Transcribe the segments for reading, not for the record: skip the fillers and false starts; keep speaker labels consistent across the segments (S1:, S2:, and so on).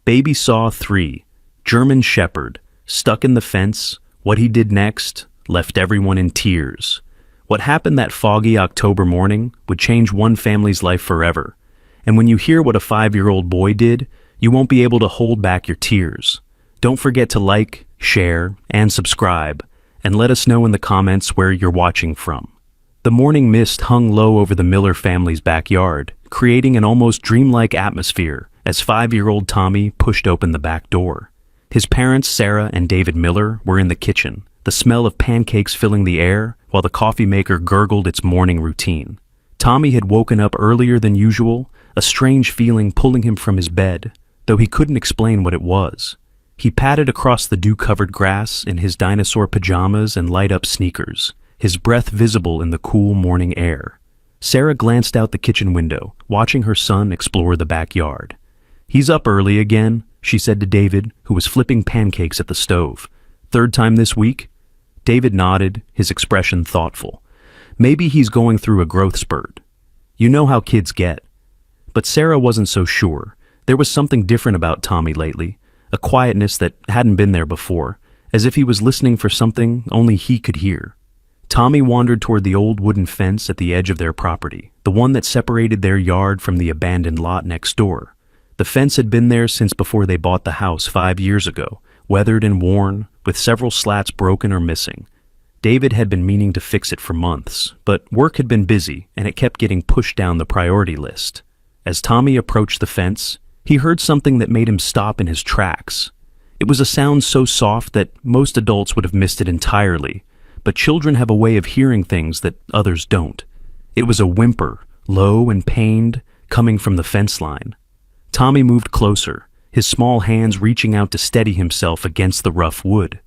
S1: Baby Saw 3, German Shepherd, stuck in the fence. What he did next left everyone in tears. What happened that foggy October morning would change one family's life forever. And when you hear what a 5-year-old boy did, you won't be able to hold back your tears. Don't forget to like, share, and subscribe, and let us know in the comments where you're watching from. The morning mist hung low over the Miller family's backyard, creating an almost dreamlike atmosphere as 5-year-old Tommy pushed open the back door. His parents, Sarah and David Miller, were in the kitchen, the smell of pancakes filling the air while the coffee maker gurgled its morning routine. Tommy had woken up earlier than usual, a strange feeling pulling him from his bed, though he couldn't explain what it was. He padded across the dew-covered grass in his dinosaur pajamas and light-up sneakers, his breath visible in the cool morning air. Sarah glanced out the kitchen window, watching her son explore the backyard. "He's up early again," she said to David, who was flipping pancakes at the stove. "Third time this week?" David nodded, his expression thoughtful. "Maybe he's going through a growth spurt. You know how kids get." But Sarah wasn't so sure. There was something different about Tommy lately, a quietness that hadn't been there before, as if he was listening for something only he could hear. Tommy wandered toward the old wooden fence at the edge of their property, the one that separated their yard from the abandoned lot next door. The fence had been there since before they bought the house 5 years ago, weathered and worn, with several slats broken or missing. David had been meaning to fix it for months, but work had been busy and it kept getting pushed down the priority list. As Tommy approached the fence, he heard something that made him stop in his tracks. It was a sound so soft that most adults would have missed it entirely, but children have a way of hearing things that others don't. It was a whimper, low and pained, coming from the fence line. Tommy moved closer, his small hands reaching out to steady himself against the rough wood.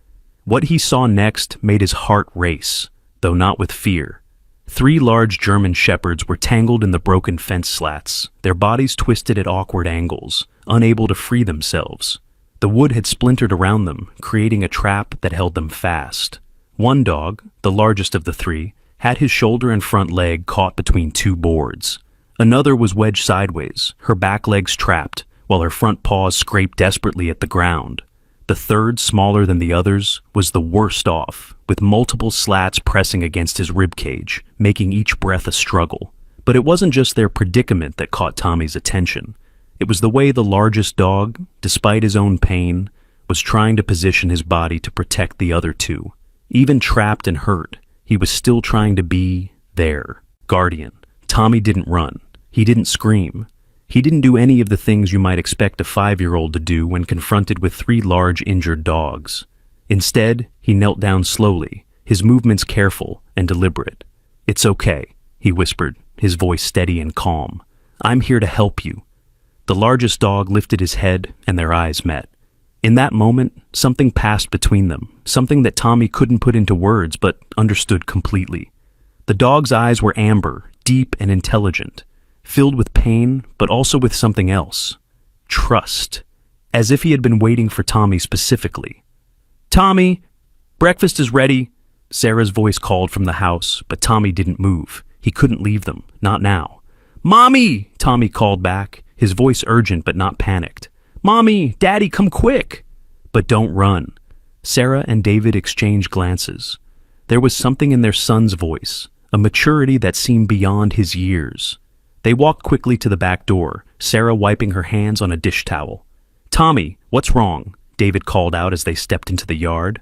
S1: What he saw next made his heart race, though not with fear. 3 large German shepherds were tangled in the broken fence slats, their bodies twisted at awkward angles, unable to free themselves. The wood had splintered around them, creating a trap that held them fast. One dog, the largest of the 3, had his shoulder and front leg caught between 2 boards. Another was wedged sideways, her back legs trapped, while her front paws scraped desperately at the ground. The third, smaller than the others, was the worst off, with multiple slats pressing against his ribcage, making each breath a struggle. But it wasn't just their predicament that caught Tommy's attention. It was the way the largest dog, despite his own pain, was trying to position his body to protect the other 2. Even trapped and hurt, he was still trying to be their guardian. Tommy didn't run. He didn't scream. He didn't do any of the things you might expect a 5-year-old to do when confronted with 3 large injured dogs. Instead, he knelt down slowly, his movements careful and deliberate. "It's okay," he whispered, his voice steady and calm. "I'm here to help you." The largest dog lifted his head and their eyes met. In that moment, something passed between them, something that Tommy couldn't put into words but understood completely. The dog's eyes were amber, deep and intelligent, filled with pain, but also with something else. Trust. As if he had been waiting for Tommy specifically. "Tommy, breakfast is ready," Sarah's voice called from the house, but Tommy didn't move. He couldn't leave them, not now. "Mommy!" Tommy called back, his voice urgent but not panicked. "Mommy, Daddy, come quick!" "But don't run." Sarah and David exchanged glances. There was something in their son's voice, a maturity that seemed beyond his years. They walked quickly to the back door, Sarah wiping her hands on a dish towel. "Tommy, what's wrong?" David called out as they stepped into the yard.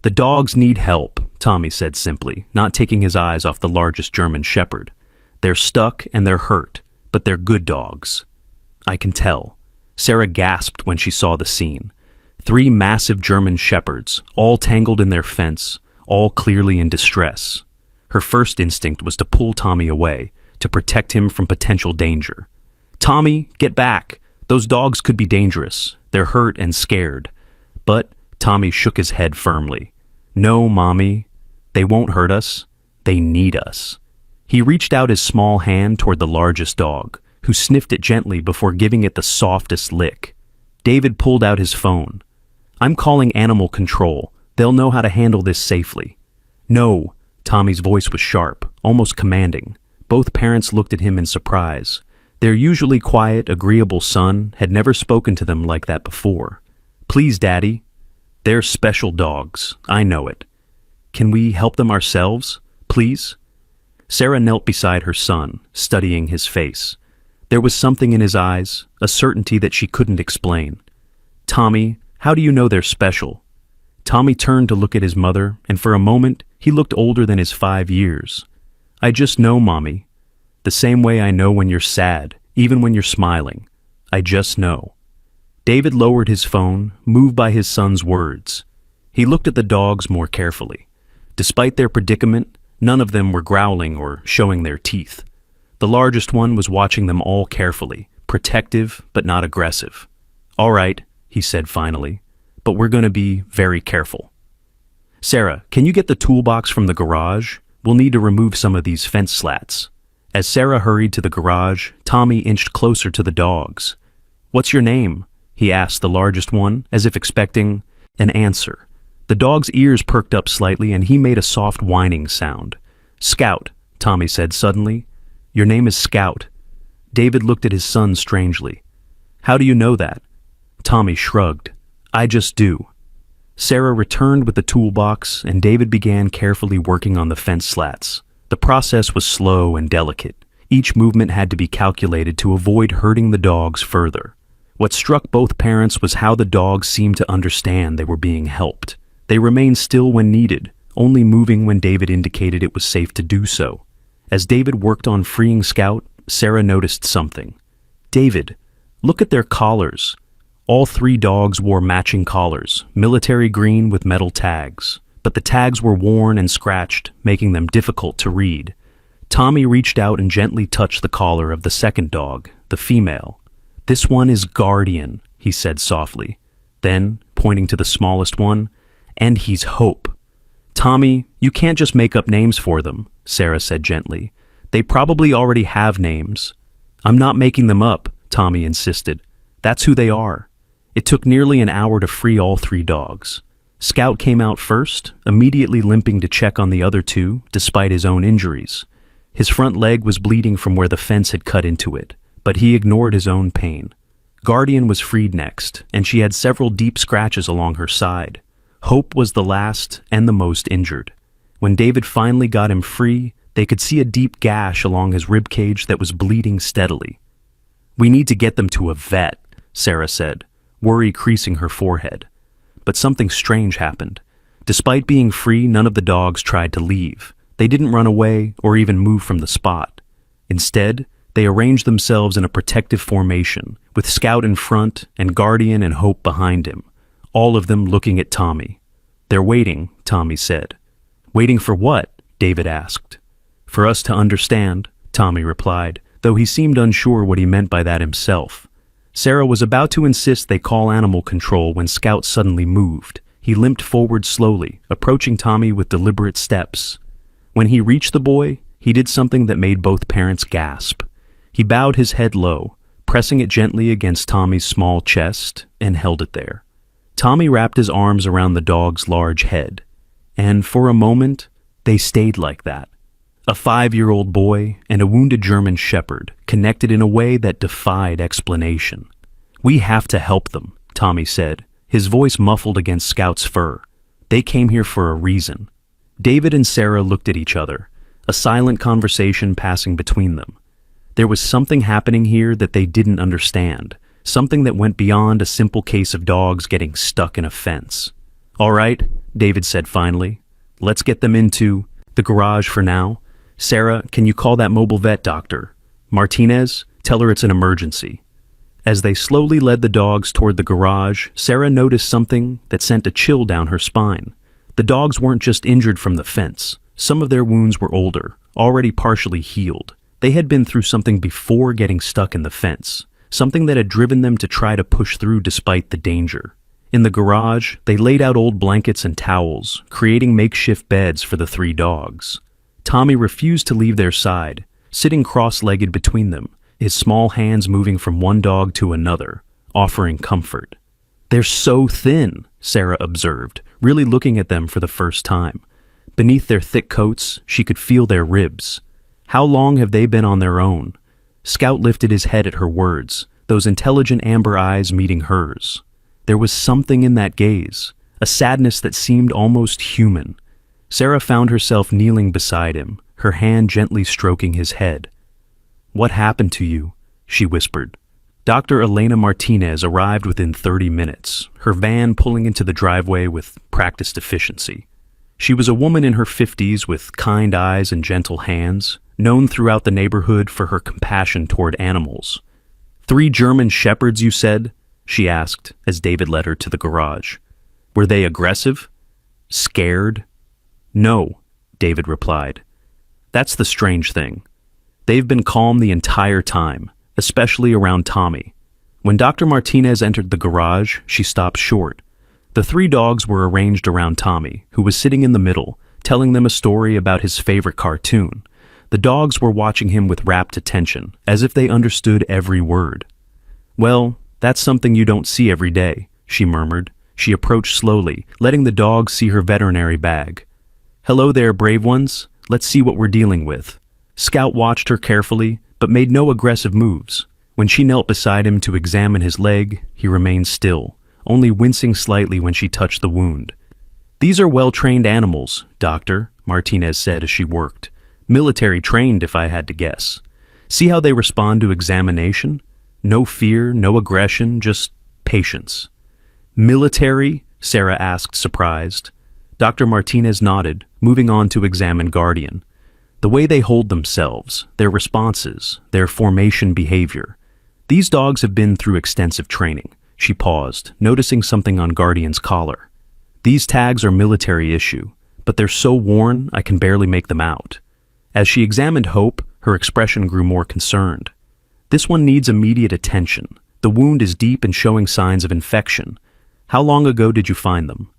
S1: "The dogs need help," Tommy said simply, not taking his eyes off the largest German shepherd. "They're stuck and they're hurt, but they're good dogs." "I can tell." Sarah gasped when she saw the scene. 3 massive German shepherds, all tangled in their fence, all clearly in distress. Her first instinct was to pull Tommy away, to protect him from potential danger. "Tommy, get back! Those dogs could be dangerous. They're hurt and scared." But Tommy shook his head firmly. "No, Mommy. They won't hurt us. They need us." He reached out his small hand toward the largest dog, who sniffed it gently before giving it the softest lick. David pulled out his phone. "I'm calling animal control. They'll know how to handle this safely." "No." Tommy's voice was sharp, almost commanding. Both parents looked at him in surprise. Their usually quiet, agreeable son had never spoken to them like that before. "Please, Daddy." "They're special dogs, I know it. Can we help them ourselves, please?" Sarah knelt beside her son, studying his face. There was something in his eyes, a certainty that she couldn't explain. "Tommy, how do you know they're special?" Tommy turned to look at his mother, and for a moment, he looked older than his 5 years. "I just know, Mommy. The same way I know when you're sad, even when you're smiling. I just know." David lowered his phone, moved by his son's words. He looked at the dogs more carefully. Despite their predicament, none of them were growling or showing their teeth. The largest one was watching them all carefully, protective but not aggressive. "All right," he said finally, "but we're going to be very careful. Sarah, can you get the toolbox from the garage? We'll need to remove some of these fence slats." As Sarah hurried to the garage, Tommy inched closer to the dogs. "What's your name?" he asked the largest one, as if expecting an answer. The dog's ears perked up slightly and he made a soft whining sound. "Scout," Tommy said suddenly. "Your name is Scout." David looked at his son strangely. "How do you know that?" Tommy shrugged. "I just do." Sarah returned with the toolbox and David began carefully working on the fence slats. The process was slow and delicate. Each movement had to be calculated to avoid hurting the dogs further. What struck both parents was how the dogs seemed to understand they were being helped. They remained still when needed, only moving when David indicated it was safe to do so. As David worked on freeing Scout, Sarah noticed something. "David, look at their collars." All 3 dogs wore matching collars, military green with metal tags, but the tags were worn and scratched, making them difficult to read. Tommy reached out and gently touched the collar of the second dog, the female. "This one is Guardian," he said softly. Then, pointing to the smallest one, "And he's Hope." "Tommy, you can't just make up names for them," Sarah said gently. "They probably already have names." "I'm not making them up," Tommy insisted. "That's who they are." It took nearly an hour to free all 3 dogs. Scout came out first, immediately limping to check on the other 2, despite his own injuries. His front leg was bleeding from where the fence had cut into it, but he ignored his own pain. Guardian was freed next, and she had several deep scratches along her side. Hope was the last and the most injured. When David finally got him free, they could see a deep gash along his ribcage that was bleeding steadily. "We need to get them to a vet," Sarah said, worry creasing her forehead. But something strange happened. Despite being free, none of the dogs tried to leave. They didn't run away or even move from the spot. Instead, they arranged themselves in a protective formation, with Scout in front and Guardian and Hope behind him, all of them looking at Tommy. "They're waiting," Tommy said. "Waiting for what?" David asked. "For us to understand," Tommy replied, though he seemed unsure what he meant by that himself. Sarah was about to insist they call animal control when Scout suddenly moved. He limped forward slowly, approaching Tommy with deliberate steps. When he reached the boy, he did something that made both parents gasp. He bowed his head low, pressing it gently against Tommy's small chest, and held it there. Tommy wrapped his arms around the dog's large head, and for a moment, they stayed like that. A 5-year-old boy and a wounded German shepherd connected in a way that defied explanation. "We have to help them," Tommy said, his voice muffled against Scout's fur. "They came here for a reason." David and Sarah looked at each other, a silent conversation passing between them. There was something happening here that they didn't understand, something that went beyond a simple case of dogs getting stuck in a fence. "All right," David said finally. "Let's get them into the garage for now. Sarah, can you call that mobile vet doctor? Martinez, tell her it's an emergency." As they slowly led the dogs toward the garage, Sarah noticed something that sent a chill down her spine. The dogs weren't just injured from the fence. Some of their wounds were older, already partially healed. They had been through something before getting stuck in the fence, something that had driven them to try to push through despite the danger. In the garage, they laid out old blankets and towels, creating makeshift beds for the 3 dogs. Tommy refused to leave their side, sitting cross-legged between them, his small hands moving from one dog to another, offering comfort. "They're so thin," Sarah observed, really looking at them for the first time. Beneath their thick coats, she could feel their ribs. How long have they been on their own? Scout lifted his head at her words, those intelligent amber eyes meeting hers. There was something in that gaze, a sadness that seemed almost human. Sarah found herself kneeling beside him, her hand gently stroking his head. "What happened to you?" she whispered. Dr. Elena Martinez arrived within 30 minutes, her van pulling into the driveway with practiced efficiency. She was a woman in her 50s with kind eyes and gentle hands, known throughout the neighborhood for her compassion toward animals. "3 German shepherds, you said?" she asked as David led her to the garage. "Were they aggressive? Scared?" "No," David replied. "That's the strange thing. They've been calm the entire time, especially around Tommy." When Dr. Martinez entered the garage, she stopped short. The 3 dogs were arranged around Tommy, who was sitting in the middle, telling them a story about his favorite cartoon. The dogs were watching him with rapt attention, as if they understood every word. "Well, that's something you don't see every day," she murmured. She approached slowly, letting the dogs see her veterinary bag. "Hello there, brave ones. Let's see what we're dealing with." Scout watched her carefully, but made no aggressive moves. When she knelt beside him to examine his leg, he remained still, only wincing slightly when she touched the wound. "These are well-trained animals, Doctor," Martinez said as she worked. "Military trained, if I had to guess. See how they respond to examination? No fear, no aggression, just patience." "Military?" Sarah asked, surprised. Dr. Martinez nodded, moving on to examine Guardian. "The way they hold themselves, their responses, their formation behavior. These dogs have been through extensive training." She paused, noticing something on Guardian's collar. "These tags are military issue, but they're so worn I can barely make them out." As she examined Hope, her expression grew more concerned. "This one needs immediate attention. The wound is deep and showing signs of infection. How long ago did you find them?"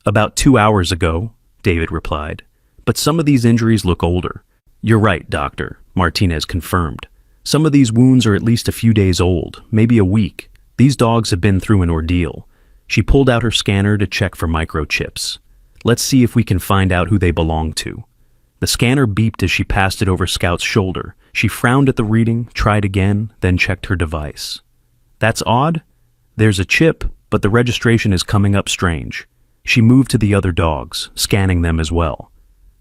S1: "About 2 hours ago," David replied. "But some of these injuries look older." "You're right, Doctor," Martinez confirmed. "Some of these wounds are at least a few days old, maybe a week. These dogs have been through an ordeal." She pulled out her scanner to check for microchips. "Let's see if we can find out who they belong to." The scanner beeped as she passed it over Scout's shoulder. She frowned at the reading, tried again, then checked her device. "That's odd. There's a chip, but the registration is coming up strange." She moved to the other dogs, scanning them as well.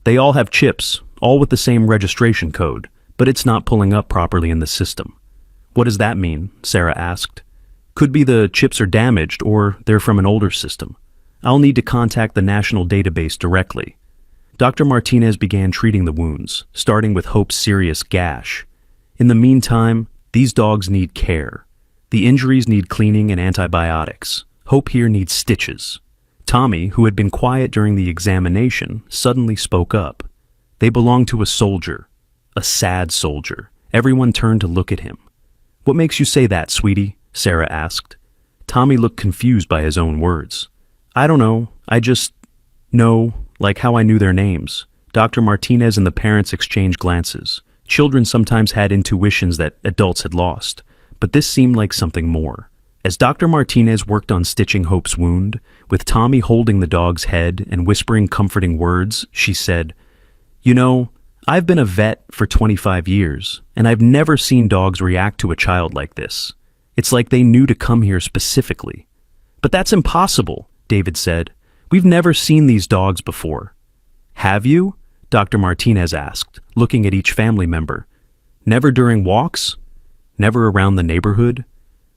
S1: "They all have chips, all with the same registration code, but it's not pulling up properly in the system." "What does that mean?" Sarah asked. "Could be the chips are damaged or they're from an older system. I'll need to contact the national database directly." Dr. Martinez began treating the wounds, starting with Hope's serious gash. "In the meantime, these dogs need care. The injuries need cleaning and antibiotics. Hope here needs stitches." Tommy, who had been quiet during the examination, suddenly spoke up. "They belong to a soldier. A sad soldier." Everyone turned to look at him. "What makes you say that, sweetie?" Sarah asked. Tommy looked confused by his own words. "I don't know. I just know, like how I knew their names." Dr. Martinez and the parents exchanged glances. Children sometimes had intuitions that adults had lost, but this seemed like something more. As Dr. Martinez worked on stitching Hope's wound, with Tommy holding the dog's head and whispering comforting words, she said, "You know, I've been a vet for 25 years, and I've never seen dogs react to a child like this. It's like they knew to come here specifically." "But that's impossible," David said. "We've never seen these dogs before." "Have you?" Dr. Martinez asked, looking at each family member. "Never during walks? Never around the neighborhood?"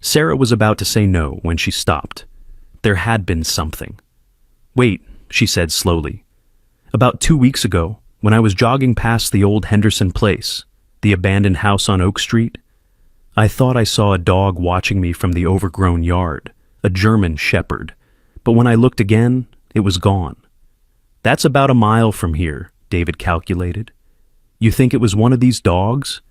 S1: Sarah was about to say no when she stopped. There had been something. "Wait," she said slowly. "About 2 weeks ago, when I was jogging past the old Henderson place, the abandoned house on Oak Street, I thought I saw a dog watching me from the overgrown yard, a German shepherd. But when I looked again, it was gone." "That's about a mile from here," David calculated. "You think it was one of these dogs?"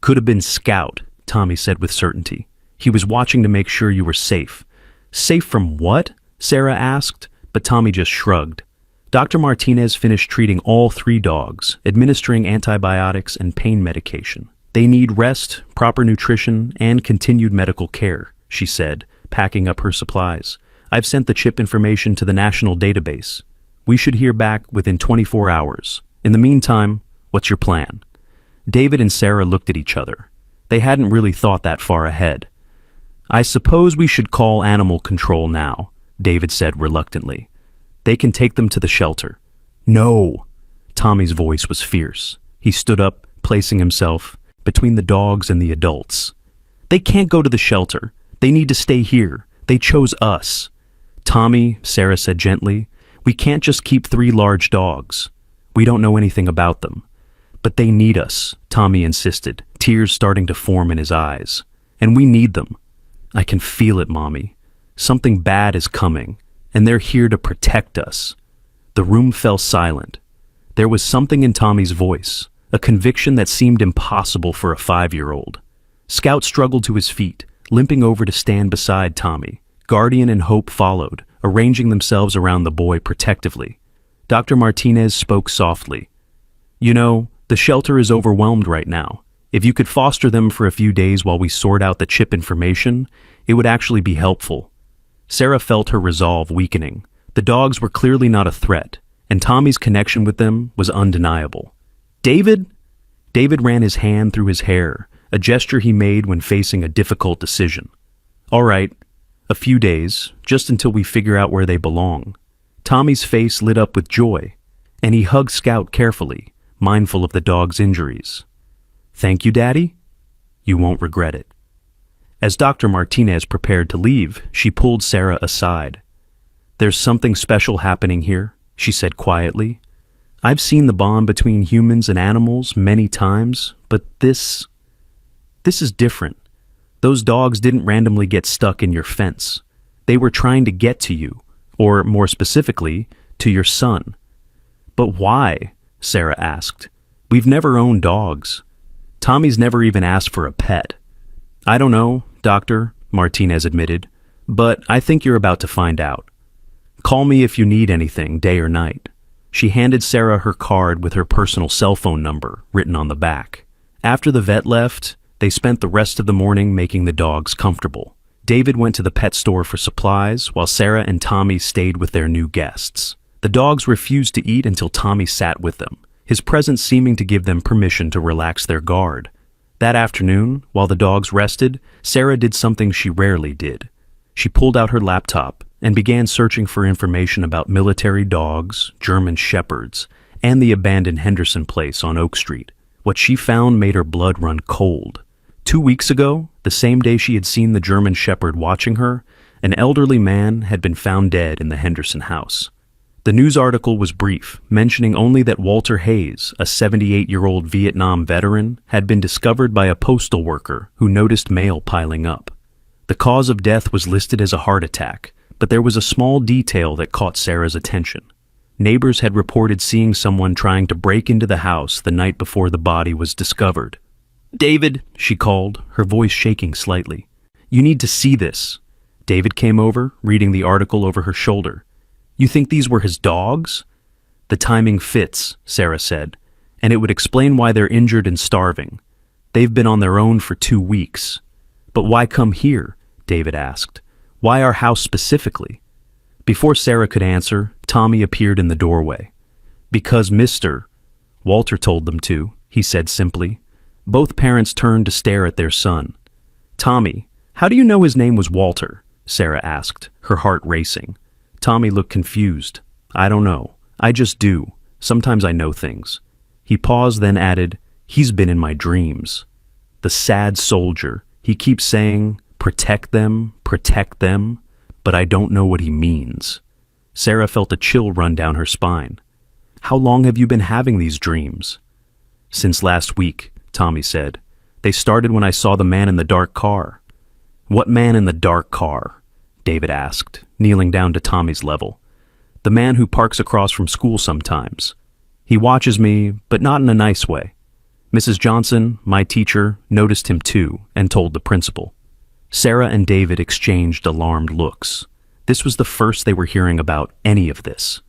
S1: "Could have been Scout," Tommy said with certainty. "He was watching to make sure you were safe." "Safe from what?" Sarah asked, but Tommy just shrugged. Dr. Martinez finished treating all 3 dogs, administering antibiotics and pain medication. "They need rest, proper nutrition, and continued medical care," she said, packing up her supplies. "I've sent the chip information to the national database. We should hear back within 24 hours. In the meantime, what's your plan?" David and Sarah looked at each other. They hadn't really thought that far ahead. "I suppose we should call animal control now," David said reluctantly. "They can take them to the shelter." "No!" Tommy's voice was fierce. He stood up, placing himself between the dogs and the adults. "They can't go to the shelter. They need to stay here. They chose us." "Tommy," Sarah said gently, "we can't just keep 3 large dogs. We don't know anything about them." "But they need us," Tommy insisted, tears starting to form in his eyes. "And we need them." "I can feel it, Mommy. Something bad is coming, and they're here to protect us." The room fell silent. There was something in Tommy's voice, a conviction that seemed impossible for a 5-year-old. Scout struggled to his feet, limping over to stand beside Tommy. Guardian and Hope followed, arranging themselves around the boy protectively. Dr. Martinez spoke softly. "You know, the shelter is overwhelmed right now. If you could foster them for a few days while we sort out the chip information, it would actually be helpful." Sarah felt her resolve weakening. The dogs were clearly not a threat, and Tommy's connection with them was undeniable. "David?" David ran his hand through his hair, a gesture he made when facing a difficult decision. "All right, a few days, just until we figure out where they belong." Tommy's face lit up with joy, and he hugged Scout carefully, mindful of the dog's injuries. "Thank you, Daddy. You won't regret it." As Dr. Martinez prepared to leave, she pulled Sarah aside. "There's something special happening here," she said quietly. "I've seen the bond between humans and animals many times, but this is different. Those dogs didn't randomly get stuck in your fence. They were trying to get to you, or more specifically, to your son." "But why?" Sarah asked. "We've never owned dogs. Tommy's never even asked for a pet." "I don't know, Doctor," Martinez admitted, "but I think you're about to find out. Call me if you need anything, day or night." She handed Sarah her card with her personal cell phone number written on the back. After the vet left, they spent the rest of the morning making the dogs comfortable. David went to the pet store for supplies, while Sarah and Tommy stayed with their new guests. The dogs refused to eat until Tommy sat with them, his presence seeming to give them permission to relax their guard. That afternoon, while the dogs rested, Sarah did something she rarely did. She pulled out her laptop and began searching for information about military dogs, German shepherds, and the abandoned Henderson place on Oak Street. What she found made her blood run cold. 2 weeks ago, the same day she had seen the German shepherd watching her, an elderly man had been found dead in the Henderson house. The news article was brief, mentioning only that Walter Hayes, a 78-year-old Vietnam veteran, had been discovered by a postal worker who noticed mail piling up. The cause of death was listed as a heart attack, but there was a small detail that caught Sarah's attention. Neighbors had reported seeing someone trying to break into the house the night before the body was discovered. "David," she called, her voice shaking slightly. "You need to see this." David came over, reading the article over her shoulder. "You think these were his dogs?" "The timing fits," Sarah said, "and it would explain why they're injured and starving. They've been on their own for 2 weeks. "But why come here?" David asked. "Why our house specifically?" Before Sarah could answer, Tommy appeared in the doorway. "Because Walter told them to," he said simply. Both parents turned to stare at their son. "Tommy, how do you know his name was Walter?" Sarah asked, her heart racing. Tommy looked confused. "I don't know. I just do. Sometimes I know things." He paused, then added, "He's been in my dreams. The sad soldier. He keeps saying, protect them, but I don't know what he means." Sarah felt a chill run down her spine. "How long have you been having these dreams?" "Since last week," Tommy said. "They started when I saw the man in the dark car." "What man in the dark car?" David asked, kneeling down to Tommy's level. "The man who parks across from school sometimes. He watches me, but not in a nice way. Mrs. Johnson, my teacher, noticed him too and told the principal." Sarah and David exchanged alarmed looks. This was the first they were hearing about any of this.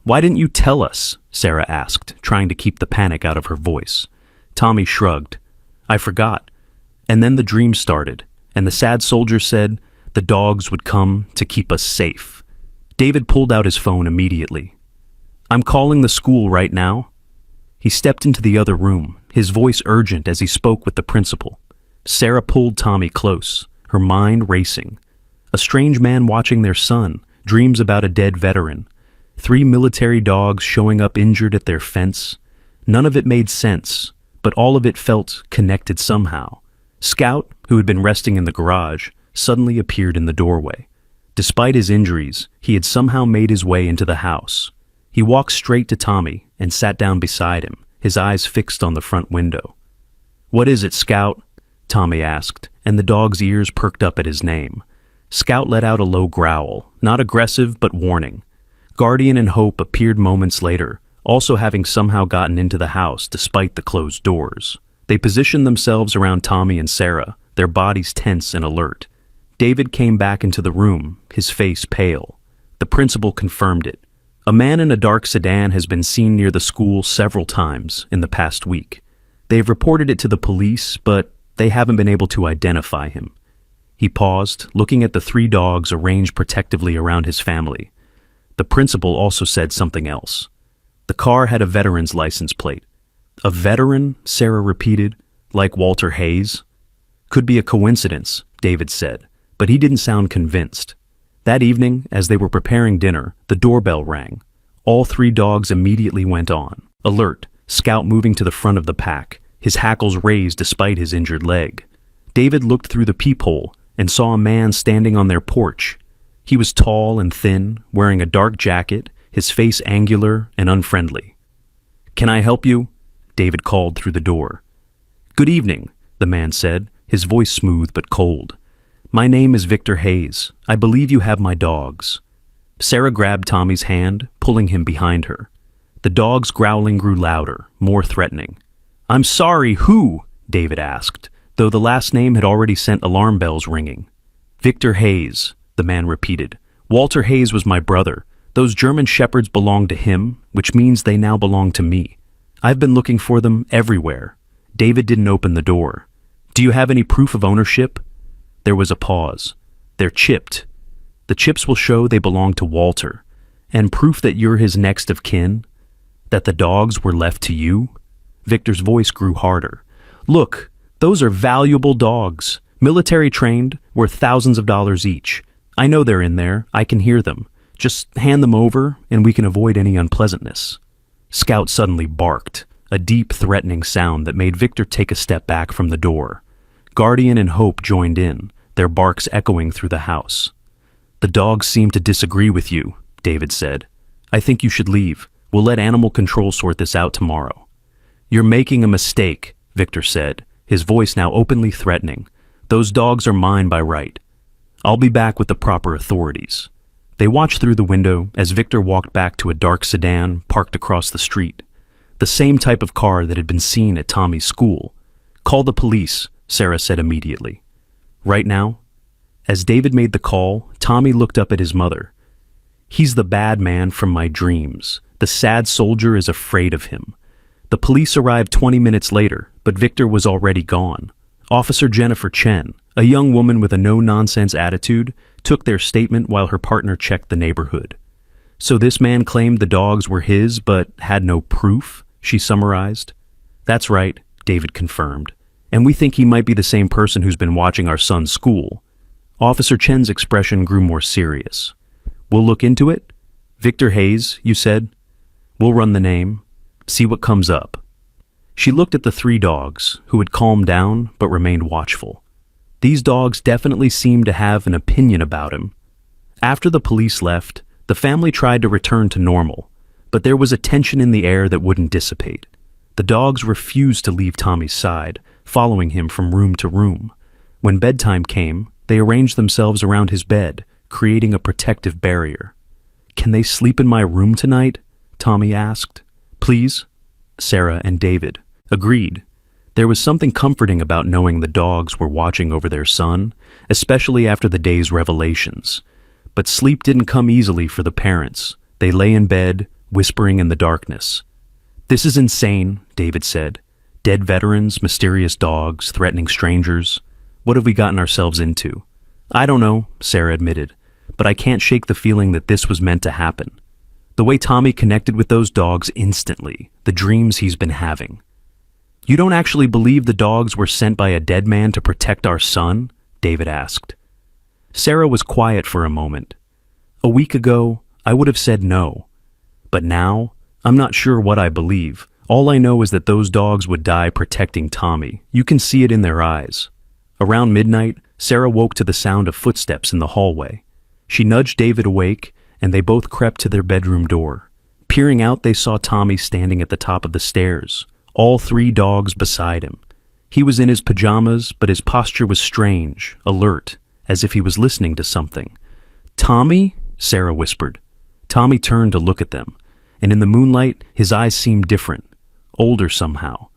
S1: "Why didn't you tell us?" Sarah asked, trying to keep the panic out of her voice. Tommy shrugged. "I forgot. And then the dream started, and the sad soldier said the dogs would come to keep us safe." David pulled out his phone immediately. "I'm calling the school right now." He stepped into the other room, his voice urgent as he spoke with the principal. Sarah pulled Tommy close, her mind racing. A strange man watching their son, dreams about a dead veteran. 3 military dogs showing up injured at their fence. None of it made sense, but all of it felt connected somehow. Scout, who had been resting in the garage, suddenly appeared in the doorway. Despite his injuries, he had somehow made his way into the house. He walked straight to Tommy and sat down beside him, his eyes fixed on the front window. "What is it, Scout?" Tommy asked, and the dog's ears perked up at his name. Scout let out a low growl, not aggressive but warning. Guardian and Hope appeared moments later, also having somehow gotten into the house despite the closed doors. They positioned themselves around Tommy and Sarah, their bodies tense and alert. David came back into the room, his face pale. The principal confirmed it. A man in a dark sedan has been seen near the school several times in the past week. They've reported it to the police, but they haven't been able to identify him. He paused, looking at the 3 dogs arranged protectively around his family. The principal also said something else. The car had a veteran's license plate. "A veteran?" Sarah repeated, "like Walter Hayes?" "Could be a coincidence," David said, but he didn't sound convinced. That evening, as they were preparing dinner, the doorbell rang. All 3 dogs immediately went on, alert, Scout moving to the front of the pack, his hackles raised despite his injured leg. David looked through the peephole and saw a man standing on their porch. He was tall and thin, wearing a dark jacket, his face angular and unfriendly. "Can I help you?" David called through the door. "Good evening," the man said, his voice smooth but cold. "My name is Victor Hayes. I believe you have my dogs." Sarah grabbed Tommy's hand, pulling him behind her. The dog's growling grew louder, more threatening. "I'm sorry, who?" David asked, though the last name had already sent alarm bells ringing. "Victor Hayes," the man repeated. "Walter Hayes was my brother. Those German shepherds belong to him, which means they now belong to me. I've been looking for them everywhere." David didn't open the door. "Do you have any proof of ownership?" There was a pause. "They're chipped. The chips will show they belong to Walter. And proof that you're his next of kin? That the dogs were left to you?" Victor's voice grew harder. "Look, those are valuable dogs. Military trained, worth thousands of dollars each. I know they're in there. I can hear them. Just hand them over, and we can avoid any unpleasantness." Scout suddenly barked, a deep, threatening sound that made Victor take a step back from the door. Guardian and Hope joined in, their barks echoing through the house. "The dogs seem to disagree with you," David said. "I think you should leave. We'll let animal control sort this out tomorrow." "You're making a mistake," Victor said, his voice now openly threatening. "Those dogs are mine by right. I'll be back with the proper authorities." They watched through the window as Victor walked back to a dark sedan parked across the street. The same type of car that had been seen at Tommy's school. "Call the police," Sarah said immediately. "Right now?" As David made the call, Tommy looked up at his mother. "He's the bad man from my dreams. The sad soldier is afraid of him." The police arrived 20 minutes later, but Victor was already gone. Officer Jennifer Chen, a young woman with a no-nonsense attitude, took their statement while her partner checked the neighborhood. "So this man claimed the dogs were his but had no proof," she summarized. "That's right," David confirmed. "And we think he might be the same person who's been watching our son's school." Officer Chen's expression grew more serious. "We'll look into it? Victor Hayes, you said? We'll run the name. See what comes up." She looked at the 3 dogs, who had calmed down but remained watchful. These dogs definitely seemed to have an opinion about him. After the police left, the family tried to return to normal, but there was a tension in the air that wouldn't dissipate. The dogs refused to leave Tommy's side, following him from room to room. When bedtime came, they arranged themselves around his bed, creating a protective barrier. "Can they sleep in my room tonight?" Tommy asked. "Please?" Sarah and David agreed. There was something comforting about knowing the dogs were watching over their son, especially after the day's revelations. But sleep didn't come easily for the parents. They lay in bed, whispering in the darkness. "This is insane," David said. "Dead veterans, mysterious dogs, threatening strangers. What have we gotten ourselves into?" "I don't know," Sarah admitted, "but I can't shake the feeling that this was meant to happen. The way Tommy connected with those dogs instantly, the dreams he's been having." You don't actually believe the dogs were sent by a dead man to protect our son? David asked. Sarah was quiet for a moment. A week ago, I would have said no. But now, I'm not sure what I believe. All I know is that those dogs would die protecting Tommy. You can see it in their eyes. Around midnight, Sarah woke to the sound of footsteps in the hallway. She nudged David awake, and they both crept to their bedroom door. Peering out, they saw Tommy standing at the top of the stairs, all 3 dogs beside him. He was in his pajamas, but his posture was strange, alert, as if he was listening to something. "Tommy?" Sarah whispered. Tommy turned to look at them, and in the moonlight, his eyes seemed different, older somehow.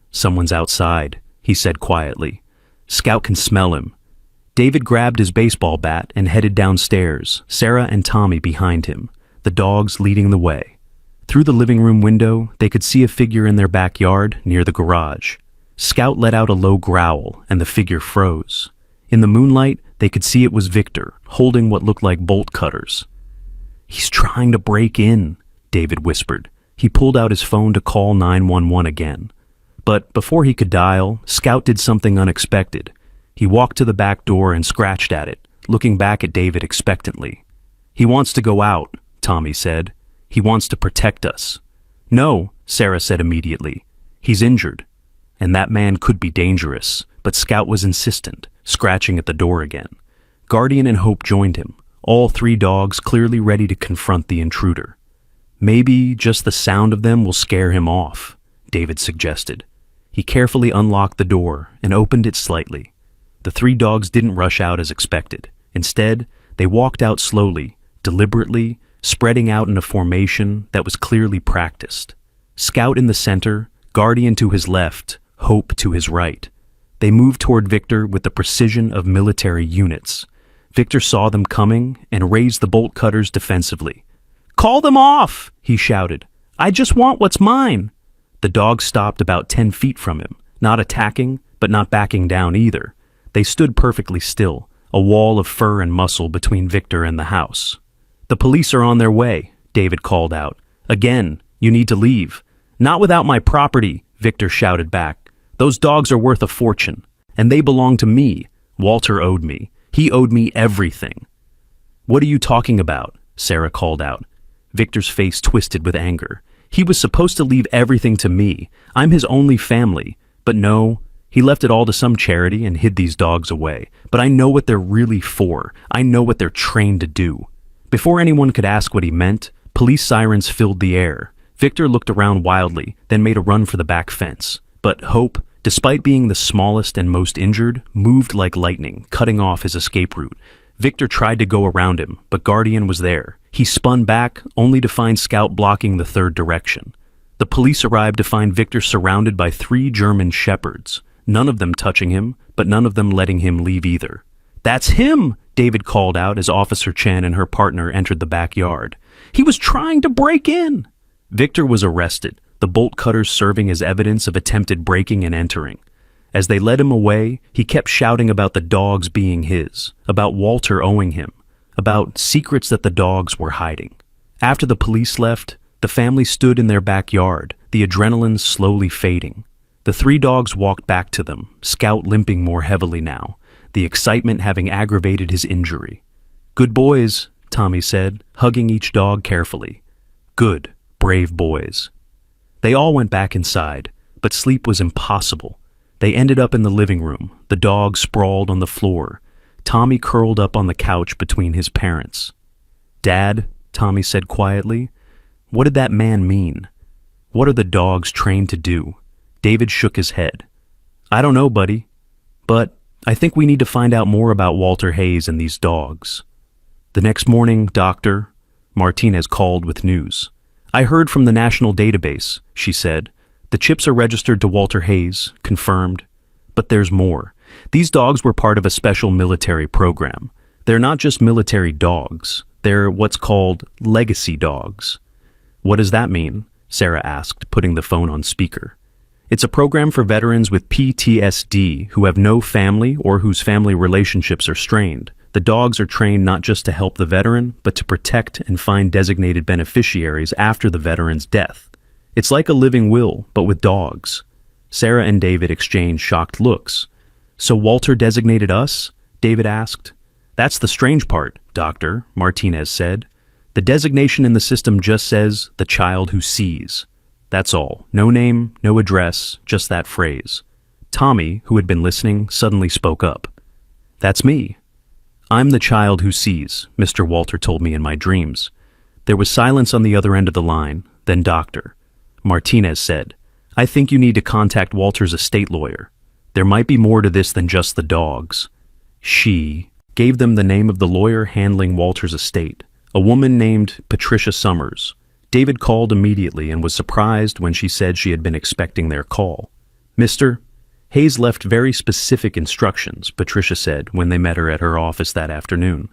S1: "Someone's outside," he said quietly. "Scout can smell him." David grabbed his baseball bat and headed downstairs, Sarah and Tommy behind him, the dogs leading the way. Through the living room window, they could see a figure in their backyard near the garage. Scout let out a low growl, and the figure froze. In the moonlight, they could see it was Victor, holding what looked like bolt cutters. "He's trying to break in," David whispered. He pulled out his phone to call 911 again. But before he could dial, Scout did something unexpected. He walked to the back door and scratched at it, looking back at David expectantly. "He wants to go out," Tommy said. "He wants to protect us." "No," Sarah said immediately. "He's injured." And that man could be dangerous, but Scout was insistent, scratching at the door again. Guardian and Hope joined him, all 3 dogs clearly ready to confront the intruder. "Maybe just the sound of them will scare him off," David suggested. He carefully unlocked the door and opened it slightly. The 3 dogs didn't rush out as expected. Instead, they walked out slowly, deliberately, spreading out in a formation that was clearly practiced. Scout in the center, Guardian to his left, Hope to his right. They moved toward Victor with the precision of military units. Victor saw them coming and raised the bolt cutters defensively. "Call them off!" he shouted. "I just want what's mine." The dogs stopped about 10 feet from him, not attacking, but not backing down either. They stood perfectly still, a wall of fur and muscle between Victor and the house. "The police are on their way," David called out. "Again, you need to leave." "Not without my property," Victor shouted back. "Those dogs are worth a fortune, and they belong to me. Walter owed me. He owed me everything." "What are you talking about?" Sarah called out. Victor's face twisted with anger. "He was supposed to leave everything to me. I'm his only family. But no, he left it all to some charity and hid these dogs away. But I know what they're really for. I know what they're trained to do." Before anyone could ask what he meant, police sirens filled the air. Victor looked around wildly, then made a run for the back fence. But Hope, despite being the smallest and most injured, moved like lightning, cutting off his escape route. Victor tried to go around him, but Guardian was there. He spun back, only to find Scout blocking the third direction. The police arrived to find Victor surrounded by 3 German shepherds, none of them touching him, but none of them letting him leave either. "That's him!" David called out as Officer Chen and her partner entered the backyard. "He was trying to break in!" Victor was arrested, the bolt cutters serving as evidence of attempted breaking and entering. As they led him away, he kept shouting about the dogs being his, about Walter owing him, about secrets that the dogs were hiding. After the police left, the family stood in their backyard, the adrenaline slowly fading. The 3 dogs walked back to them, Scout limping more heavily now, the excitement having aggravated his injury. "Good boys," Tommy said, hugging each dog carefully. "Good, brave boys." They all went back inside, but sleep was impossible. They ended up in the living room, the dog sprawled on the floor, Tommy curled up on the couch between his parents. "Dad," Tommy said quietly, "what did that man mean? What are the dogs trained to do?" David shook his head. "I don't know, buddy, but I think we need to find out more about Walter Hayes and these dogs." The next morning, Dr. Martinez called with news. "I heard from the national database," she said. "The chips are registered to Walter Hayes, confirmed. But there's more. These dogs were part of a special military program. They're not just military dogs. They're what's called legacy dogs." "What does that mean?" Sarah asked, putting the phone on speaker. "It's a program for veterans with PTSD who have no family or whose family relationships are strained. The dogs are trained not just to help the veteran, but to protect and find designated beneficiaries after the veteran's death. It's like a living will, but with dogs." Sarah and David exchanged shocked looks. "So Walter designated us?" David asked. "That's the strange part, Doctor," Martinez said. "The designation in the system just says, 'the child who sees.' That's all. No name, no address, just that phrase." Tommy, who had been listening, suddenly spoke up. "That's me. I'm the child who sees," Mr. Walter told me in my dreams. There was silence on the other end of the line. Then Doctor Martinez said, "I think you need to contact Walter's estate lawyer. There might be more to this than just the dogs." She gave them the name of the lawyer handling Walter's estate, a woman named Patricia Summers. David called immediately and was surprised when she said she had been expecting their call. "Mr. Hayes left very specific instructions," Patricia said when they met her at her office that afternoon.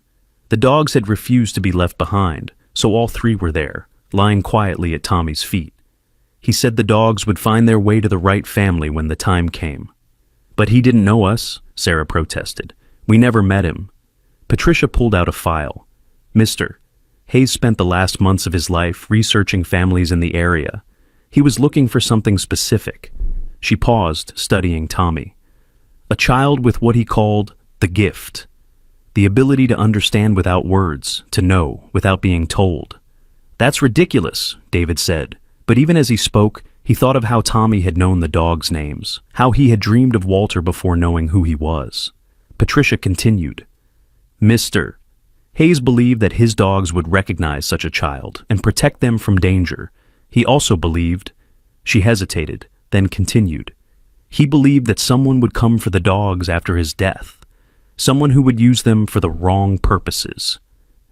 S1: The dogs had refused to be left behind, so all three were there, lying quietly at Tommy's feet. He said the dogs would find their way to the right family when the time came. "But he didn't know us," Sarah protested. "We never met him." Patricia pulled out a file. "Mr. Hayes spent the last months of his life researching families in the area. He was looking for something specific." She paused, studying Tommy. "A child with what he called the gift. The ability to understand without words, to know without being told." "That's ridiculous," David said. But even as he spoke, he thought of how Tommy had known the dogs' names, how he had dreamed of Walter before knowing who he was. Patricia continued, "Mr. Hayes believed that his dogs would recognize such a child and protect them from danger. He also believed—" She hesitated, then continued. "He believed that someone would come for the dogs after his death. Someone who would use them for the wrong purposes."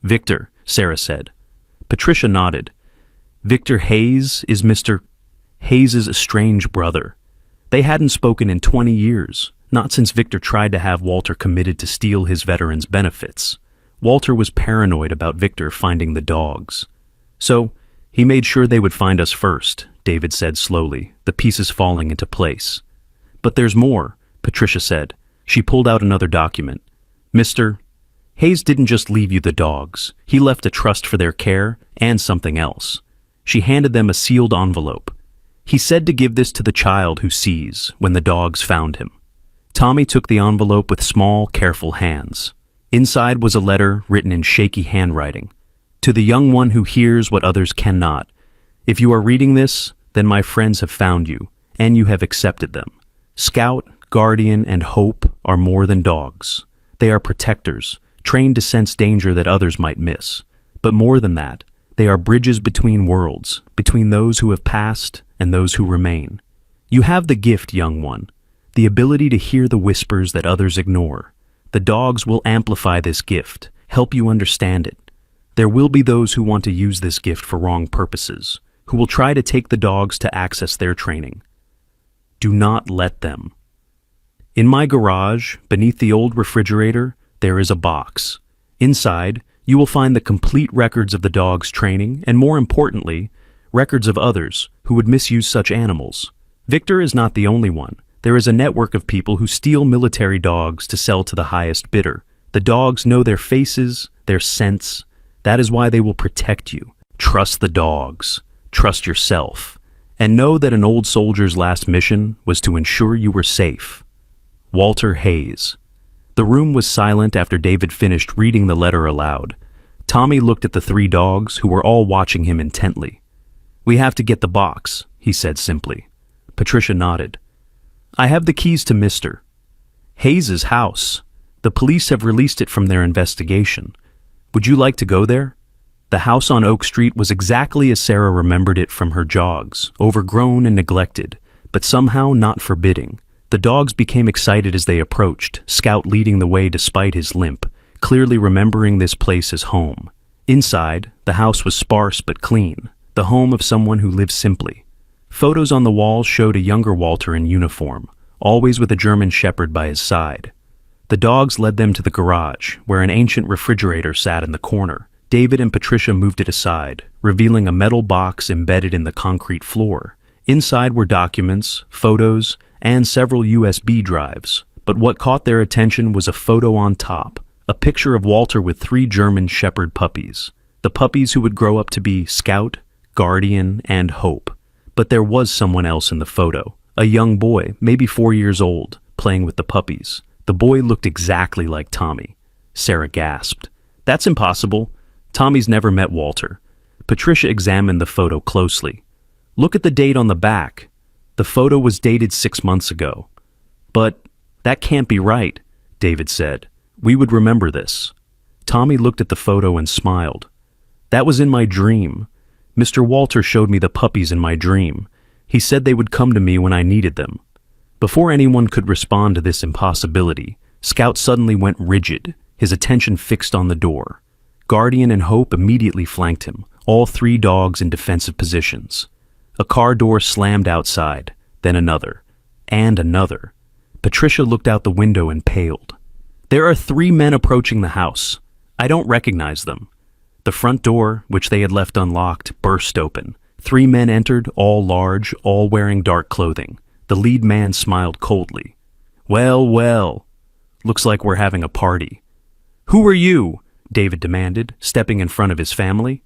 S1: "Victor," Sarah said. Patricia nodded. "Victor Hayes is Mr. Hayes's estranged brother. They hadn't spoken in 20 years, not since Victor tried to have Walter committed to steal his veterans' benefits. Walter was paranoid about Victor finding the dogs. So, he made sure they would find us first," David said slowly, the pieces falling into place. "But there's more," Patricia said. She pulled out another document. "Mr. Hayes didn't just leave you the dogs. He left a trust for their care and something else." She handed them a sealed envelope. "He said to give this to the child who sees when the dogs found him." Tommy took the envelope with small, careful hands. Inside was a letter written in shaky handwriting. "To the young one who hears what others cannot. If you are reading this, then my friends have found you, and you have accepted them. Scout, Guardian, and Hope are more than dogs. They are protectors, trained to sense danger that others might miss. But more than that, they are bridges between worlds, between those who have passed and those who remain. You have the gift, young one, the ability to hear the whispers that others ignore. The dogs will amplify this gift, help you understand it. There will be those who want to use this gift for wrong purposes, who will try to take the dogs to access their training. Do not let them." In my garage, beneath the old refrigerator, there is a box. Inside, you will find the complete records of the dog's training and, more importantly, records of others who would misuse such animals. Victor is not the only one. There is a network of people who steal military dogs to sell to the highest bidder. The dogs know their faces, their scents. That is why they will protect you. Trust the dogs. Trust yourself. And know that an old soldier's last mission was to ensure you were safe. Walter Hayes. The room was silent after David finished reading the letter aloud. Tommy looked at the three dogs, who were all watching him intently. "We have to get the box," he said simply. Patricia nodded. "I have the keys to Mr. Hayes's house. The police have released it from their investigation. Would you like to go there?" The house on Oak Street was exactly as Sarah remembered it from her jogs, overgrown and neglected, but somehow not forbidding. The dogs became excited as they approached, Scout leading the way despite his limp, clearly remembering this place as home. Inside, the house was sparse but clean, the home of someone who lived simply. Photos on the walls showed a younger Walter in uniform, always with a German Shepherd by his side. The dogs led them to the garage, where an ancient refrigerator sat in the corner. David and Patricia moved it aside, revealing a metal box embedded in the concrete floor. Inside were documents, photos, and several USB drives. But what caught their attention was a photo on top, a picture of Walter with 3 German Shepherd puppies, the puppies who would grow up to be Scout, Guardian, and Hope. But there was someone else in the photo, A young boy, maybe 4 years old, playing with the puppies. The boy looked exactly like Tommy. Sarah gasped. That's impossible. Tommy's never met Walter. Patricia examined the photo closely. Look at the date on the back. The photo was dated 6 months ago. But that can't be right, David said. We would remember this. Tommy looked at the photo and smiled. That was in my dream. Mr. Walter showed me the puppies in my dream. He said they would come to me when I needed them. Before anyone could respond to this impossibility, Scout suddenly went rigid, his attention fixed on the door. Guardian and Hope immediately flanked him, all 3 dogs in defensive positions. A car door slammed outside, then another, and another. Patricia looked out the window and paled. There are 3 men approaching the house. I don't recognize them. The front door, which they had left unlocked, burst open. 3 men entered, all large, all wearing dark clothing. The lead man smiled coldly. Well, well, looks like we're having a party. Who are you? David demanded, stepping in front of his family.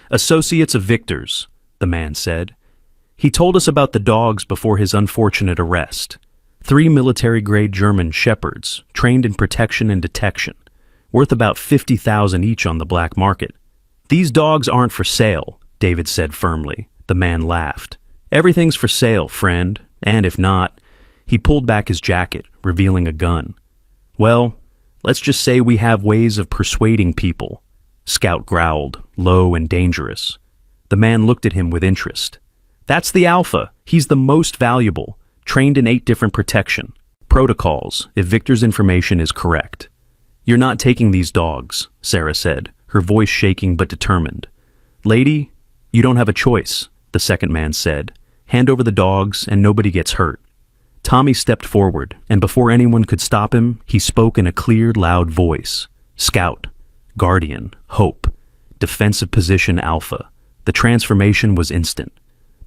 S1: Associates of Victor's, the man said. He told us about the dogs before his unfortunate arrest. 3 military-grade German shepherds, trained in protection and detection, worth about $50,000 each on the black market. These dogs aren't for sale, David said firmly. The man laughed. Everything's for sale, friend, and if not, he pulled back his jacket, revealing a gun. Well, let's just say we have ways of persuading people, Scout growled, low and dangerous. The man looked at him with interest. That's the alpha. He's the most valuable, trained in 8 different protection protocols, if Victor's information is correct. You're not taking these dogs, Sarah said, her voice shaking but determined. Lady, you don't have a choice, the second man said. Hand over the dogs and nobody gets hurt. Tommy stepped forward, and before anyone could stop him, he spoke in a clear, loud voice. Scout, Guardian, Hope, defensive position Alpha. The transformation was instant.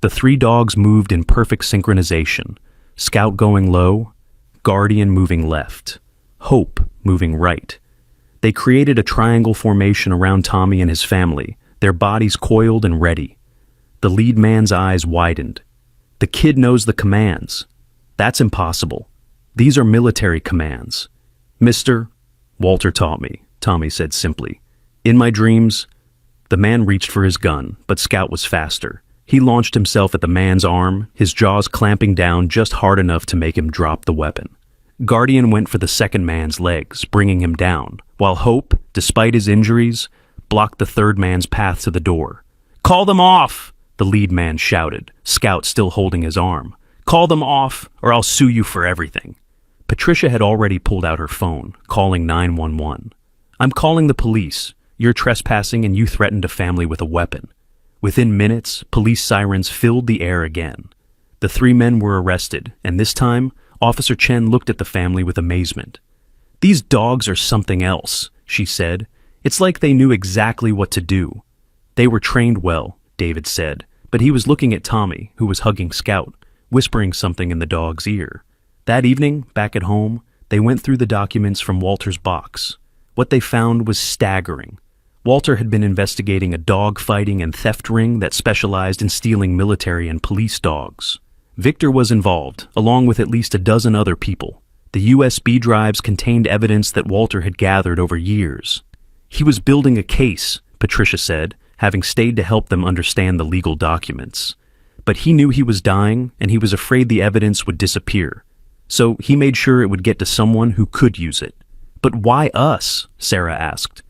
S1: The 3 dogs moved in perfect synchronization. Scout going low, Guardian moving left, Hope moving right. They created a triangle formation around Tommy and his family, their bodies coiled and ready. The lead man's eyes widened. The kid knows the commands. That's impossible. These are military commands. Mister, Walter taught me, Tommy said simply. In my dreams, the man reached for his gun, but Scout was faster. He launched himself at the man's arm, his jaws clamping down just hard enough to make him drop the weapon. Guardian went for the second man's legs, bringing him down, while Hope, despite his injuries, blocked the third man's path to the door. Call them off! The lead man shouted, Scout still holding his arm. Call them off, or I'll sue you for everything. Patricia had already pulled out her phone, calling 911. I'm calling the police. You're trespassing and you threatened a family with a weapon. Within minutes, police sirens filled the air again. The 3 men were arrested, and this time, Officer Chen looked at the family with amazement. These dogs are something else, she said. It's like they knew exactly what to do. They were trained well, David said, but he was looking at Tommy, who was hugging Scout, whispering something in the dog's ear. That evening, back at home, they went through the documents from Walter's box. What they found was staggering. Walter had been investigating a dog fighting and theft ring that specialized in stealing military and police dogs. Victor was involved, along with at least a dozen other people. The USB drives contained evidence that Walter had gathered over years. He was building a case, Patricia said, having stayed to help them understand the legal documents. But he knew he was dying, and he was afraid the evidence would disappear. So he made sure it would get to someone who could use it. But why us? Sarah asked.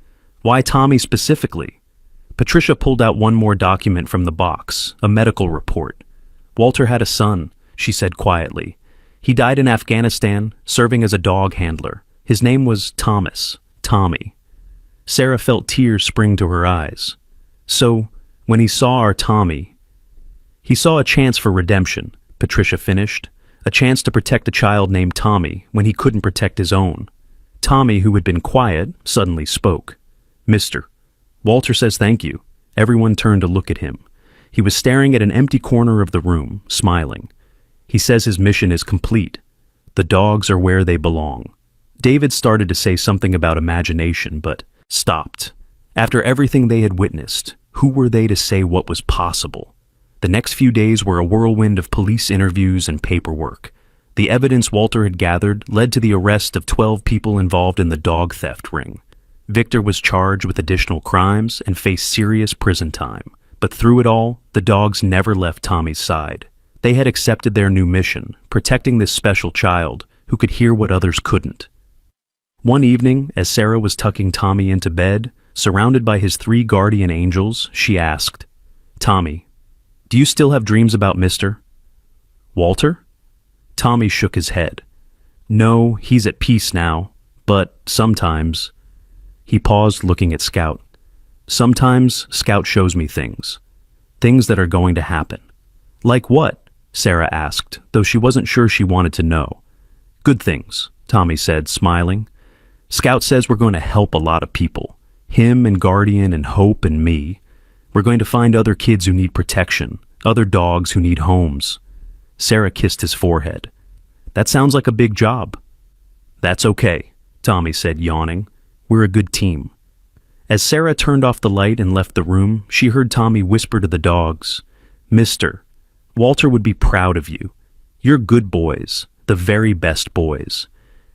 S1: Why Tommy specifically? Patricia pulled out one more document from the box, a medical report. Walter had a son, she said quietly. He died in Afghanistan, serving as a dog handler. His name was Thomas, Tommy. Sarah felt tears spring to her eyes. So, when he saw our Tommy, he saw a chance for redemption, Patricia finished. A chance to protect a child named Tommy when he couldn't protect his own. Tommy, who had been quiet, suddenly spoke. Mister, Walter says thank you. Everyone turned to look at him. He was staring at an empty corner of the room, smiling. He says his mission is complete. The dogs are where they belong. David started to say something about imagination, but stopped. After everything they had witnessed, who were they to say what was possible? The next few days were a whirlwind of police interviews and paperwork. The evidence Walter had gathered led to the arrest of 12 people involved in the dog theft ring. Victor was charged with additional crimes and faced serious prison time. But through it all, the dogs never left Tommy's side. They had accepted their new mission, protecting this special child who could hear what others couldn't. One evening, as Sarah was tucking Tommy into bed, surrounded by his 3 guardian angels, she asked, "Tommy, do you still have dreams about Mr. Walter?" Tommy shook his head. "No, he's at peace now, but sometimes—" He paused, looking at Scout. "Sometimes Scout shows me things that are going to happen." "Like what?" Sarah asked, though she wasn't sure she wanted to know. "Good things," Tommy said, smiling. "Scout says we're going to help a lot of people. Him and Guardian and Hope and me. We're going to find other kids who need protection, other dogs who need homes." Sarah kissed his forehead. "That sounds like a big job." "That's okay," Tommy said, yawning. "We're a good team." As Sarah turned off the light and left the room, she heard Tommy whisper to the dogs, "Mister, Walter would be proud of you. You're good boys, the very best boys."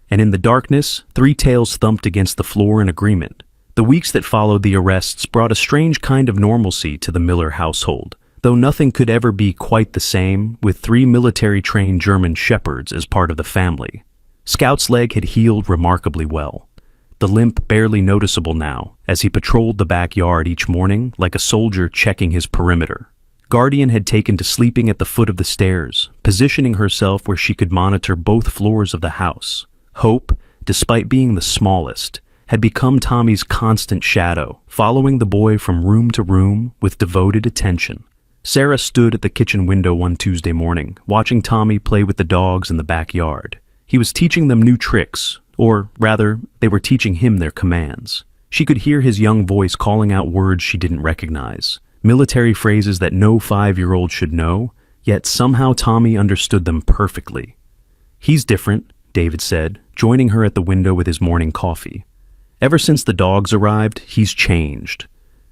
S1: And in the darkness, 3 tails thumped against the floor in agreement. The weeks that followed the arrests brought a strange kind of normalcy to the Miller household, though nothing could ever be quite the same with 3 military-trained German shepherds as part of the family. Scout's leg had healed remarkably well, the limp barely noticeable now as he patrolled the backyard each morning like a soldier checking his perimeter. Guardian had taken to sleeping at the foot of the stairs, positioning herself where she could monitor both floors of the house. Hope, despite being the smallest, had become Tommy's constant shadow, following the boy from room to room with devoted attention. Sarah stood at the kitchen window one Tuesday morning, watching Tommy play with the dogs in the backyard. He was teaching them new tricks, or rather, they were teaching him their commands. She could hear his young voice calling out words she didn't recognize, military phrases that no 5-year-old should know, yet somehow Tommy understood them perfectly. "He's different," David said, joining her at the window with his morning coffee. "Ever since the dogs arrived, he's changed."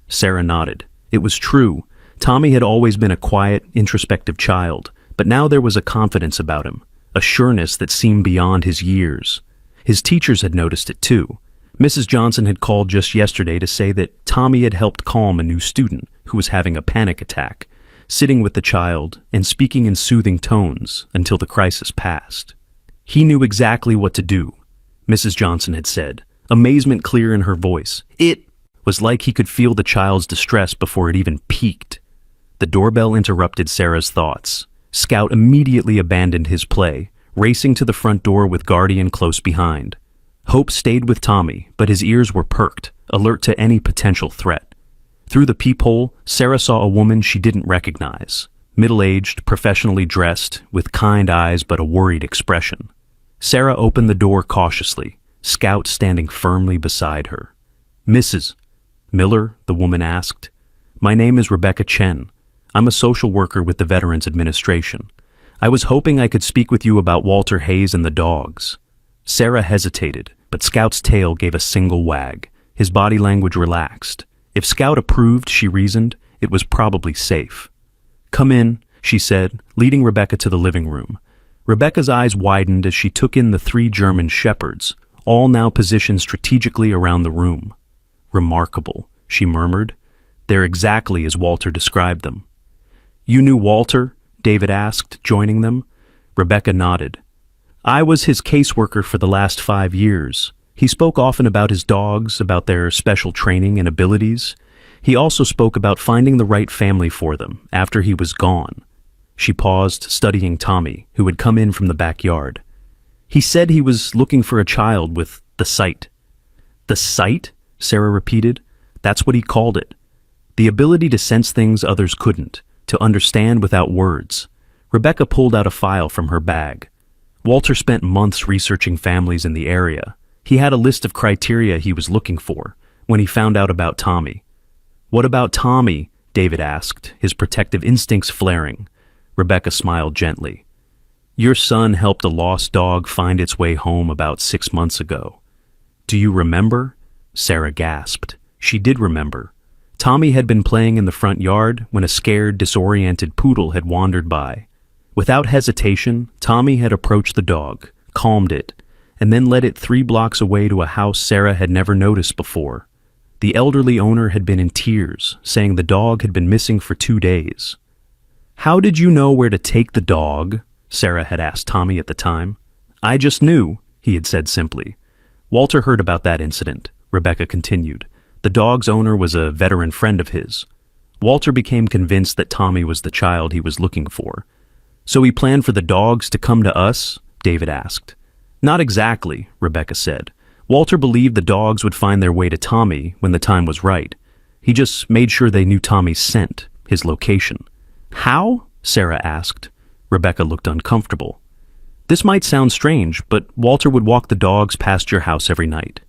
S1: Sarah nodded. It was true. Tommy had always been a quiet, introspective child, but now there was a confidence about him, a sureness that seemed beyond his years. His teachers had noticed it too. Mrs. Johnson had called just yesterday to say that Tommy had helped calm a new student who was having a panic attack, sitting with the child and speaking in soothing tones until the crisis passed. He knew exactly what to do, Mrs. Johnson had said, amazement clear in her voice. It was like he could feel the child's distress before it even peaked. The doorbell interrupted Sarah's thoughts. Scout immediately abandoned his play, racing to the front door with Guardian close behind. Hope stayed with Tommy, but his ears were perked, alert to any potential threat. Through the peephole, Sarah saw a woman she didn't recognize, middle-aged, professionally dressed, with kind eyes but a worried expression. Sarah opened the door cautiously, Scout standing firmly beside her. "Mrs. Miller?" the woman asked. "My name is Rebecca Chen. I'm a social worker with the Veterans Administration. I was hoping I could speak with you about Walter Hayes and the dogs." Sarah hesitated, but Scout's tail gave a single wag. His body language relaxed. If Scout approved, she reasoned, it was probably safe. "Come in," she said, leading Rebecca to the living room. Rebecca's eyes widened as she took in the 3 German shepherds, all now positioned strategically around the room. "Remarkable," she murmured. "They're exactly as Walter described them." "You knew Walter?" David asked, joining them. Rebecca nodded. "I was his caseworker for the last 5 years. He spoke often about his dogs, about their special training and abilities. He also spoke about finding the right family for them after he was gone." She paused, studying Tommy, who had come in from the backyard. "He said he was looking for a child with the sight." "The sight?" Sarah repeated. "That's what he called it. The ability to sense things others couldn't, to understand without words." Rebecca pulled out a file from her bag. Walter spent months researching families in the area. He had a list of criteria he was looking for when he found out about Tommy. "What about Tommy?" David asked, his protective instincts flaring. Rebecca smiled gently. "Your son helped a lost dog find its way home about 6 months ago." "Do you remember?" Sarah gasped. She did remember. Tommy had been playing in the front yard when a scared, disoriented poodle had wandered by. Without hesitation, Tommy had approached the dog, calmed it, and then led it 3 blocks away to a house Sarah had never noticed before. The elderly owner had been in tears, saying the dog had been missing for 2 days. "How did you know where to take the dog?" Sarah had asked Tommy at the time. "I just knew," he had said simply. Walter heard about that incident, Rebecca continued. The dog's owner was a veteran friend of his. Walter became convinced that Tommy was the child he was looking for. "So he planned for the dogs to come to us?" David asked. "Not exactly," Rebecca said. "Walter believed the dogs would find their way to Tommy when the time was right. He just made sure they knew Tommy's scent, his location." "How?" Sarah asked. Rebecca looked uncomfortable. "This might sound strange, but Walter would walk the dogs past your house every night.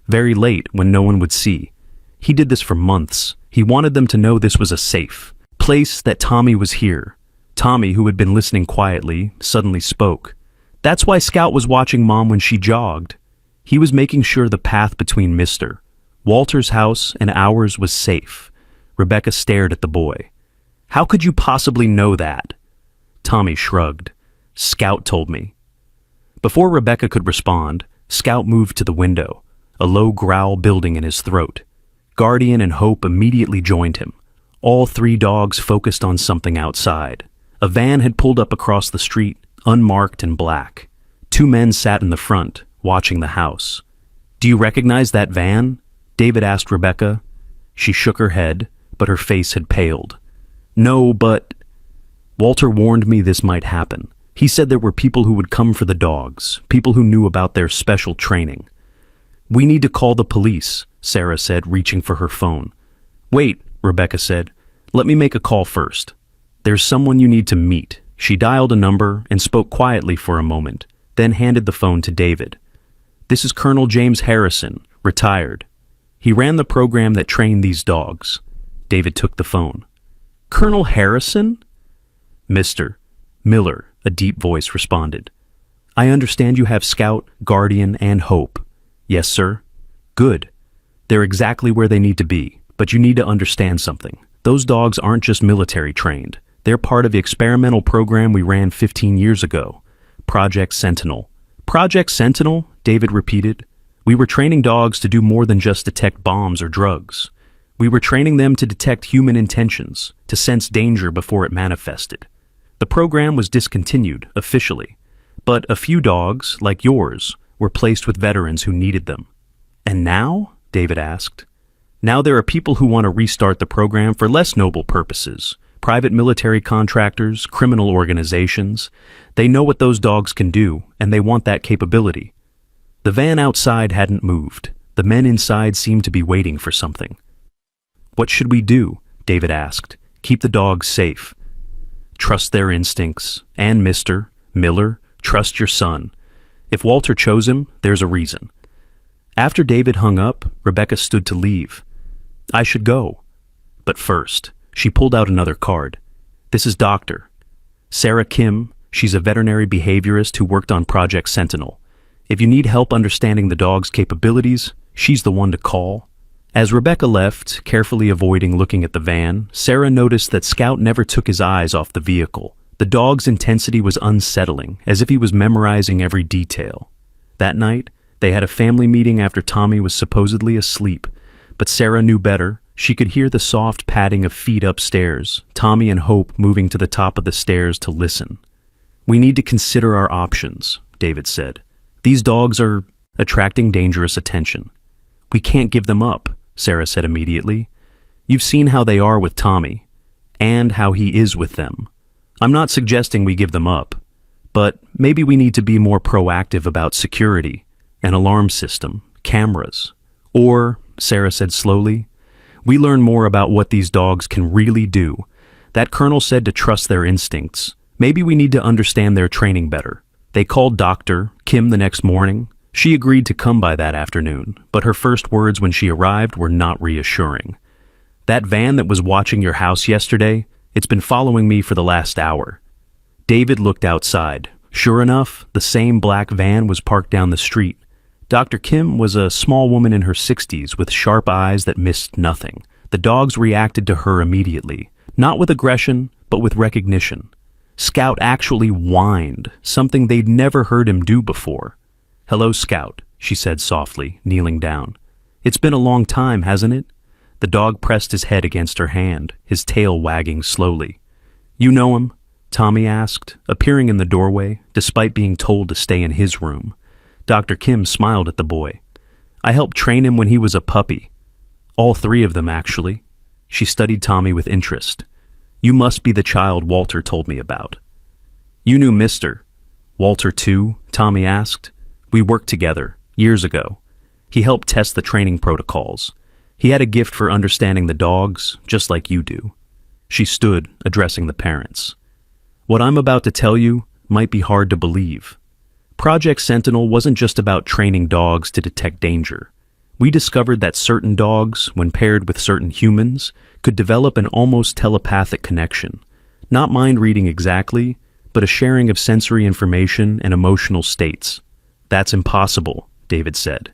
S1: Very late, when no one would see. He did this for months. He wanted them to know this was a safe place, that Tommy was here." Tommy, who had been listening quietly, suddenly spoke. "That's why Scout was watching Mom when she jogged. He was making sure the path between Walter's house and ours was safe." Rebecca stared at the boy. "How could you possibly know that?" Tommy shrugged. "Scout told me." Before Rebecca could respond, Scout moved to the window, a low growl building in his throat. Guardian and Hope immediately joined him. All 3 dogs focused on something outside. A van had pulled up across the street, unmarked and black. 2 men sat in the front, watching the house. "Do you recognize that van?" David asked Rebecca. She shook her head, but her face had paled. "No, but—" "Walter warned me this might happen. He said there were people who would come for the dogs, people who knew about their special training." "We need to call the police," Sarah said, reaching for her phone. "Wait," Rebecca said. "Let me make a call first. There's someone you need to meet." She dialed a number and spoke quietly for a moment, then handed the phone to David. "This is Colonel James Harrison, retired. He ran the program that trained these dogs." David took the phone. "Colonel Harrison?" "Mr. Miller," a deep voice responded. "I understand you have Scout, Guardian, and Hope." "Yes, sir." "Good. They're exactly where they need to be, but you need to understand something. Those dogs aren't just military trained. They're part of the experimental program we ran 15 years ago, Project Sentinel." "Project Sentinel?" David repeated. "We were training dogs to do more than just detect bombs or drugs. We were training them to detect human intentions, to sense danger before it manifested. The program was discontinued, officially, but a few dogs, like yours, were placed with veterans who needed them." "And now?" David asked. "Now there are people who want to restart the program for less noble purposes. Private military contractors, criminal organizations. They know what those dogs can do, and they want that capability." The van outside hadn't moved. The men inside seemed to be waiting for something. "What should we do?" David asked. "Keep the dogs safe." "Trust their instincts. And Mr. Miller, trust your son. If Walter chose him, there's a reason." After David hung up, Rebecca stood to leave. "I should go. But first," she pulled out another card. "This is Dr. Sarah Kim. She's a veterinary behaviorist who worked on Project Sentinel. If you need help understanding the dog's capabilities, she's the one to call." As Rebecca left, carefully avoiding looking at the van, Sarah noticed that Scout never took his eyes off the vehicle. The dog's intensity was unsettling, as if he was memorizing every detail. That night, they had a family meeting after Tommy was supposedly asleep, but Sarah knew better. She could hear the soft padding of feet upstairs, Tommy and Hope moving to the top of the stairs to listen. "We need to consider our options," David said. "These dogs are attracting dangerous attention. We can't give them up," Sarah said immediately. "You've seen how they are with Tommy, and how he is with them. I'm not suggesting we give them up, but maybe we need to be more proactive about security, an alarm system, cameras. Or," Sarah said slowly, "we learn more about what these dogs can really do. That colonel said to trust their instincts. Maybe we need to understand their training better." They called Dr. Kim the next morning. She agreed to come by that afternoon, but her first words when she arrived were not reassuring. "That van that was watching your house yesterday, it's been following me for the last hour." David looked outside. Sure enough, the same black van was parked down the street. Dr. Kim was a small woman in her 60s with sharp eyes that missed nothing. The dogs reacted to her immediately, not with aggression, but with recognition. Scout actually whined, something they'd never heard him do before. "Hello, Scout," she said softly, kneeling down. "It's been a long time, hasn't it?" The dog pressed his head against her hand, his tail wagging slowly. "You know him?" Tommy asked, appearing in the doorway, despite being told to stay in his room. Dr. Kim smiled at the boy. "I helped train him when he was a puppy. All three of them, actually." She studied Tommy with interest. "You must be the child Walter told me about." "You knew Mr. Walter too?" Tommy asked. "We worked together, years ago. He helped test the training protocols. He had a gift for understanding the dogs, just like you do." She stood, addressing the parents. "What I'm about to tell you might be hard to believe. Project Sentinel wasn't just about training dogs to detect danger. We discovered that certain dogs, when paired with certain humans, could develop an almost telepathic connection. Not mind reading exactly, but a sharing of sensory information and emotional states. "That's impossible," David said.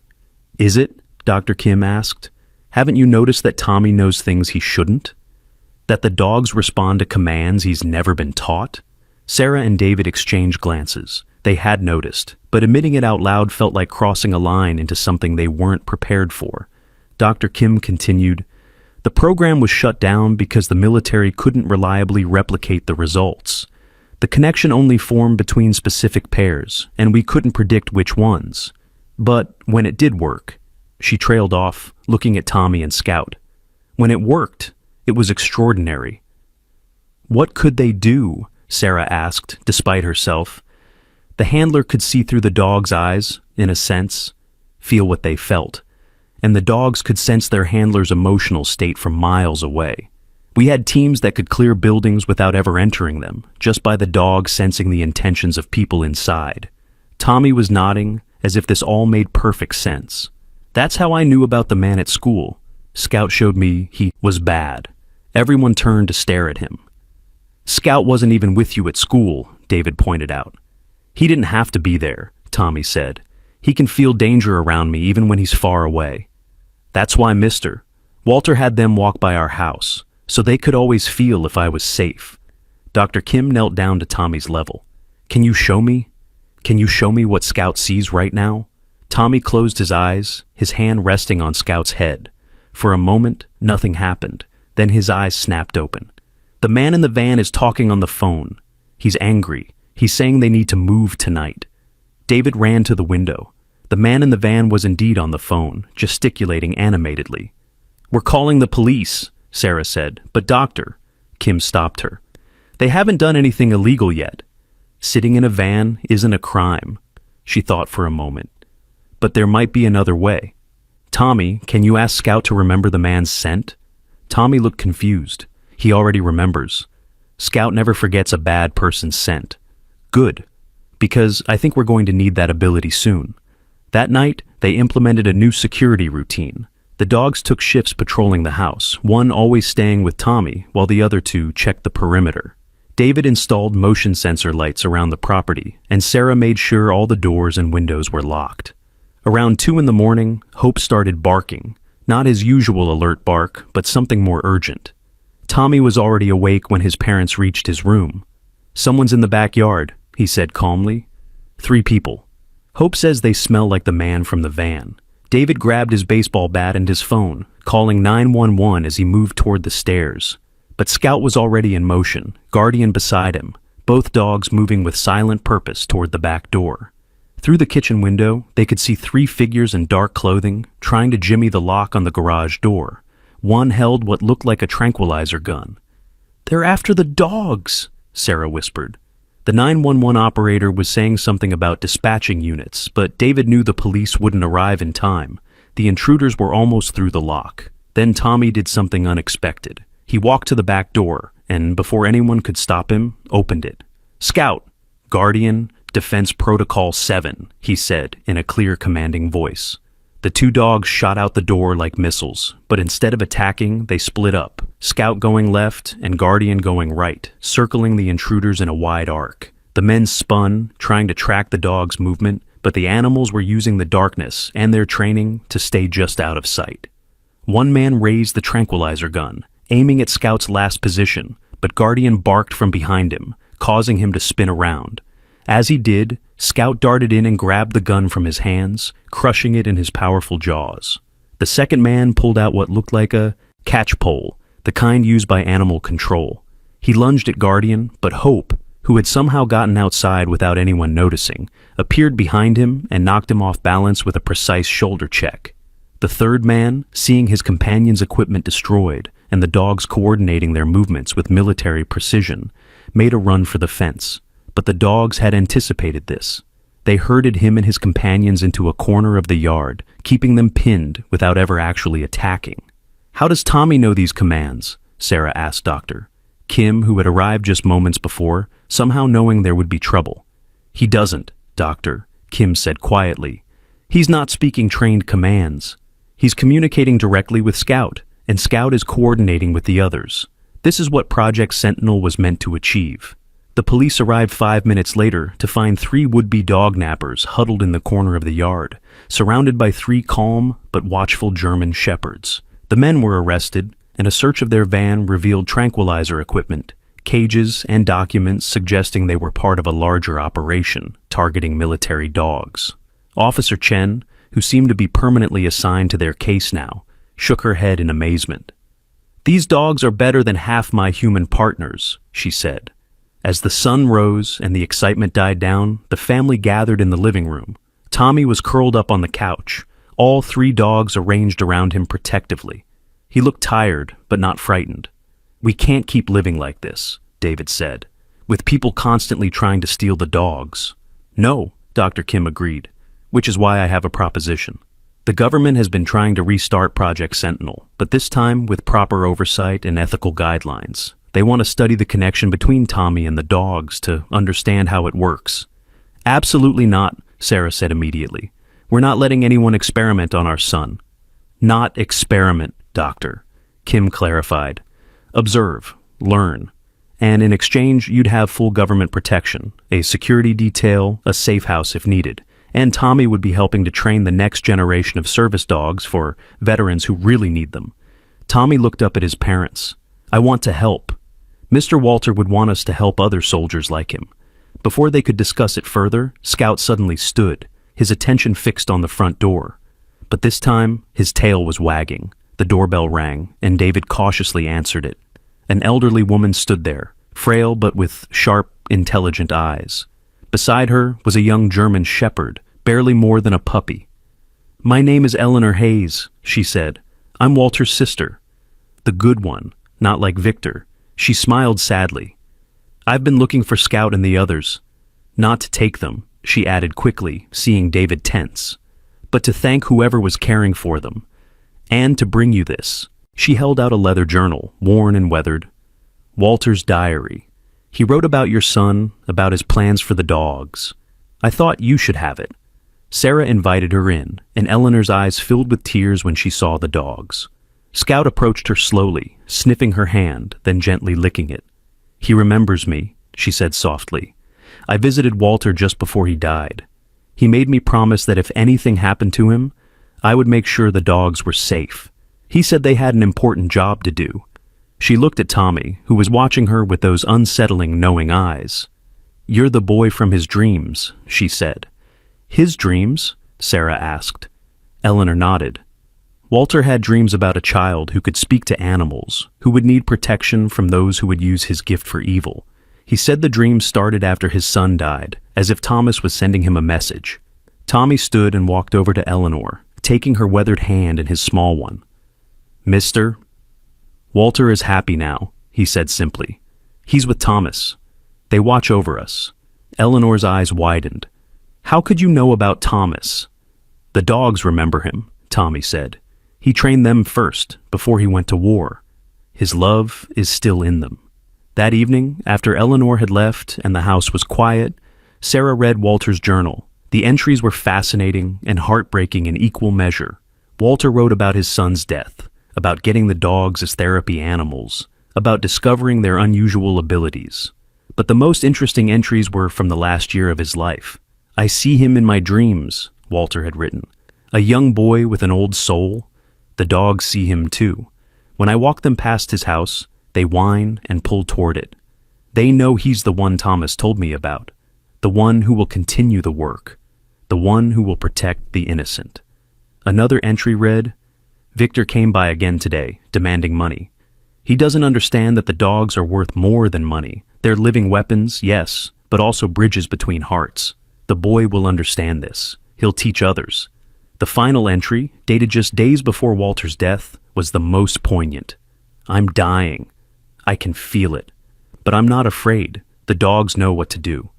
S1: "Is it?" Dr. Kim asked. "Haven't you noticed that Tommy knows things he shouldn't? That the dogs respond to commands he's never been taught?" Sarah and David exchanged glances. They had noticed, but admitting it out loud felt like crossing a line into something they weren't prepared for. Dr. Kim continued, "The program was shut down because the military couldn't reliably replicate the results. The connection only formed between specific pairs, and we couldn't predict which ones. But when it did work," she trailed off, looking at Tommy and Scout. "When it worked, it was extraordinary." "What could they do?" Sarah asked, despite herself. The handler could see through the dog's eyes, in a sense, feel what they felt, and the dogs could sense their handler's emotional state from miles away. We had teams that could clear buildings without ever entering them, just by the dog sensing the intentions of people inside. Tommy was nodding, as if this all made perfect sense. "That's how I knew about the man at school. Scout showed me he was bad." Everyone turned to stare at him. "Scout wasn't even with you at school," David pointed out. "He didn't have to be there," Tommy said. "He can feel danger around me even when he's far away. That's why Mr. Walter had them walk by our house, so they could always feel if I was safe." Dr. Kim knelt down to Tommy's level. "Can you show me? Can you show me what Scout sees right now?" Tommy closed his eyes, his hand resting on Scout's head. For a moment, nothing happened. Then his eyes snapped open. "The man in the van is talking on the phone. He's angry. He's saying they need to move tonight." David ran to the window. The man in the van was indeed on the phone, gesticulating animatedly. "We're calling the police," Sarah said. "But doctor," Kim stopped her. "They haven't done anything illegal yet. Sitting in a van isn't a crime." She thought for a moment. "But there might be another way. Tommy, can you ask Scout to remember the man's scent?" Tommy looked confused. He already remembers. Scout never forgets a bad person's scent. "Good, because I think we're going to need that ability soon." That night, they implemented a new security routine. The dogs took shifts patrolling the house, one always staying with Tommy, while the other two checked the perimeter. David installed motion sensor lights around the property, and Sarah made sure all the doors and windows were locked. Around 2 in the morning, Hope started barking. Not his usual alert bark, but something more urgent. Tommy was already awake when his parents reached his room. "Someone's in the backyard," he said calmly. 3 people. Hope says they smell like the man from the van. David grabbed his baseball bat and his phone, calling 911 as he moved toward the stairs. But Scout was already in motion, Guardian beside him, both dogs moving with silent purpose toward the back door. Through the kitchen window, they could see 3 figures in dark clothing, trying to jimmy the lock on the garage door. One held what looked like a tranquilizer gun. "They're after the dogs," Sarah whispered. The 911 operator was saying something about dispatching units, but David knew the police wouldn't arrive in time. The intruders were almost through the lock. Then Tommy did something unexpected. He walked to the back door, and before anyone could stop him, opened it. "Scout, Guardian, Defense Protocol 7, he said in a clear, commanding voice. The 2 dogs shot out the door like missiles, but instead of attacking, they split up, Scout going left and Guardian going right, circling the intruders in a wide arc. The men spun, trying to track the dogs' movement, but the animals were using the darkness and their training to stay just out of sight. One man raised the tranquilizer gun, aiming at Scout's last position, but Guardian barked from behind him, causing him to spin around. As he did, Scout darted in and grabbed the gun from his hands, crushing it in his powerful jaws. The second man pulled out what looked like a catch pole, the kind used by animal control. He lunged at Guardian, but Hope, who had somehow gotten outside without anyone noticing, appeared behind him and knocked him off balance with a precise shoulder check. The third man, seeing his companion's equipment destroyed and the dogs coordinating their movements with military precision, made a run for the fence. But the dogs had anticipated this. They herded him and his companions into a corner of the yard, keeping them pinned without ever actually attacking. "How does Tommy know these commands?" Sarah asked Doctor Kim, who had arrived just moments before, somehow knowing there would be trouble. "He doesn't, Doctor," Kim said quietly. "He's not speaking trained commands. He's communicating directly with Scout, and Scout is coordinating with the others. This is what Project Sentinel was meant to achieve." The police arrived 5 minutes later to find 3 would-be dog nappers huddled in the corner of the yard, surrounded by 3 calm but watchful German shepherds. The men were arrested, and a search of their van revealed tranquilizer equipment, cages, and documents suggesting they were part of a larger operation targeting military dogs. Officer Chen, who seemed to be permanently assigned to their case now, shook her head in amazement. "These dogs are better than half my human partners," she said. As the sun rose and the excitement died down, the family gathered in the living room. Tommy was curled up on the couch, all 3 dogs arranged around him protectively. He looked tired, but not frightened. "We can't keep living like this," David said, "with people constantly trying to steal the dogs." "No," Dr. Kim agreed, "which is why I have a proposition. The government has been trying to restart Project Sentinel, but this time with proper oversight and ethical guidelines. They want to study the connection between Tommy and the dogs to understand how it works." "Absolutely not," Sarah said immediately. "We're not letting anyone experiment on our son." "Not experiment, Doctor," Kim clarified. "Observe, learn, and in exchange you'd have full government protection, a security detail, a safe house if needed, and Tommy would be helping to train the next generation of service dogs for veterans who really need them." Tommy looked up at his parents. "I want to help. Mr. Walter would want us to help other soldiers like him." Before they could discuss it further, Scout suddenly stood, his attention fixed on the front door. But this time, his tail was wagging. The doorbell rang, and David cautiously answered it. An elderly woman stood there, frail but with sharp, intelligent eyes. Beside her was a young German shepherd, barely more than a puppy. "My name is Eleanor Hayes," she said. "I'm Walter's sister." The good one, not like Victor. She smiled sadly. "I've been looking for Scout and the others. Not to take them," she added quickly, seeing David tense, "but to thank whoever was caring for them. And to bring you this." She held out a leather journal, worn and weathered. "Walter's diary. He wrote about your son, about his plans for the dogs. I thought you should have it." Sarah invited her in, and Eleanor's eyes filled with tears when she saw the dogs. Scout approached her slowly, sniffing her hand, then gently licking it. "He remembers me," she said softly. "I visited Walter just before he died. He made me promise that if anything happened to him, I would make sure the dogs were safe. He said they had an important job to do." She looked at Tommy, who was watching her with those unsettling, knowing eyes. "You're the boy from his dreams," she said. "His dreams?" Sarah asked. Eleanor nodded. "Walter had dreams about a child who could speak to animals, who would need protection from those who would use his gift for evil. He said the dreams started after his son died, as if Thomas was sending him a message." Tommy stood and walked over to Eleanor, taking her weathered hand in his small one. "Mister, Walter is happy now," he said simply. "He's with Thomas. They watch over us." Eleanor's eyes widened. "How could you know about Thomas?" "The dogs remember him," Tommy said. "He trained them first, before he went to war. His love is still in them." That evening, after Eleanor had left and the house was quiet, Sarah read Walter's journal. The entries were fascinating and heartbreaking in equal measure. Walter wrote about his son's death, about getting the dogs as therapy animals, about discovering their unusual abilities. But the most interesting entries were from the last year of his life. "I see him in my dreams," Walter had written. "A young boy with an old soul. The dogs see him too. When I walk them past his house, they whine and pull toward it. They know he's the one Thomas told me about, the one who will continue the work, the one who will protect the innocent. Another entry read, Victor came by again today, demanding money. He doesn't understand that the dogs are worth more than money. They're living weapons, yes, but also bridges between hearts. The boy will understand this. He'll teach others. The final entry, dated just days before Walter's death, was the most poignant. I'm dying. I can feel it. But I'm not afraid. The dogs know what to do.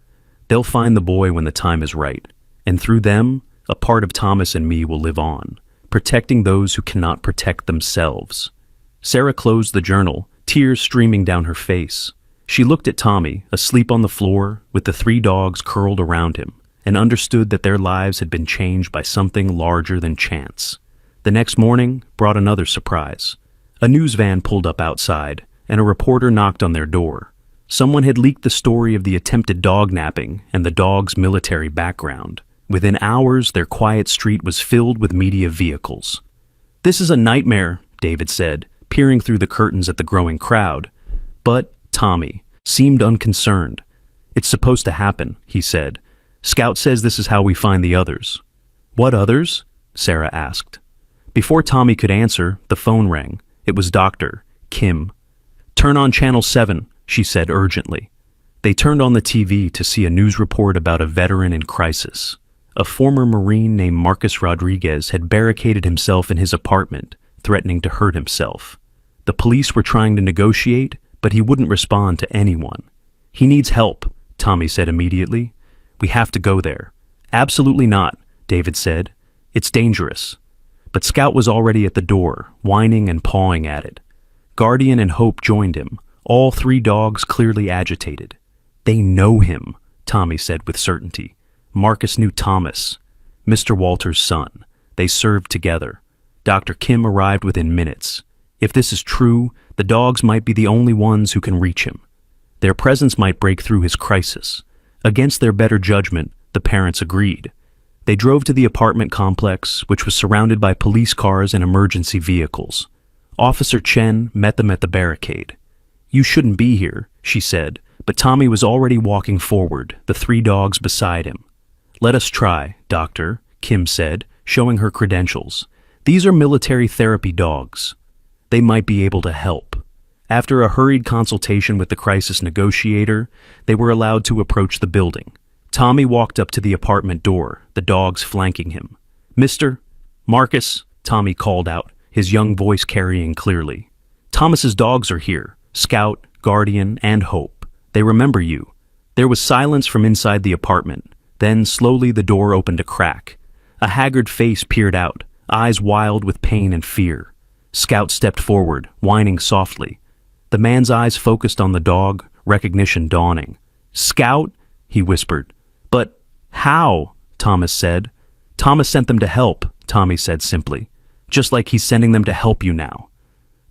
S1: They'll find the boy when the time is right. And through them, a part of Thomas and me will live on, protecting those who cannot protect themselves. Sarah closed the journal, tears streaming down her face. She looked at Tommy, asleep on the floor, with the 3 dogs curled around him, and understood that their lives had been changed by something larger than chance. The next morning brought another surprise. A news van pulled up outside, and a reporter knocked on their door. Someone had leaked the story of the attempted dog napping and the dog's military background. Within hours, their quiet street was filled with media vehicles. "This is a nightmare," David said, peering through the curtains at the growing crowd. But Tommy seemed unconcerned. "It's supposed to happen," he said. "Scout says this is how we find the others." "What others?" Sarah asked. Before Tommy could answer, the phone rang. It was Dr. Kim. "Turn on Channel 7, she said urgently. They turned on the TV to see a news report about a veteran in crisis. A former Marine named Marcus Rodriguez had barricaded himself in his apartment, threatening to hurt himself. The police were trying to negotiate, but he wouldn't respond to anyone. "He needs help," Tommy said immediately. "We have to go there." "Absolutely not," David said. "It's dangerous." But Scout was already at the door, whining and pawing at it. Guardian and Hope joined him, all 3 dogs clearly agitated. "They know him," Tommy said with certainty. Marcus knew Thomas, Mr. Walter's son. They served together. Dr. Kim arrived within minutes. If this is true, the dogs might be the only ones who can reach him. Their presence might break through his crisis. Against their better judgment, the parents agreed. They drove to the apartment complex, which was surrounded by police cars and emergency vehicles. Officer Chen met them at the barricade. "You shouldn't be here," she said, but Tommy was already walking forward, the 3 dogs beside him. "Let us try, Doctor," Kim said, showing her credentials. "These are military therapy dogs. They might be able to help." After a hurried consultation with the crisis negotiator, they were allowed to approach the building. Tommy walked up to the apartment door, the dogs flanking him. "Mr. Marcus," Tommy called out, his young voice carrying clearly. "Thomas's dogs are here, Scout, Guardian, and Hope. They remember you." There was silence from inside the apartment. Then slowly the door opened a crack. A haggard face peered out, eyes wild with pain and fear. Scout stepped forward, whining softly. The man's eyes focused on the dog, recognition dawning. "Scout?" he whispered. "But how?" Thomas said. "Thomas sent them to help," Tommy said simply. "Just like he's sending them to help you now."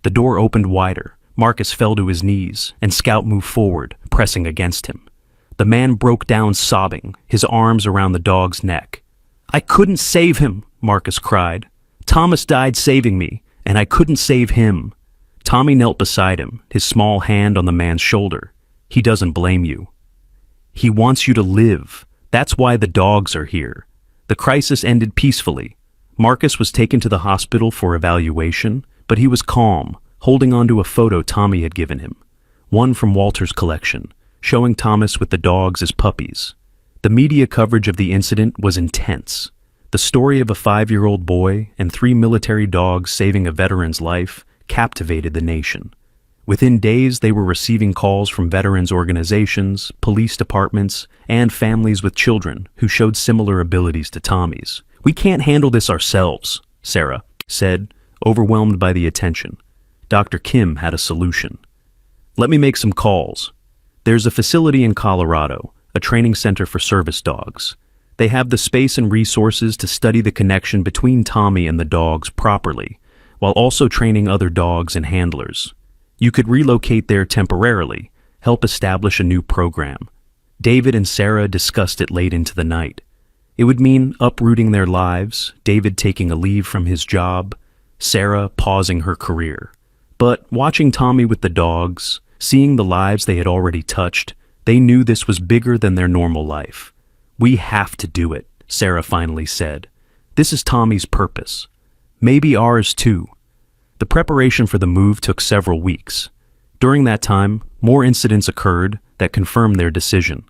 S1: The door opened wider. Marcus fell to his knees, and Scout moved forward, pressing against him. The man broke down sobbing, his arms around the dog's neck. "I couldn't save him," Marcus cried. "Thomas died saving me, and I couldn't save him." Tommy knelt beside him, his small hand on the man's shoulder. "He doesn't blame you. He wants you to live. That's why the dogs are here." The crisis ended peacefully. Marcus was taken to the hospital for evaluation, but he was calm, holding onto a photo Tommy had given him, one from Walter's collection, showing Thomas with the dogs as puppies. The media coverage of the incident was intense. The story of a 5-year-old boy and 3 military dogs saving a veteran's life captivated the nation. Within days, they were receiving calls from veterans organizations, police departments, and families with children who showed similar abilities to Tommy's. "We can't handle this ourselves," Sarah said, overwhelmed by the attention. Dr. Kim had a solution. "Let me make some calls. There's a facility in Colorado, a training center for service dogs. They have the space and resources to study the connection between Tommy and the dogs properly, while also training other dogs and handlers. You could relocate there temporarily, help establish a new program." David and Sarah discussed it late into the night. It would mean uprooting their lives, David taking a leave from his job, Sarah pausing her career. But watching Tommy with the dogs, seeing the lives they had already touched, they knew this was bigger than their normal life. "We have to do it," Sarah finally said. "This is Tommy's purpose. Maybe ours too." The preparation for the move took several weeks. During that time, more incidents occurred that confirmed their decision.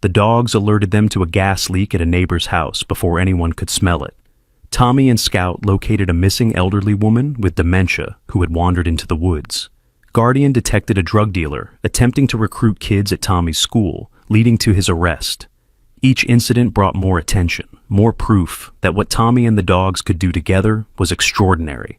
S1: The dogs alerted them to a gas leak at a neighbor's house before anyone could smell it. Tommy and Scout located a missing elderly woman with dementia who had wandered into the woods. Guardian detected a drug dealer attempting to recruit kids at Tommy's school, leading to his arrest. Each incident brought more attention, more proof that what Tommy and the dogs could do together was extraordinary.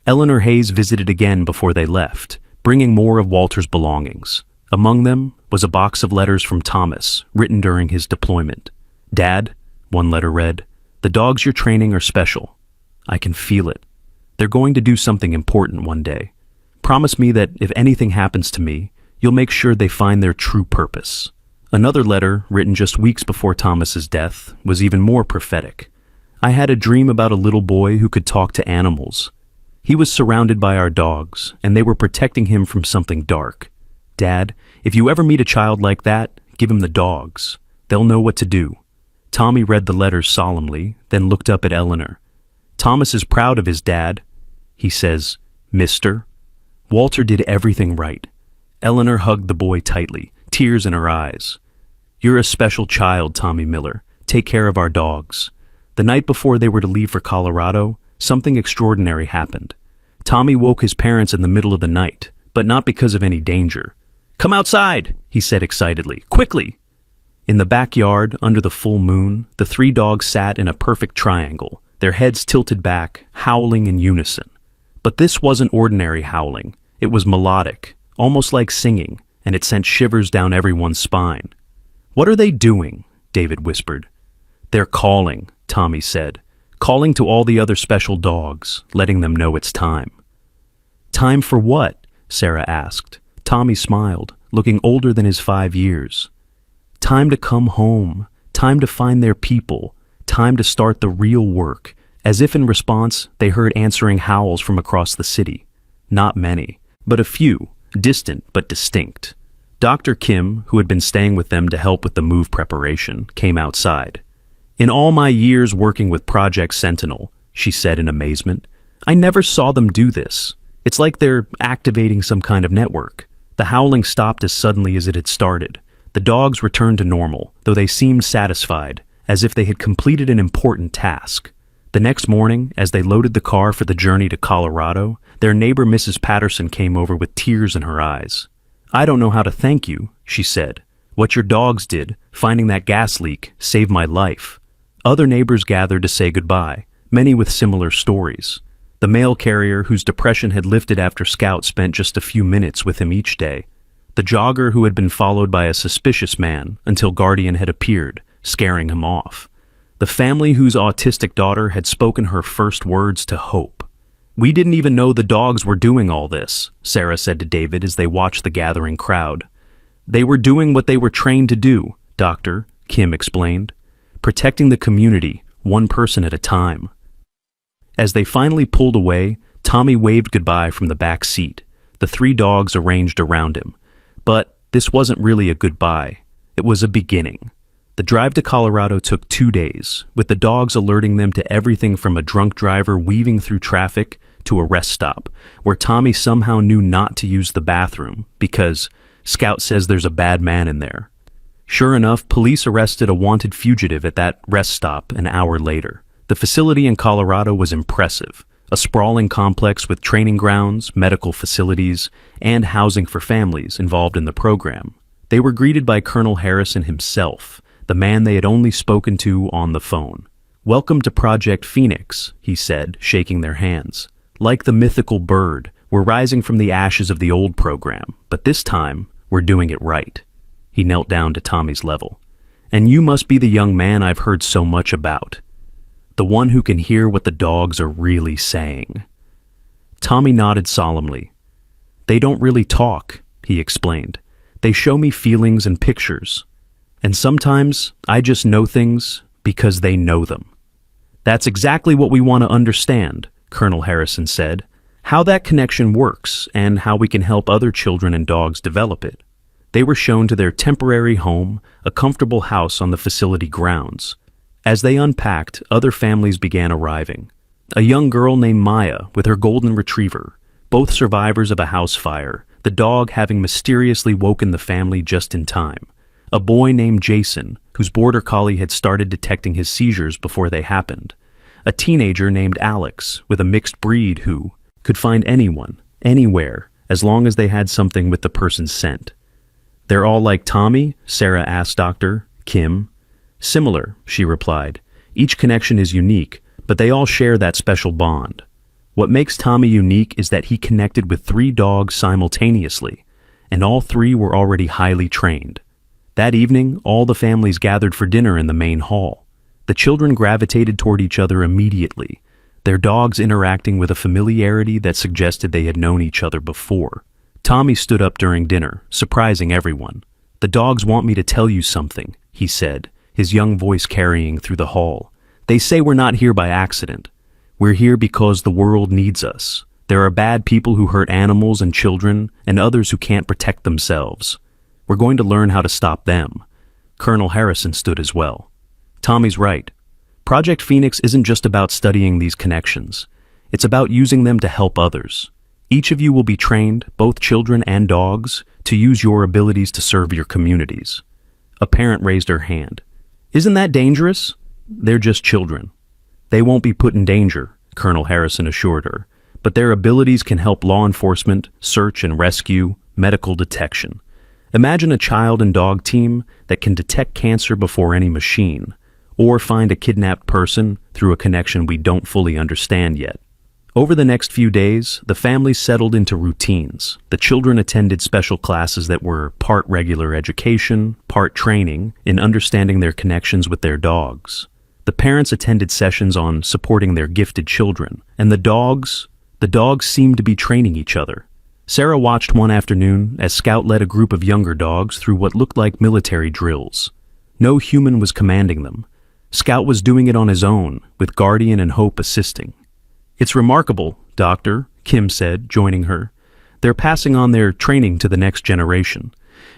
S1: Eleanor Hayes visited again before they left, bringing more of Walter's belongings. Among them was a box of letters from Thomas, written during his deployment. "Dad," one letter read, "the dogs you're training are special. I can feel it. They're going to do something important one day. Promise me that if anything happens to me, you'll make sure they find their true purpose." Another letter, written just weeks before Thomas's death, was even more prophetic. "I had a dream about a little boy who could talk to animals. He was surrounded by our dogs, and they were protecting him from something dark. Dad, if you ever meet a child like that, give him the dogs. They'll know what to do." Tommy read the letters solemnly, then looked up at Eleanor. "Thomas is proud of his dad. He says, 'Mister.' Walter did everything right." Eleanor hugged the boy tightly, tears in her eyes. "You're a special child, Tommy Miller. Take care of our dogs." The night before they were to leave for Colorado, something extraordinary happened. Tommy woke his parents in the middle of the night, but not because of any danger. "Come outside," he said excitedly. "Quickly!" In the backyard, under the full moon, the three dogs sat in a perfect triangle, their heads tilted back, howling in unison. But this wasn't ordinary howling. It was melodic, almost like singing, and it sent shivers down everyone's spine. "What are they doing?" David whispered. "They're calling," Tommy said. "Calling to all the other special dogs, letting them know it's time." "Time for what?" Sarah asked. Tommy smiled, looking older than his 5 years. "Time to come home, time to find their people, time to start the real work," as if in response they heard answering howls from across the city. Not many, but a few, distant but distinct. Dr. Kim, who had been staying with them to help with the move preparation, came outside. "In all my years working with Project Sentinel," she said in amazement, "I never saw them do this. It's like they're activating some kind of network." The howling stopped as suddenly as it had started. The dogs returned to normal, though they seemed satisfied, as if they had completed an important task. The next morning, as they loaded the car for the journey to Colorado, their neighbor Mrs. Patterson came over with tears in her eyes. "I don't know how to thank you," she said. "What your dogs did, finding that gas leak, saved my life." Other neighbors gathered to say goodbye, many with similar stories. The mail carrier whose depression had lifted after Scout spent just a few minutes with him each day. The jogger who had been followed by a suspicious man until Guardian had appeared, scaring him off. The family whose autistic daughter had spoken her first words to hope. "We didn't even know the dogs were doing all this," Sarah said to David as they watched the gathering crowd. "They were doing what they were trained to do, Doctor," Kim explained. "Protecting the community, one person at a time." As they finally pulled away, Tommy waved goodbye from the back seat. The three dogs arranged around him. But this wasn't really a goodbye. It was a beginning. The drive to Colorado took 2 days, with the dogs alerting them to everything from a drunk driver weaving through traffic to a rest stop, where Tommy somehow knew not to use the bathroom because Scout says there's a bad man in there. Sure enough, police arrested a wanted fugitive at that rest stop an hour later. The facility in Colorado was impressive, a sprawling complex with training grounds, medical facilities, and housing for families involved in the program. They were greeted by Colonel Harrison himself, the man they had only spoken to on the phone. "Welcome to Project Phoenix," he said, shaking their hands. "Like the mythical bird, we're rising from the ashes of the old program, but this time, we're doing it right." He knelt down to Tommy's level. "And you must be the young man I've heard so much about. The one who can hear what the dogs are really saying." Tommy nodded solemnly. "They don't really talk," he explained. "They show me feelings and pictures. And sometimes I just know things because they know them. That's exactly what we want to understand," Colonel Harrison said, how that connection works and how we can help other children and dogs develop it. They were shown to their temporary home, a comfortable house on the facility grounds. As they unpacked, other families began arriving. A young girl named Maya with her golden retriever, both survivors of a house fire, the dog having mysteriously woken the family just in time. A boy named Jason, whose border collie had started detecting his seizures before they happened. A teenager named Alex with a mixed breed who could find anyone, anywhere, as long as they had something with the person's scent. They're all like Tommy? Sarah asked Dr. Kim. Similar, she replied. Each connection is unique, but they all share that special bond. What makes Tommy unique is that he connected with 3 dogs simultaneously, and all 3 were already highly trained. That evening, all the families gathered for dinner in the main hall. The children gravitated toward each other immediately, their dogs interacting with a familiarity that suggested they had known each other before. Tommy stood up during dinner, surprising everyone. "The dogs want me to tell you something," he said, his young voice carrying through the hall. "They say we're not here by accident. We're here because the world needs us. There are bad people who hurt animals and children, and others who can't protect themselves. We're going to learn how to stop them." Colonel Harrison stood as well. Tommy's right. Project Phoenix isn't just about studying these connections. It's about using them to help others. Each of you will be trained, both children and dogs, to use your abilities to serve your communities. A parent raised her hand. "Isn't that dangerous?" "They're just children. They won't be put in danger," Colonel Harrison assured her, "but their abilities can help law enforcement, search and rescue, medical detection. Imagine a child and dog team that can detect cancer before any machine, or find a kidnapped person through a connection we don't fully understand yet." Over the next few days, the families settled into routines. The children attended special classes that were part regular education, part training in understanding their connections with their dogs. The parents attended sessions on supporting their gifted children, and the dogs seemed to be training each other. Sarah watched one afternoon as Scout led a group of younger dogs through what looked like military drills. No human was commanding them. Scout was doing it on his own, with Guardian and Hope assisting. "It's remarkable, Doctor," Kim said, joining her. "They're passing on their training to the next generation.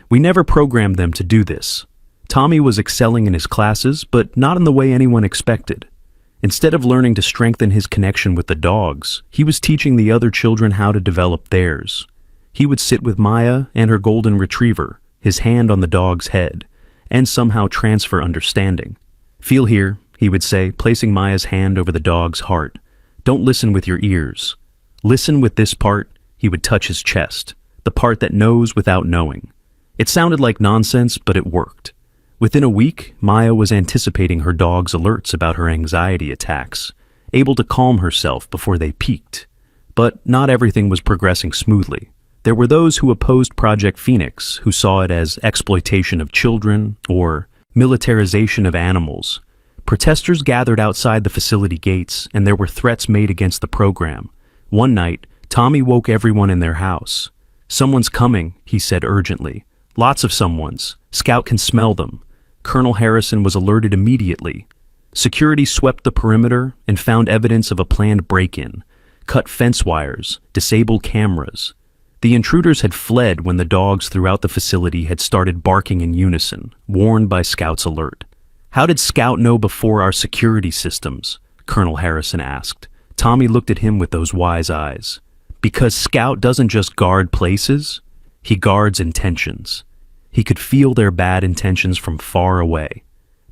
S1: We never programmed them to do this." Tommy was excelling in his classes, but not in the way anyone expected. Instead of learning to strengthen his connection with the dogs, he was teaching the other children how to develop theirs. He would sit with Maya and her golden retriever, his hand on the dog's head, and somehow transfer understanding. "Feel here," he would say, placing Maya's hand over the dog's heart. "Don't listen with your ears. Listen with this part." He would touch his chest, the part that knows without knowing. It sounded like nonsense, but it worked. Within a week, Maya was anticipating her dog's alerts about her anxiety attacks, able to calm herself before they peaked. But not everything was progressing smoothly. There were those who opposed Project Phoenix, who saw it as exploitation of children or militarization of animals. Protesters gathered outside the facility gates, and there were threats made against the program. One night, Tommy woke everyone in their house. "Someone's coming," he said urgently. "Lots of someones. Scout can smell them." Colonel Harrison was alerted immediately. Security swept the perimeter and found evidence of a planned break-in, cut fence wires, disabled cameras. The intruders had fled when the dogs throughout the facility had started barking in unison, warned by Scout's alert. "How did Scout know before our security systems?" Colonel Harrison asked. Tommy looked at him with those wise eyes. "Because Scout doesn't just guard places, he guards intentions." He could feel their bad intentions from far away.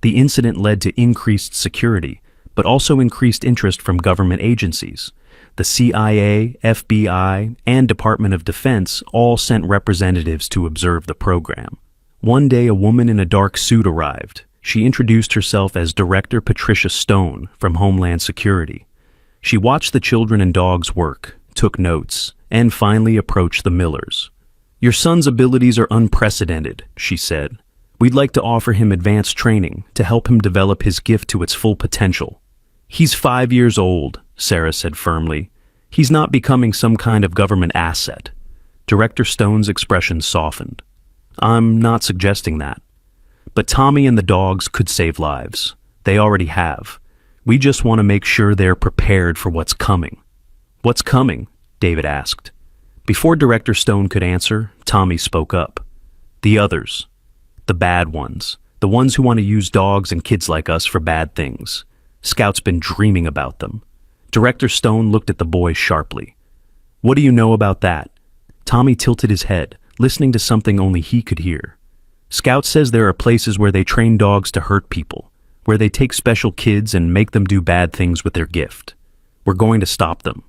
S1: The incident led to increased security, but also increased interest from government agencies. The CIA, FBI, and Department of Defense all sent representatives to observe the program. One day, a woman in a dark suit arrived. She introduced herself as Director Patricia Stone from Homeland Security. She watched the children and dogs work, took notes, and finally approached the Millers. "Your son's abilities are unprecedented," she said. "We'd like to offer him advanced training to help him develop his gift to its full potential." "He's 5 years old," Sarah said firmly. "He's not becoming some kind of government asset." Director Stone's expression softened. "I'm not suggesting that. But Tommy and the dogs could save lives. They already have. We just want to make sure they're prepared for what's coming." "What's coming?" David asked. Before Director Stone could answer, Tommy spoke up. "The others. The bad ones. The ones who want to use dogs and kids like us for bad things. Scout's been dreaming about them." Director Stone looked at the boy sharply. "What do you know about that?" Tommy tilted his head, listening to something only he could hear. "Scout says there are places where they train dogs to hurt people, where they take special kids and make them do bad things with their gift. We're going to stop them."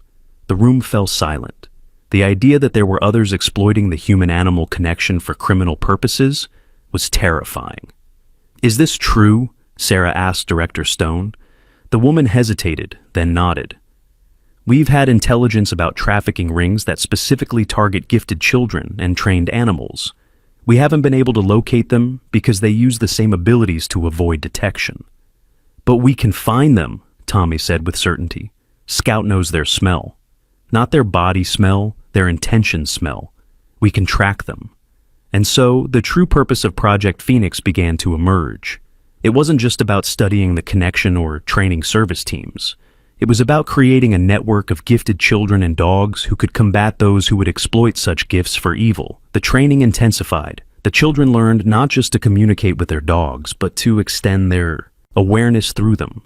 S1: The room fell silent. The idea that there were others exploiting the human-animal connection for criminal purposes was terrifying. "Is this true?" Sarah asked Director Stone. The woman hesitated, then nodded. "We've had intelligence about trafficking rings that specifically target gifted children and trained animals. We haven't been able to locate them because they use the same abilities to avoid detection." "But we can find them," Tommy said with certainty. "Scout knows their smell. Not their body smell, their intention smell. We can track them." And so, the true purpose of Project Phoenix began to emerge. It wasn't just about studying the connection or training service teams. It was about creating a network of gifted children and dogs who could combat those who would exploit such gifts for evil. The training intensified. The children learned not just to communicate with their dogs, but to extend their awareness through them.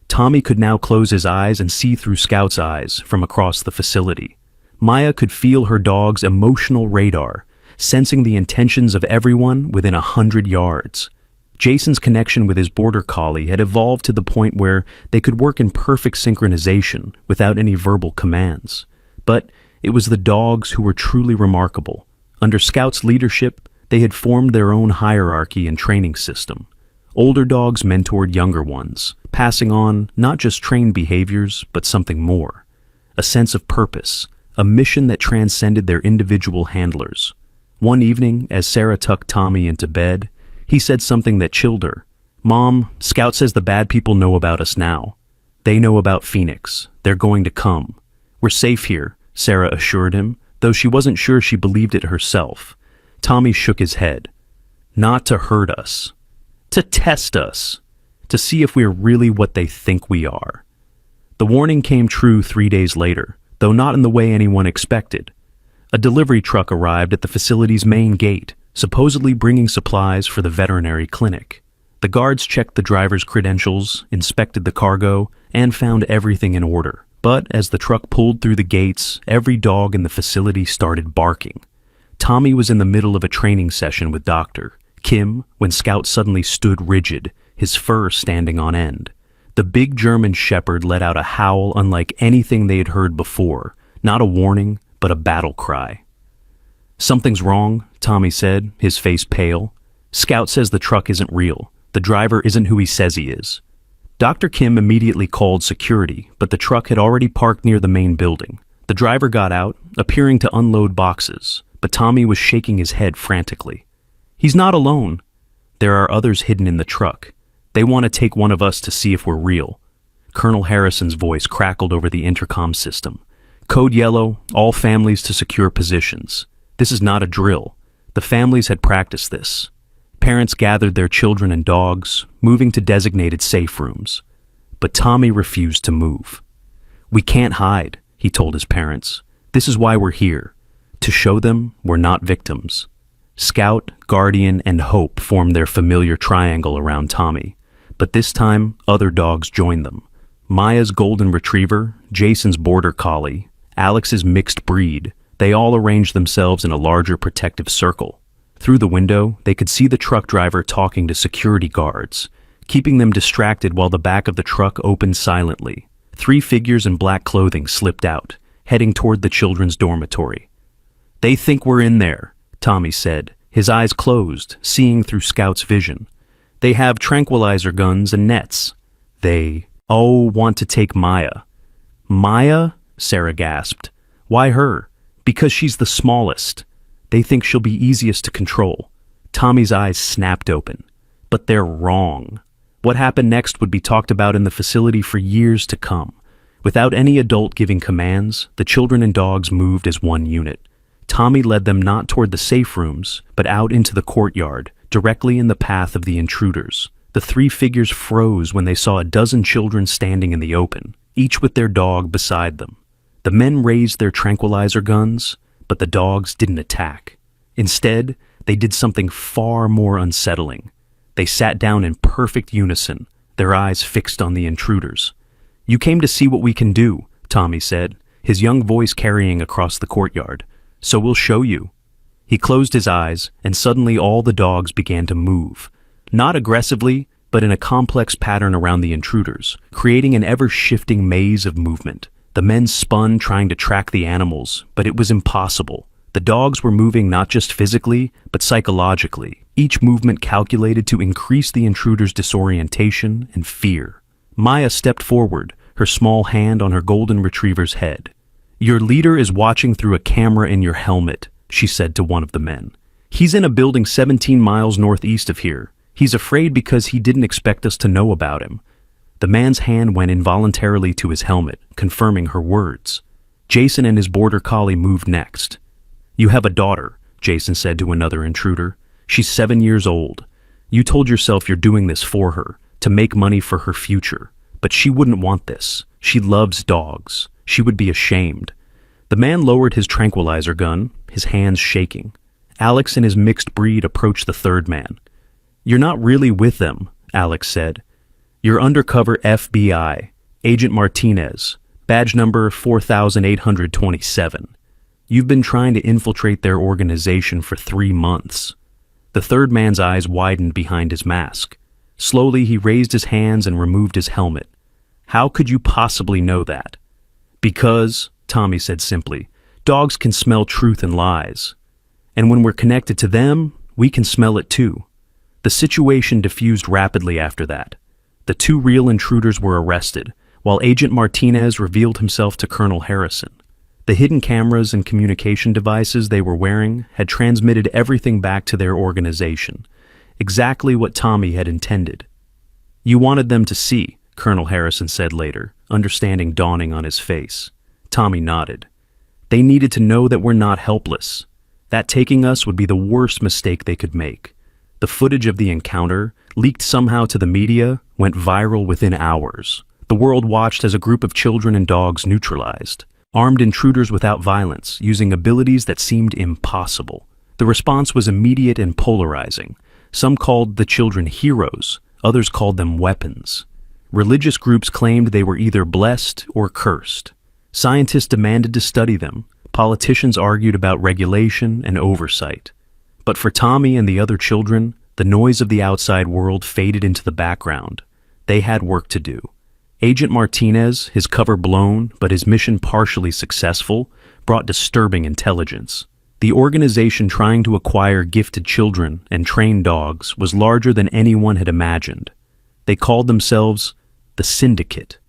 S1: Tommy could now close his eyes and see through Scout's eyes from across the facility. Maya could feel her dog's emotional radar, sensing the intentions of everyone within 100 yards. Jason's connection with his border collie had evolved to the point where they could work in perfect synchronization without any verbal commands. But it was the dogs who were truly remarkable. Under Scout's leadership, they had formed their own hierarchy and training system. Older dogs mentored younger ones, passing on not just trained behaviors, but something more. A sense of purpose, a mission that transcended their individual handlers. One evening, as Sarah tucked Tommy into bed, he said something that chilled her. "Mom, Scout says the bad people know about us now. They know about Phoenix. They're going to come. We're safe here," Sarah assured him, though she wasn't sure she believed it herself. Tommy shook his head. "Not to hurt us. To test us. To see if we're really what they think we are." The warning came true 3 days later, though not in the way anyone expected. A delivery truck arrived at the facility's main gate, supposedly bringing supplies for the veterinary clinic. The guards checked the driver's credentials, inspected the cargo, and found everything in order. But as the truck pulled through the gates, every dog in the facility started barking. Tommy was in the middle of a training session with Dr. Kim when Scout suddenly stood rigid, his fur standing on end. The big German shepherd let out a howl unlike anything they had heard before, not a warning, but a battle cry. "Something's wrong," Tommy said, his face pale. "Scout says the truck isn't real. The driver isn't who he says he is." Dr. Kim immediately called security, but the truck had already parked near the main building. The driver got out, appearing to unload boxes, but Tommy was shaking his head frantically. "He's not alone. There are others hidden in the truck. They want to take one of us to see if we're real." Colonel Harrison's voice crackled over the intercom system. "Code yellow, all families to secure positions. This is not a drill. The families had practiced this." Parents gathered their children and dogs, moving to designated safe rooms. But Tommy refused to move. "We can't hide," he told his parents. "This is why we're here. To show them we're not victims." Scout, Guardian, and Hope formed their familiar triangle around Tommy. But this time, other dogs joined them. Maya's golden retriever, Jason's border collie, Alex's mixed breed, they all arranged themselves in a larger protective circle. Through the window, they could see the truck driver talking to security guards, keeping them distracted while the back of the truck opened silently. 3 figures in black clothing slipped out, heading toward the children's dormitory. "They think we're in there," Tommy said, his eyes closed, seeing through Scout's vision. "They have tranquilizer guns and nets. They, want to take Maya." "Maya?" Sarah gasped. "Why her?" "Because she's the smallest. They think she'll be easiest to control." Tommy's eyes snapped open. But they're wrong. What happened next would be talked about in the facility for years to come. Without any adult giving commands, the children and dogs moved as one unit. Tommy led them not toward the safe rooms, but out into the courtyard, directly in the path of the intruders. The 3 figures froze when they saw a dozen children standing in the open, each with their dog beside them. The men raised their tranquilizer guns, but the dogs didn't attack. Instead, they did something far more unsettling. They sat down in perfect unison, their eyes fixed on the intruders. "You came to see what we can do," Tommy said, his young voice carrying across the courtyard. "So we'll show you." He closed his eyes, and suddenly all the dogs began to move. Not aggressively, but in a complex pattern around the intruders, creating an ever-shifting maze of movement. The men spun trying to track the animals, but it was impossible. The dogs were moving not just physically, but psychologically, each movement calculated to increase the intruders' disorientation and fear. Maya stepped forward, her small hand on her golden retriever's head. "Your leader is watching through a camera in your helmet," she said to one of the men. "He's in a building 17 miles northeast of here. He's afraid because he didn't expect us to know about him." The man's hand went involuntarily to his helmet, confirming her words. Jason and his border collie moved next. "You have a daughter," Jason said to another intruder. "She's 7 years old. You told yourself you're doing this for her, to make money for her future. But she wouldn't want this. She loves dogs. She would be ashamed." The man lowered his tranquilizer gun, his hands shaking. Alex and his mixed breed approached the third man. "You're not really with them," Alex said. "You're undercover FBI, Agent Martinez, badge number 4827. You've been trying to infiltrate their organization for 3 months. The third man's eyes widened behind his mask. Slowly, he raised his hands and removed his helmet. "How could you possibly know that?" "Because," Tommy said simply, "dogs can smell truth and lies. And when we're connected to them, we can smell it too." The situation diffused rapidly after that. The 2 real intruders were arrested, while Agent Martinez revealed himself to Colonel Harrison. The hidden cameras and communication devices they were wearing had transmitted everything back to their organization, exactly what Tommy had intended. "You wanted them to see," Colonel Harrison said later, understanding dawning on his face. Tommy nodded. "They needed to know that we're not helpless. That taking us would be the worst mistake they could make." The footage of the encounter, leaked somehow to the media, went viral within hours. The world watched as a group of children and dogs neutralized, armed intruders without violence, using abilities that seemed impossible. The response was immediate and polarizing. Some called the children heroes, others called them weapons. Religious groups claimed they were either blessed or cursed. Scientists demanded to study them. Politicians argued about regulation and oversight. But for Tommy and the other children, the noise of the outside world faded into the background. They had work to do. Agent Martinez, his cover blown but his mission partially successful, brought disturbing intelligence. The organization trying to acquire gifted children and train dogs was larger than anyone had imagined. They called themselves the Syndicate,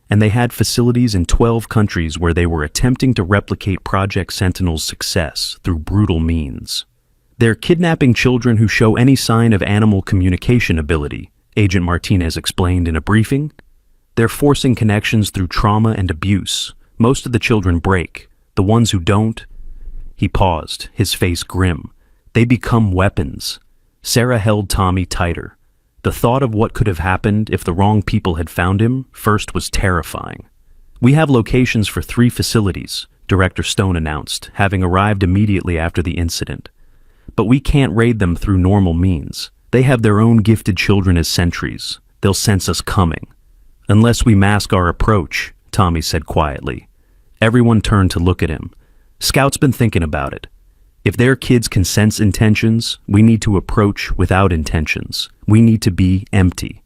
S1: and they had facilities in 12 countries where they were attempting to replicate Project Sentinel's success through brutal means. "They're kidnapping children who show any sign of animal communication ability," Agent Martinez explained in a briefing. "They're forcing connections through trauma and abuse. Most of the children break. The ones who don't..." He paused, his face grim. "They become weapons." Sarah held Tommy tighter. The thought of what could have happened if the wrong people had found him first was terrifying. "We have locations for 3 facilities," Director Stone announced, having arrived immediately after the incident. "But we can't raid them through normal means. They have their own gifted children as sentries. They'll sense us coming." "Unless we mask our approach," Tommy said quietly. Everyone turned to look at him. "Scout's been thinking about it. If their kids can sense intentions, we need to approach without intentions. We need to be empty."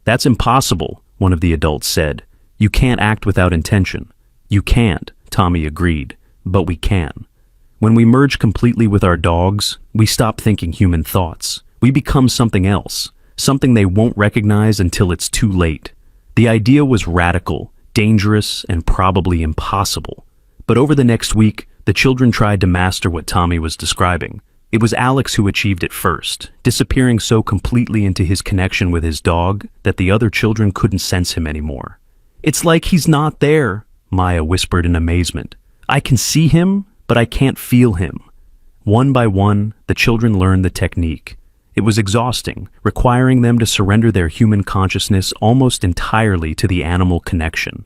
S1: "That's impossible," one of the adults said. "You can't act without intention." "You can't," Tommy agreed, "but we can. When we merge completely with our dogs, we stop thinking human thoughts. We become something else, something they won't recognize until it's too late." The idea was radical, dangerous, and probably impossible. But over the next week, the children tried to master what Tommy was describing. It was Alex who achieved it first, disappearing so completely into his connection with his dog that the other children couldn't sense him anymore. "It's like he's not there," Maya whispered in amazement. "I can see him, but I can't feel him." One by one, the children learned the technique. It was exhausting, requiring them to surrender their human consciousness almost entirely to the animal connection.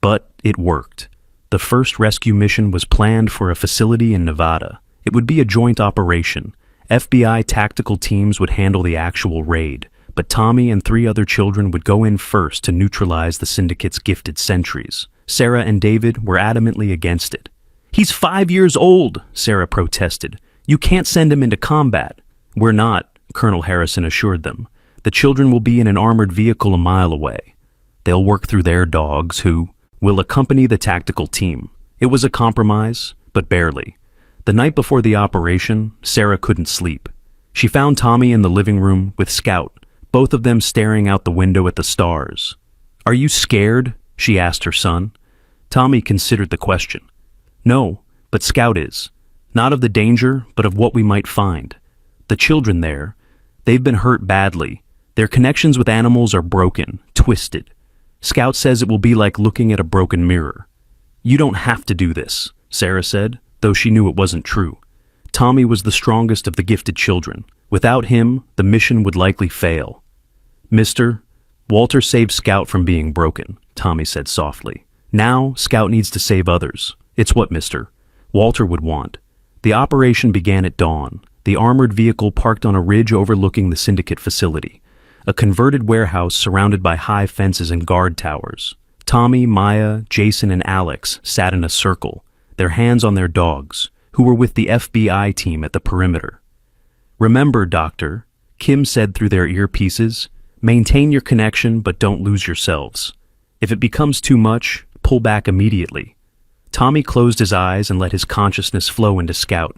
S1: But it worked. The first rescue mission was planned for a facility in Nevada. It would be a joint operation. FBI tactical teams would handle the actual raid, but Tommy and 3 other children would go in first to neutralize the syndicate's gifted sentries. Sarah and David were adamantly against it. "He's 5 years old," Sarah protested. "You can't send him into combat." "We're not," Colonel Harrison assured them. "The children will be in an armored vehicle a mile away. They'll work through their dogs, who will accompany the tactical team." It was a compromise, but barely. The night before the operation, Sarah couldn't sleep. She found Tommy in the living room with Scout, both of them staring out the window at the stars. "Are you scared?" she asked her son. Tommy considered the question. "No, but Scout is. Not of the danger, but of what we might find. The children there, they've been hurt badly. Their connections with animals are broken, twisted. Scout says it will be like looking at a broken mirror." "You don't have to do this," Sarah said, though she knew it wasn't true. Tommy was the strongest of the gifted children. Without him, the mission would likely fail. "Mister, Walter saved Scout from being broken," Tommy said softly. "Now, Scout needs to save others. It's what Mister Walter would want." The operation began at dawn. The armored vehicle parked on a ridge overlooking the syndicate facility, a converted warehouse surrounded by high fences and guard towers. Tommy, Maya, Jason, and Alex sat in a circle, their hands on their dogs, who were with the FBI team at the perimeter. "Remember, Doctor," Kim said through their earpieces, "maintain your connection but don't lose yourselves. If it becomes too much, pull back immediately." Tommy closed his eyes and let his consciousness flow into Scout.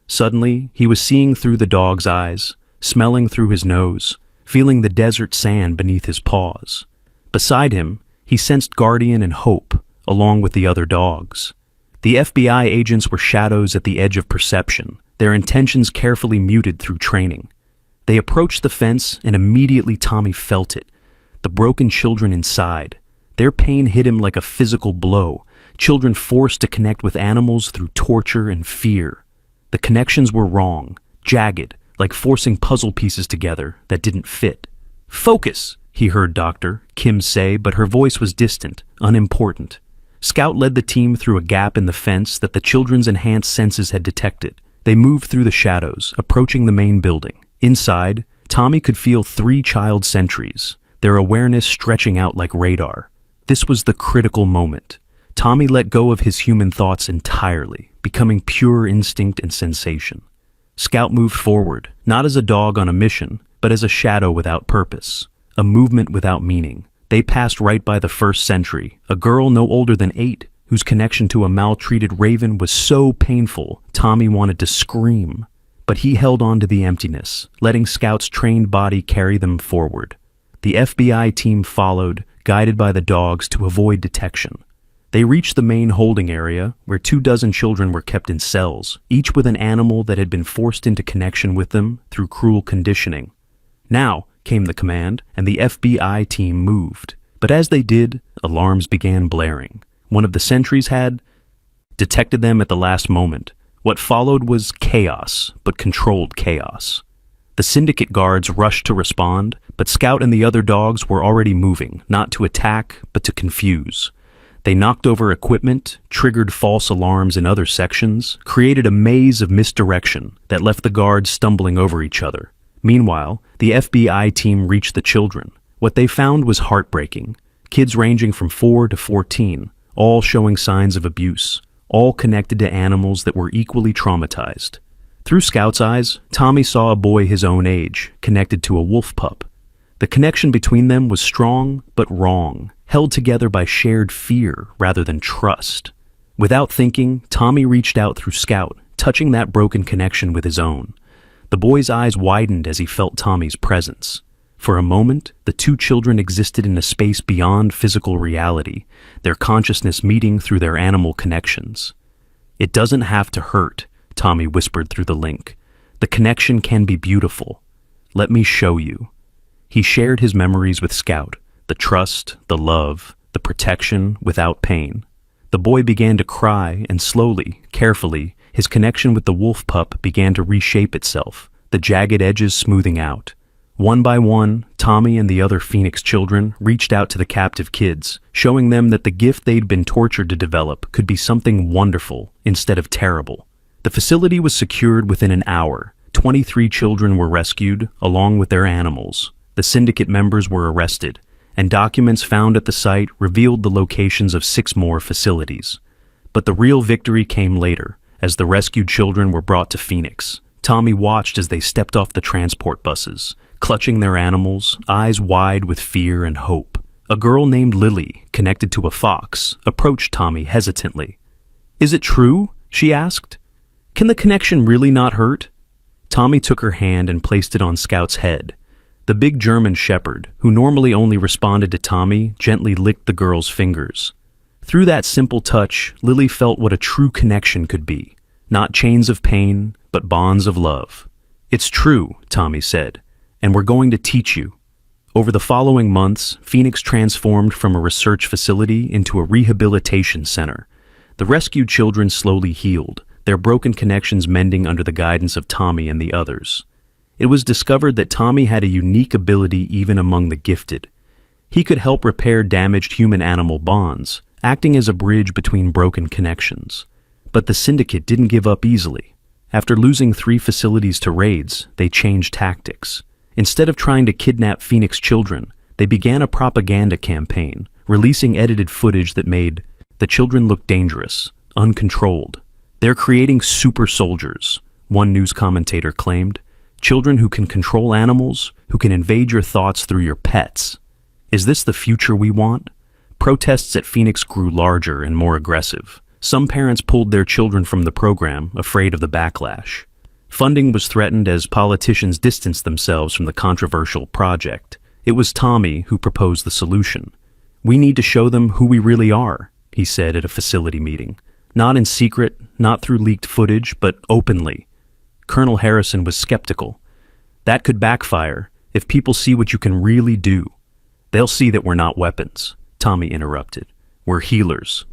S1: Suddenly, he was seeing through the dog's eyes, smelling through his nose, feeling the desert sand beneath his paws. Beside him, he sensed Guardian and Hope, along with the other dogs. The FBI agents were shadows at the edge of perception, their intentions carefully muted through training. They approached the fence, and immediately Tommy felt it. The broken children inside. Their pain hit him like a physical blow, children forced to connect with animals through torture and fear. The connections were wrong, jagged, like forcing puzzle pieces together that didn't fit. "Focus," he heard Dr. Kim say, but her voice was distant, unimportant. Scout led the team through a gap in the fence that the children's enhanced senses had detected. They moved through the shadows, approaching the main building. Inside, Tommy could feel 3 child sentries, their awareness stretching out like radar. This was the critical moment. Tommy let go of his human thoughts entirely, becoming pure instinct and sensation. Scout moved forward, not as a dog on a mission, but as a shadow without purpose, a movement without meaning. They passed right by the first sentry, a girl no older than 8, whose connection to a maltreated raven was so painful, Tommy wanted to scream. But he held on to the emptiness, letting Scout's trained body carry them forward. The FBI team followed, guided by the dogs to avoid detection. They reached the main holding area, where 24 children were kept in cells, each with an animal that had been forced into connection with them through cruel conditioning. "Now," came the command, and the FBI team moved. But as they did, alarms began blaring. One of the sentries had detected them at the last moment. What followed was chaos, but controlled chaos. The syndicate guards rushed to respond, but Scout and the other dogs were already moving, not to attack, but to confuse. They knocked over equipment, triggered false alarms in other sections, created a maze of misdirection that left the guards stumbling over each other. Meanwhile, the FBI team reached the children. What they found was heartbreaking. Kids ranging from 4 to 14, all showing signs of abuse, all connected to animals that were equally traumatized. Through Scout's eyes, Tommy saw a boy his own age, connected to a wolf pup. The connection between them was strong, but wrong, held together by shared fear rather than trust. Without thinking, Tommy reached out through Scout, touching that broken connection with his own. The boy's eyes widened as he felt Tommy's presence. For a moment, the 2 children existed in a space beyond physical reality, their consciousness meeting through their animal connections. "It doesn't have to hurt," Tommy whispered through the link. "The connection can be beautiful. Let me show you." He shared his memories with Scout, the trust, the love, the protection without pain. The boy began to cry, and slowly, carefully, his connection with the wolf pup began to reshape itself, the jagged edges smoothing out. One by one, Tommy and the other Phoenix children reached out to the captive kids, showing them that the gift they'd been tortured to develop could be something wonderful instead of terrible. The facility was secured within an hour. 23 children were rescued, along with their animals. The syndicate members were arrested, and documents found at the site revealed the locations of 6 more facilities. But the real victory came later, as the rescued children were brought to Phoenix. Tommy watched as they stepped off the transport buses, clutching their animals, eyes wide with fear and hope. A girl named Lily, connected to a fox, approached Tommy hesitantly. "Is it true?" she asked. "Can the connection really not hurt?" Tommy took her hand and placed it on Scout's head. The big German shepherd, who normally only responded to Tommy, gently licked the girl's fingers. Through that simple touch, Lily felt what a true connection could be. Not chains of pain, but bonds of love. "It's true," Tommy said, "and we're going to teach you." Over the following months, Phoenix transformed from a research facility into a rehabilitation center. The rescued children slowly healed, their broken connections mending under the guidance of Tommy and the others. It was discovered that Tommy had a unique ability even among the gifted. He could help repair damaged human-animal bonds, acting as a bridge between broken connections. But the syndicate didn't give up easily. After losing 3 facilities to raids, they changed tactics. Instead of trying to kidnap Phoenix children, they began a propaganda campaign, releasing edited footage that made the children look dangerous, uncontrolled. "They're creating super soldiers," one news commentator claimed. "Children who can control animals, who can invade your thoughts through your pets. Is this the future we want?" Protests at Phoenix grew larger and more aggressive. Some parents pulled their children from the program, afraid of the backlash. Funding was threatened as politicians distanced themselves from the controversial project. It was Tommy who proposed the solution. "We need to show them who we really are," he said at a facility meeting. "Not in secret, not through leaked footage, but openly." Colonel Harrison was skeptical. "That could backfire. If people see what you can really do, they'll see that we're not weapons," Tommy interrupted. "We're healers."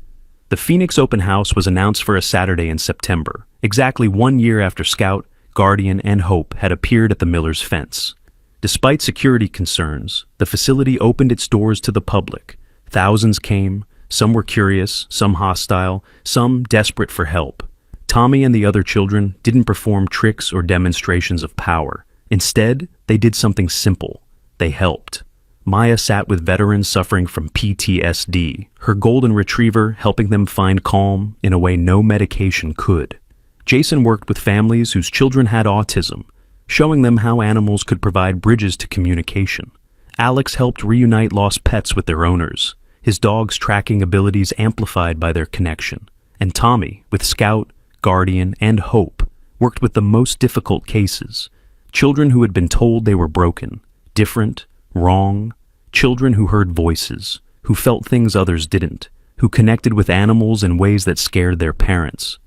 S1: The Phoenix Open House was announced for a Saturday in September, exactly 1 year after Scout, Guardian, and Hope had appeared at the Miller's fence. Despite security concerns, the facility opened its doors to the public. Thousands came. Some were curious, some hostile, some desperate for help. Tommy and the other children didn't perform tricks or demonstrations of power. Instead, they did something simple. They helped. Maya sat with veterans suffering from PTSD, her golden retriever helping them find calm in a way no medication could. Jason worked with families whose children had autism, showing them how animals could provide bridges to communication. Alex helped reunite lost pets with their owners, his dog's tracking abilities amplified by their connection. And Tommy, with Scout, Guardian, and Hope, worked with the most difficult cases. Children who had been told they were broken, different, wrong. Children who heard voices, who felt things others didn't, who connected with animals in ways that scared their parents.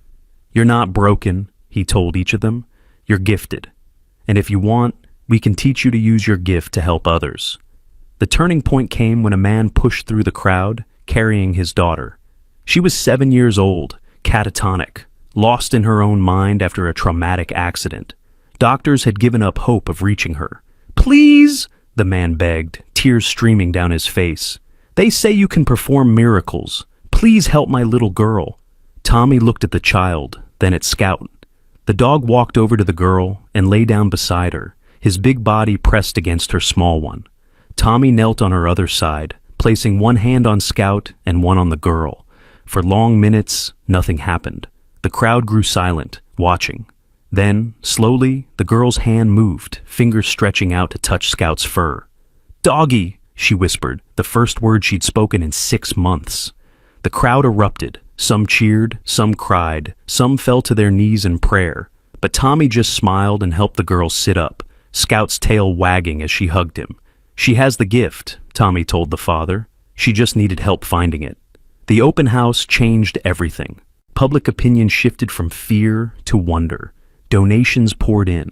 S1: "You're not broken," he told each of them. "You're gifted. And if you want, we can teach you to use your gift to help others." The turning point came when a man pushed through the crowd, carrying his daughter. She was 7 years old, catatonic, lost in her own mind after a traumatic accident. Doctors had given up hope of reaching her. "Please," the man begged, tears streaming down his face. "They say you can perform miracles. Please help my little girl." Tommy looked at the child, then at Scout. The dog walked over to the girl and lay down beside her, his big body pressed against her small one. Tommy knelt on her other side, placing one hand on Scout and one on the girl. For long minutes, nothing happened. The crowd grew silent, watching. Then, slowly, the girl's hand moved, fingers stretching out to touch Scout's fur. "Doggy," she whispered, the first word she'd spoken in 6 months. The crowd erupted. Some cheered, some cried, some fell to their knees in prayer. But Tommy just smiled and helped the girl sit up, Scout's tail wagging as she hugged him. "She has the gift," Tommy told the father. "She just needed help finding it." The open house changed everything. Public opinion shifted from fear to wonder. Donations poured in.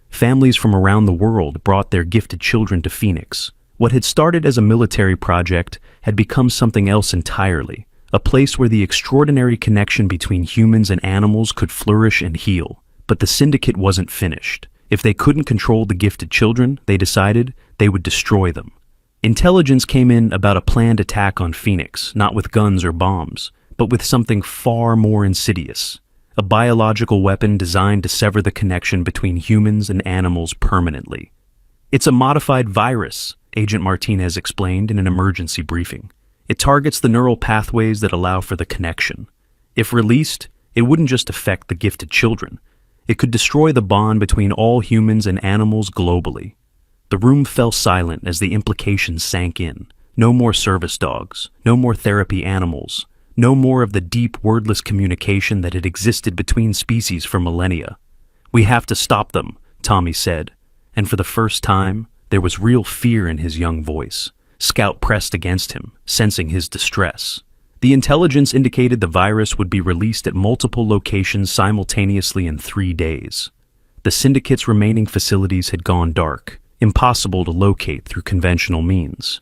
S1: Families from around the world brought their gifted children to Phoenix. What had started as a military project had become something else entirely, a place where the extraordinary connection between humans and animals could flourish and heal. But the syndicate wasn't finished. If they couldn't control the gifted children, they decided they would destroy them. Intelligence came in about a planned attack on Phoenix, not with guns or bombs, but with something far more insidious. A biological weapon designed to sever the connection between humans and animals permanently. It's a modified virus, Agent Martinez explained in an emergency briefing. It targets the neural pathways that allow for the connection. If released, it wouldn't just affect the gifted children. It could destroy the bond between all humans and animals globally. The room fell silent as the implications sank in. No more service dogs, no more therapy animals, no more of the deep, wordless communication that had existed between species for millennia. "We have to stop them," Tommy said, and for the first time, there was real fear in his young voice. Scout pressed against him, sensing his distress. The intelligence indicated the virus would be released at multiple locations simultaneously in 3 days. The syndicate's remaining facilities had gone dark, impossible to locate through conventional means.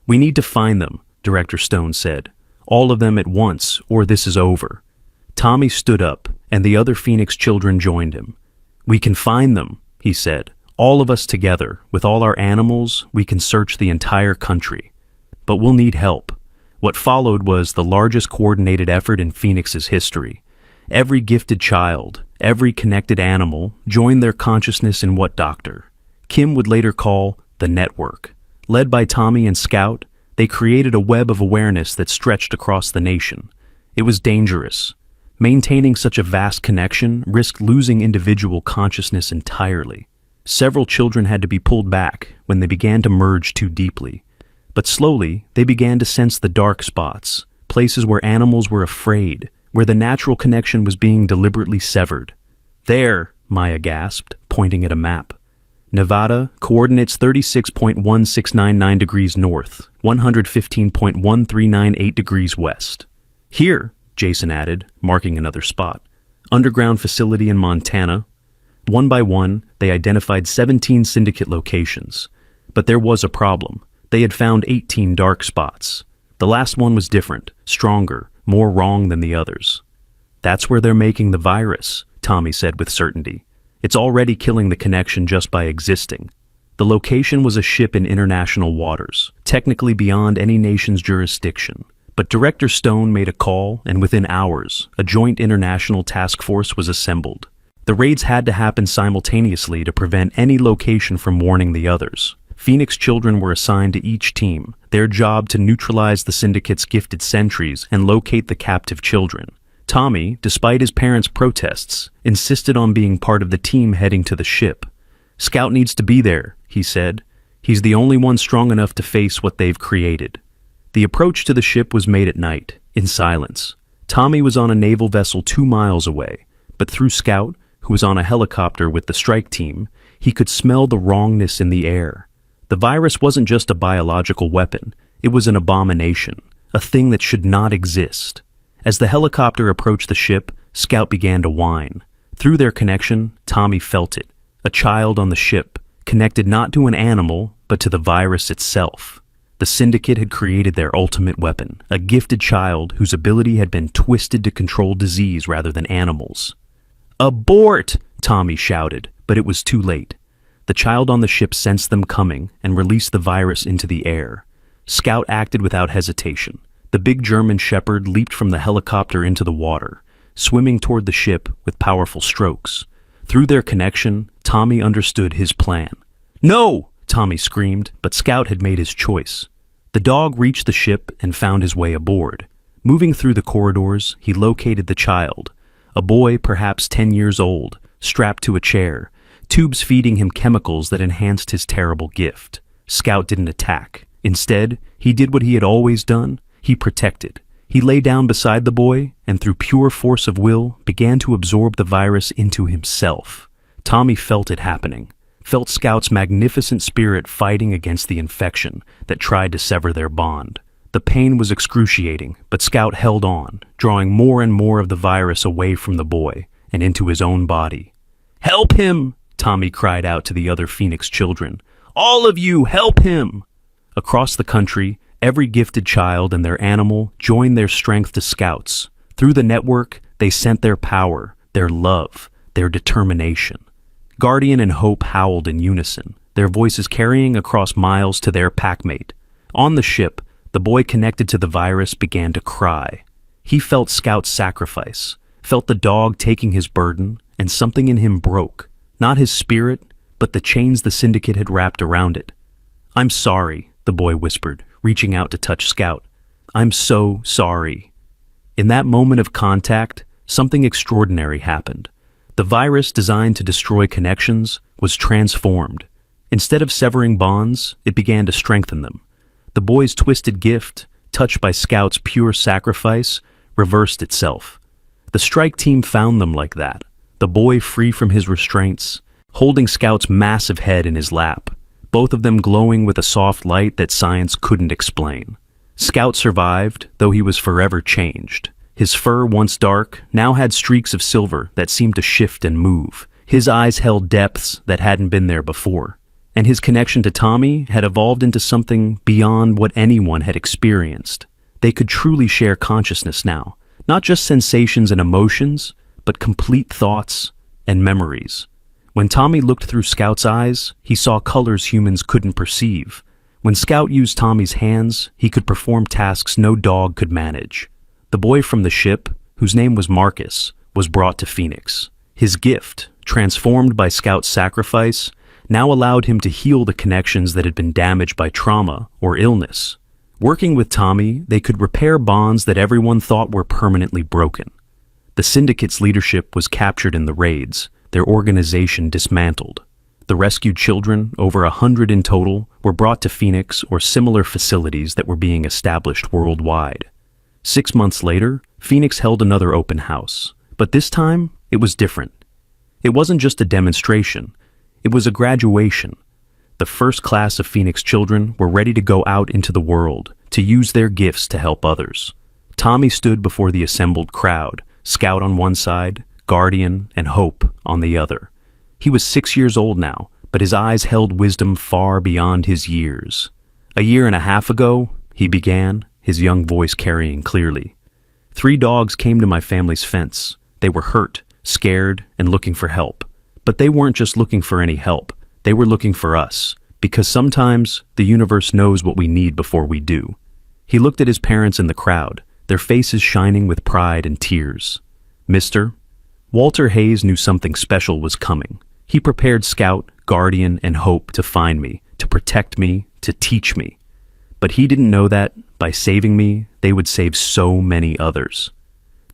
S1: "We need to find them," Director Stone said. "All of them at once, or this is over." Tommy stood up, and the other Phoenix children joined him. "We can find them," he said. "All of us together, with all our animals, we can search the entire country. But we'll need help." What followed was the largest coordinated effort in Phoenix's history. Every gifted child, every connected animal, joined their consciousness in what Dr. Kim would later call the network. Led by Tommy and Scout, they created a web of awareness that stretched across the nation. It was dangerous. Maintaining such a vast connection risked losing individual consciousness entirely. Several children had to be pulled back when they began to merge too deeply. But slowly, they began to sense the dark spots, places where animals were afraid, where the natural connection was being deliberately severed. "There," Maya gasped, pointing at a map. "Nevada, coordinates 36.1699 degrees north, 115.1398 degrees west." "Here," Jason added, marking another spot. "Underground facility in Montana." One by one, they identified 17 syndicate locations. But there was a problem. They had found 18 dark spots. The last one was different, stronger, more wrong than the others. "That's where they're making the virus," Tommy said with certainty. "It's already killing the connection just by existing." The location was a ship in international waters, technically beyond any nation's jurisdiction. But Director Stone made a call, and within hours, a joint international task force was assembled. The raids had to happen simultaneously to prevent any location from warning the others. Phoenix children were assigned to each team, their job to neutralize the syndicate's gifted sentries and locate the captive children. Tommy, despite his parents' protests, insisted on being part of the team heading to the ship. "Scout needs to be there," he said. "He's the only one strong enough to face what they've created." The approach to the ship was made at night, in silence. Tommy was on a naval vessel 2 miles away, but through Scout, who was on a helicopter with the strike team, he could smell the wrongness in the air. The virus wasn't just a biological weapon, it was an abomination, a thing that should not exist. As the helicopter approached the ship, Scout began to whine. Through their connection, Tommy felt it. A child on the ship, connected not to an animal, but to the virus itself. The syndicate had created their ultimate weapon, a gifted child whose ability had been twisted to control disease rather than animals. "Abort!" Tommy shouted, but it was too late. The child on the ship sensed them coming and released the virus into the air. Scout acted without hesitation. The big German shepherd leaped from the helicopter into the water, swimming toward the ship with powerful strokes. Through their connection, Tommy understood his plan. "No!" Tommy screamed, but Scout had made his choice. The dog reached the ship and found his way aboard. Moving through the corridors, he located the child, a boy perhaps 10 years old, strapped to a chair, tubes feeding him chemicals that enhanced his terrible gift. Scout didn't attack. Instead, he did what he had always done. He protected. He lay down beside the boy and through pure force of will began to absorb the virus into himself. Tommy felt it happening, felt Scout's magnificent spirit fighting against the infection that tried to sever their bond. The pain was excruciating, but Scout held on, drawing more and more of the virus away from the boy and into his own body. "Help him!" Tommy cried out to the other Phoenix children. "All of you, help him!" Across the country, every gifted child and their animal joined their strength to Scouts. Through the network, they sent their power, their love, their determination. Guardian and Hope howled in unison, their voices carrying across miles to their packmate. On the ship, the boy connected to the virus began to cry. He felt Scout's sacrifice, felt the dog taking his burden, and something in him broke. Not his spirit, but the chains the syndicate had wrapped around it. "I'm sorry," the boy whispered, reaching out to touch Scout. "I'm so sorry." In that moment of contact, something extraordinary happened. The virus designed to destroy connections was transformed. Instead of severing bonds, it began to strengthen them. The boy's twisted gift, touched by Scout's pure sacrifice, reversed itself. The strike team found them like that, the boy free from his restraints, holding Scout's massive head in his lap, both of them glowing with a soft light that science couldn't explain. Scout survived, though he was forever changed. His fur, once dark, now had streaks of silver that seemed to shift and move. His eyes held depths that hadn't been there before. And his connection to Tommy had evolved into something beyond what anyone had experienced. They could truly share consciousness now, not just sensations and emotions, but complete thoughts and memories. When Tommy looked through Scout's eyes, he saw colors humans couldn't perceive. When Scout used Tommy's hands, he could perform tasks no dog could manage. The boy from the ship, whose name was Marcus, was brought to Phoenix. His gift, transformed by Scout's sacrifice, now allowed him to heal the connections that had been damaged by trauma or illness. Working with Tommy, they could repair bonds that everyone thought were permanently broken. The syndicate's leadership was captured in the raids, their organization dismantled. The rescued children, over 100 in total, were brought to Phoenix or similar facilities that were being established worldwide. 6 months later, Phoenix held another open house, but this time it was different. It wasn't just a demonstration, it was a graduation. The first class of Phoenix children were ready to go out into the world, to use their gifts to help others. Tommy stood before the assembled crowd, Scout on one side, Guardian and Hope on the other. He was 6 years old now, but his eyes held wisdom far beyond his years. "A year and a half ago," he began, his young voice carrying clearly, "3 dogs came to my family's fence. They were hurt, scared, and looking for help. But they weren't just looking for any help. They were looking for us, because sometimes the universe knows what we need before we do." He looked at his parents in the crowd, their faces shining with pride and tears. "Mr. Walter Hayes knew something special was coming. He prepared Scout, Guardian, and Hope to find me, to protect me, to teach me. But he didn't know that, by saving me, they would save so many others."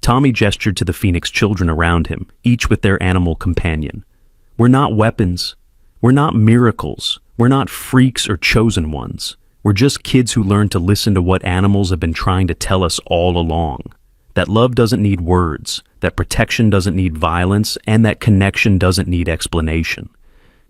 S1: Tommy gestured to the Phoenix children around him, each with their animal companion. "We're not weapons. We're not miracles. We're not freaks or chosen ones. We're just kids who learned to listen to what animals have been trying to tell us all along. That love doesn't need words, that protection doesn't need violence, and that connection doesn't need explanation."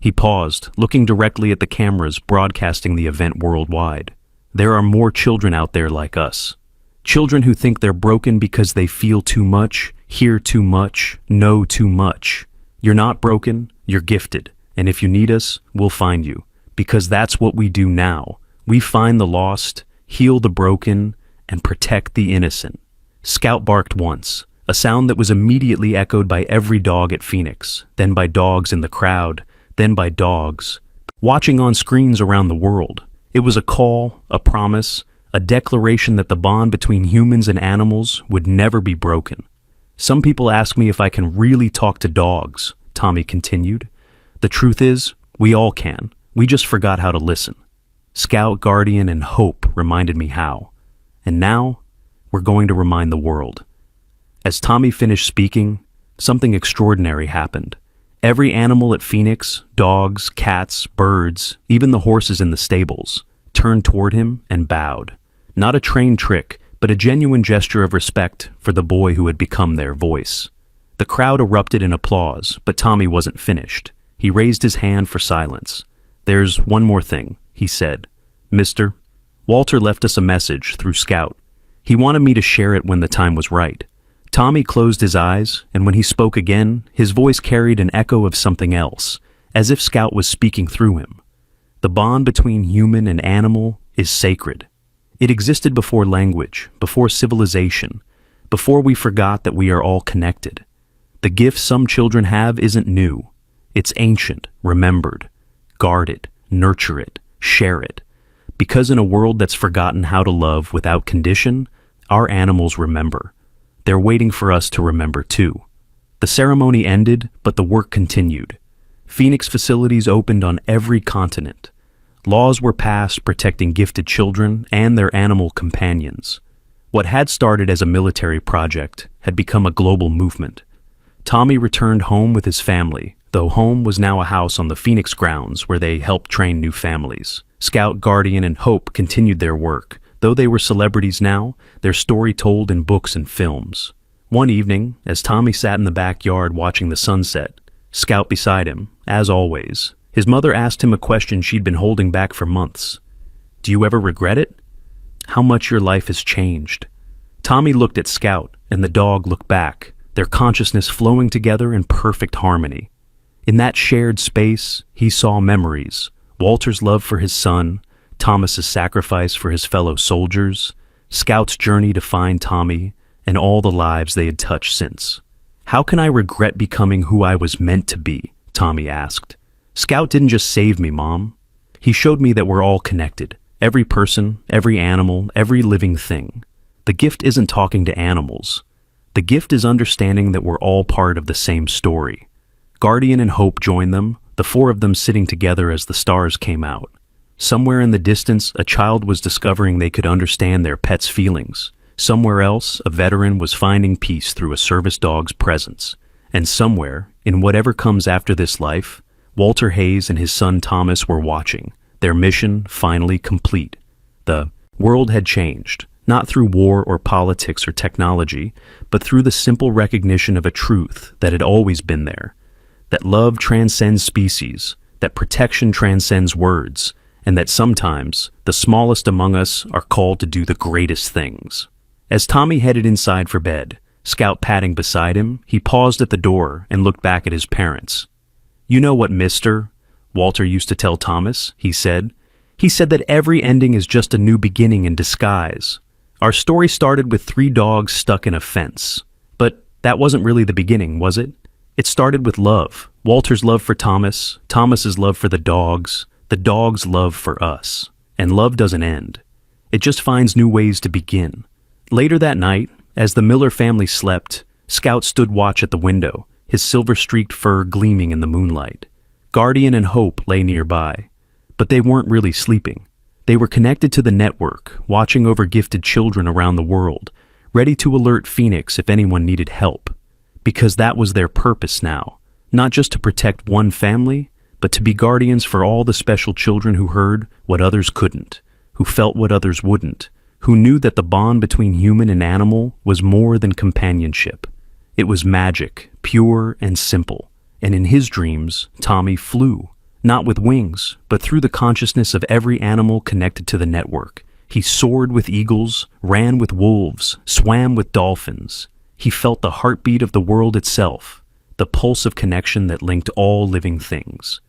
S1: He paused, looking directly at the cameras broadcasting the event worldwide. "There are more children out there like us. Children who think they're broken because they feel too much, hear too much, know too much. You're not broken, you're gifted, and if you need us, we'll find you, because that's what we do now. We find the lost, heal the broken, and protect the innocent." Scout barked once, a sound that was immediately echoed by every dog at Phoenix, then by dogs in the crowd, then by dogs watching on screens around the world. It was a call, a promise, a declaration that the bond between humans and animals would never be broken. "Some people ask me if I can really talk to dogs," Tommy continued. "The truth is, we all can. We just forgot how to listen. Scout, Guardian, and Hope reminded me how. And now, we're going to remind the world." As Tommy finished speaking, something extraordinary happened. Every animal at Phoenix, dogs, cats, birds, even the horses in the stables, turned toward him and bowed. Not a trained trick, but a genuine gesture of respect for the boy who had become their voice. The crowd erupted in applause, but Tommy wasn't finished. He raised his hand for silence. "There's one more thing," he said. "Mr. Walter left us a message through Scout. He wanted me to share it when the time was right." Tommy closed his eyes, and when he spoke again, his voice carried an echo of something else, as if Scout was speaking through him. "The bond between human and animal is sacred. It existed before language, before civilization, before we forgot that we are all connected. The gift some children have isn't new. It's ancient, remembered. Guard it, nurture it, share it. Because in a world that's forgotten how to love without condition, our animals remember. They're waiting for us to remember too. The ceremony ended, but the work continued. Phoenix facilities opened on every continent. Laws were passed protecting gifted children and their animal companions. What had started as a military project had become a global movement. Tommy returned home with his family, though home was now a house on the Phoenix grounds where they helped train new families. Scout, Guardian, and Hope continued their work. Though they were celebrities now, their story told in books and films. One evening, as Tommy sat in the backyard watching the sunset, Scout beside him, as always, his mother asked him a question she'd been holding back for months. "Do you ever regret it? How much your life has changed?" Tommy looked at Scout, and the dog looked back, their consciousness flowing together in perfect harmony. In that shared space, he saw memories: Walter's love for his son, Thomas's sacrifice for his fellow soldiers, Scout's journey to find Tommy, and all the lives they had touched since. "How can I regret becoming who I was meant to be?" Tommy asked. "Scout didn't just save me, Mom. He showed me that we're all connected. Every person, every animal, every living thing. The gift isn't talking to animals. The gift is understanding that we're all part of the same story." Guardian and Hope joined them, the four of them sitting together as the stars came out. Somewhere in the distance, a child was discovering they could understand their pet's feelings. Somewhere else, a veteran was finding peace through a service dog's presence. And somewhere, in whatever comes after this life, Walter Hayes and his son Thomas were watching, their mission finally complete. The world had changed, not through war or politics or technology, but through the simple recognition of a truth that had always been there. That love transcends species, that protection transcends words, and that sometimes the smallest among us are called to do the greatest things. As Tommy headed inside for bed, Scout padding beside him, he paused at the door and looked back at his parents. "You know what, mister?" Walter used to tell Thomas, he said. "He said that every ending is just a new beginning in disguise. Our story started with 3 dogs stuck in a fence. But that wasn't really the beginning, was it? It started with love. Walter's love for Thomas, Thomas's love for the dog's love for us. And love doesn't end. It just finds new ways to begin." Later that night, as the Miller family slept, Scout stood watch at the window, his silver-streaked fur gleaming in the moonlight. Guardian and Hope lay nearby. But they weren't really sleeping. They were connected to the network, watching over gifted children around the world, ready to alert Phoenix if anyone needed help. Because that was their purpose now, not just to protect one family, but to be guardians for all the special children who heard what others couldn't, who felt what others wouldn't, who knew that the bond between human and animal was more than companionship. It was magic, pure and simple. And in his dreams, Tommy flew, not with wings, but through the consciousness of every animal connected to the network. He soared with eagles, ran with wolves, swam with dolphins. He felt the heartbeat of the world itself, the pulse of connection that linked all living things.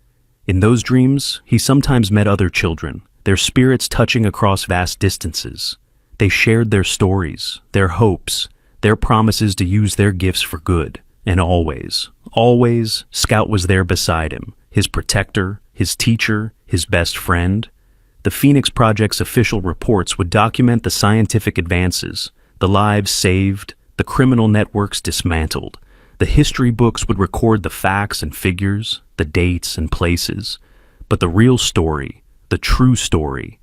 S1: In those dreams, he sometimes met other children, their spirits touching across vast distances. They shared their stories, their hopes, their promises to use their gifts for good. And always, Scout was there beside him, his protector, his teacher, his best friend. The Phoenix Project's official reports would document the scientific advances, the lives saved, the criminal networks dismantled. The history books would record the facts and figures, the dates and places. But the real story, the true story,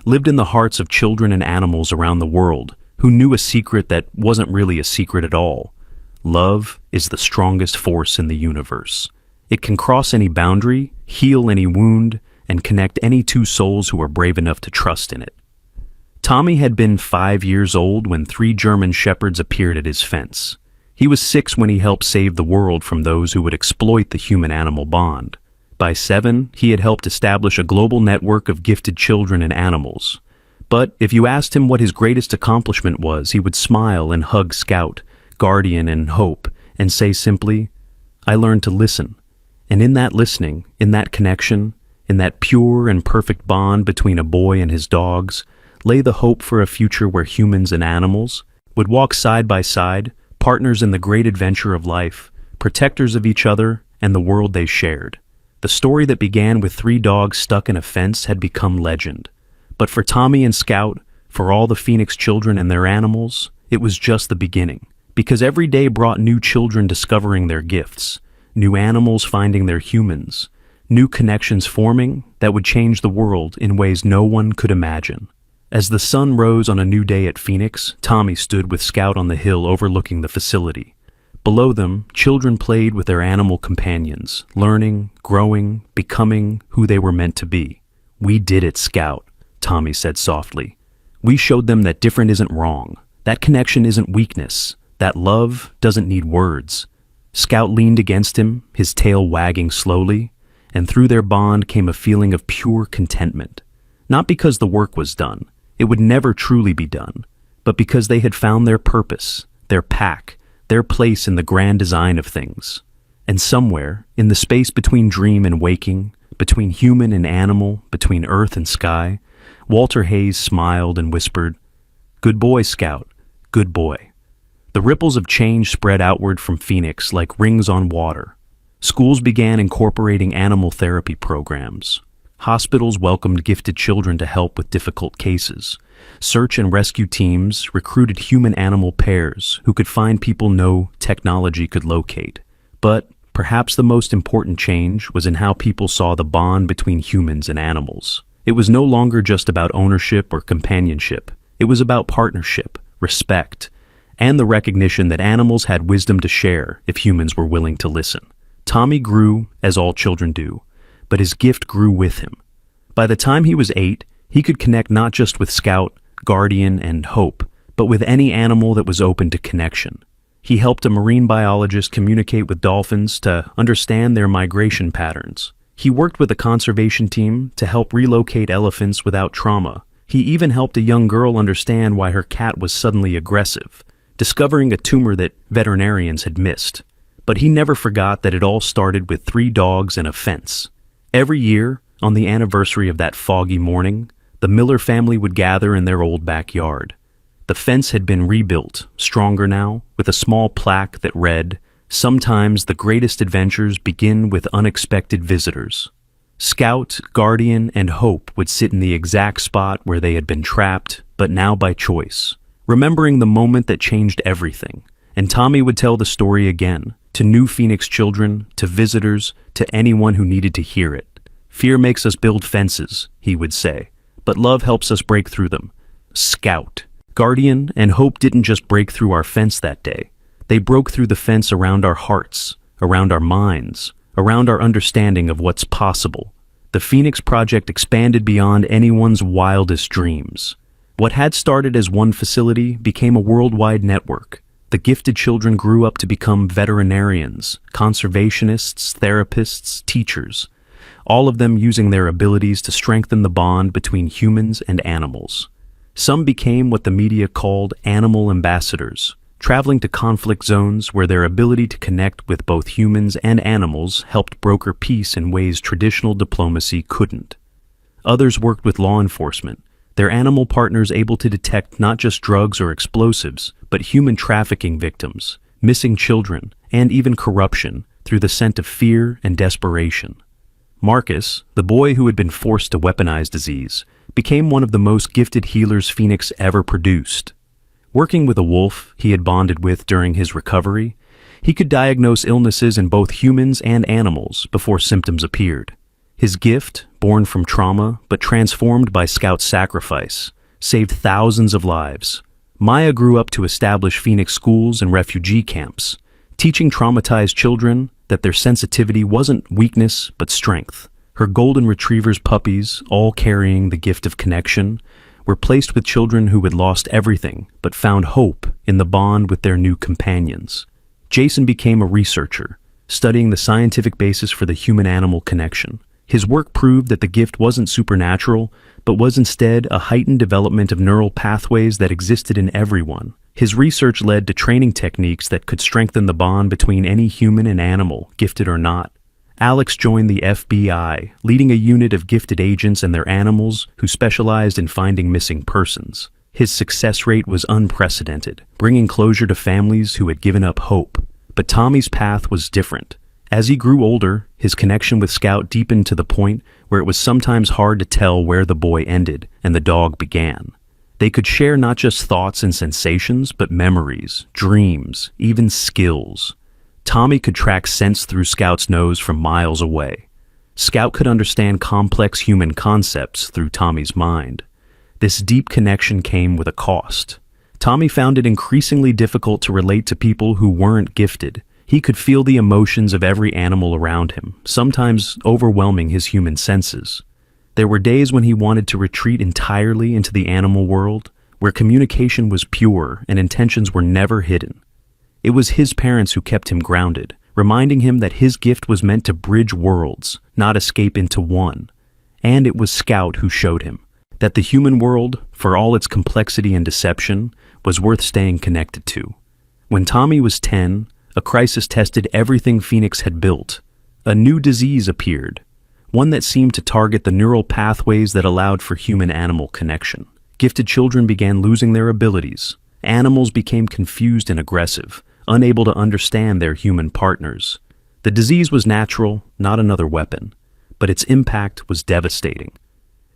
S1: lived in the hearts of children and animals around the world who knew a secret that wasn't really a secret at all. Love is the strongest force in the universe. It can cross any boundary, heal any wound, and connect any 2 souls who are brave enough to trust in it. Tommy had been 5 years old when 3 German shepherds appeared at his fence. He was 6 when he helped save the world from those who would exploit the human-animal bond. By 7, he had helped establish a global network of gifted children and animals. But if you asked him what his greatest accomplishment was, he would smile and hug Scout, Guardian, and Hope, and say simply, "I learned to listen." And in that listening, in that connection, in that pure and perfect bond between a boy and his dogs, lay the hope for a future where humans and animals would walk side by side, partners in the great adventure of life, protectors of each other, and the world they shared. The story that began with 3 dogs stuck in a fence had become legend. But for Tommy and Scout, for all the Phoenix children and their animals, it was just the beginning. Because every day brought new children discovering their gifts, new animals finding their humans, new connections forming that would change the world in ways no one could imagine. As the sun rose on a new day at Phoenix, Tommy stood with Scout on the hill overlooking the facility. Below them, children played with their animal companions, learning, growing, becoming who they were meant to be. "We did it, Scout," Tommy said softly. "We showed them that different isn't wrong. That connection isn't weakness. That love doesn't need words." Scout leaned against him, his tail wagging slowly, and through their bond came a feeling of pure contentment. Not because the work was done, it would never truly be done, but because they had found their purpose, their pack, their place in the grand design of things. And somewhere, in the space between dream and waking, between human and animal, between earth and sky, Walter Hayes smiled and whispered, "Good boy, Scout, good boy." The ripples of change spread outward from Phoenix like rings on water. Schools began incorporating animal therapy programs. Hospitals welcomed gifted children to help with difficult cases. Search and rescue teams recruited human-animal pairs who could find people no technology could locate. But perhaps the most important change was in how people saw the bond between humans and animals. It was no longer just about ownership or companionship. It was about partnership, respect, and the recognition that animals had wisdom to share if humans were willing to listen. Tommy grew, as all children do, but his gift grew with him. By the time he was 8, he could connect not just with Scout, Guardian, and Hope, but with any animal that was open to connection. He helped a marine biologist communicate with dolphins to understand their migration patterns. He worked with a conservation team to help relocate elephants without trauma. He even helped a young girl understand why her cat was suddenly aggressive, discovering a tumor that veterinarians had missed. But he never forgot that it all started with 3 dogs and a fence. Every year, on the anniversary of that foggy morning, the Miller family would gather in their old backyard. The fence had been rebuilt, stronger now, with a small plaque that read, "Sometimes the greatest adventures begin with unexpected visitors." Scout, Guardian, and Hope would sit in the exact spot where they had been trapped, but now by choice, remembering the moment that changed everything. And Tommy would tell the story again, to new Phoenix children, to visitors, to anyone who needed to hear it. "Fear makes us build fences," he would say, "but love helps us break through them." Scout, Guardian, and Hope didn't just break through our fence that day. They broke through the fence around our hearts, around our minds, around our understanding of what's possible. The Phoenix Project expanded beyond anyone's wildest dreams. What had started as one facility became a worldwide network. The gifted children grew up to become veterinarians, conservationists, therapists, teachers, all of them using their abilities to strengthen the bond between humans and animals. Some became what the media called animal ambassadors, traveling to conflict zones where their ability to connect with both humans and animals helped broker peace in ways traditional diplomacy couldn't. Others worked with law enforcement, their animal partners able to detect not just drugs or explosives, but human trafficking victims, missing children, and even corruption through the scent of fear and desperation. Marcus, the boy who had been forced to weaponize disease, became one of the most gifted healers Phoenix ever produced. Working with a wolf he had bonded with during his recovery, he could diagnose illnesses in both humans and animals before symptoms appeared. His gift, born from trauma but transformed by Scout's sacrifice, saved thousands of lives. Maya grew up to establish Phoenix schools and refugee camps, teaching traumatized children that their sensitivity wasn't weakness but strength. Her golden retriever's puppies, all carrying the gift of connection, were placed with children who had lost everything but found hope in the bond with their new companions. Jason became a researcher, studying the scientific basis for the human-animal connection. His work proved that the gift wasn't supernatural, but was instead a heightened development of neural pathways that existed in everyone. His research led to training techniques that could strengthen the bond between any human and animal, gifted or not. Alex joined the FBI, leading a unit of gifted agents and their animals who specialized in finding missing persons. His success rate was unprecedented, bringing closure to families who had given up hope. But Tommy's path was different. As he grew older, his connection with Scout deepened to the point where it was sometimes hard to tell where the boy ended and the dog began. They could share not just thoughts and sensations, but memories, dreams, even skills. Tommy could track scents through Scout's nose from miles away. Scout could understand complex human concepts through Tommy's mind. This deep connection came with a cost. Tommy found it increasingly difficult to relate to people who weren't gifted. He could feel the emotions of every animal around him, sometimes overwhelming his human senses. There were days when he wanted to retreat entirely into the animal world, where communication was pure and intentions were never hidden. It was his parents who kept him grounded, reminding him that his gift was meant to bridge worlds, not escape into one. And it was Scout who showed him that the human world, for all its complexity and deception, was worth staying connected to. When Tommy was 10, a crisis tested everything Phoenix had built. A new disease appeared, one that seemed to target the neural pathways that allowed for human-animal connection. Gifted children began losing their abilities. Animals became confused and aggressive, unable to understand their human partners. The disease was natural, not another weapon, but its impact was devastating.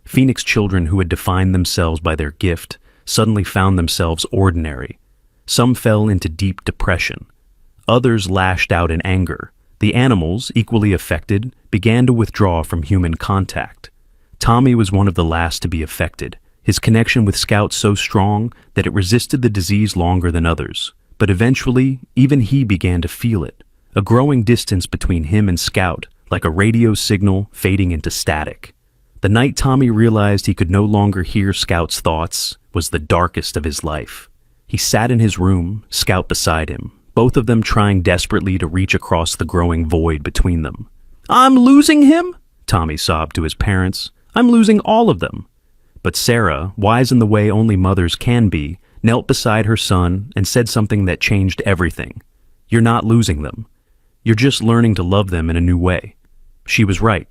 S1: Phoenix children who had defined themselves by their gift suddenly found themselves ordinary. Some fell into deep depression. Others lashed out in anger. The animals, equally affected, began to withdraw from human contact. Tommy was one of the last to be affected, his connection with Scout so strong that it resisted the disease longer than others. But eventually, even he began to feel it, a growing distance between him and Scout, like a radio signal fading into static. The night Tommy realized he could no longer hear Scout's thoughts was the darkest of his life. He sat in his room, Scout beside him, both of them trying desperately to reach across the growing void between them. "I'm losing him?" Tommy sobbed to his parents. "I'm losing all of them." But Sarah, wise in the way only mothers can be, knelt beside her son and said something that changed everything. "You're not losing them. You're just learning to love them in a new way." She was right.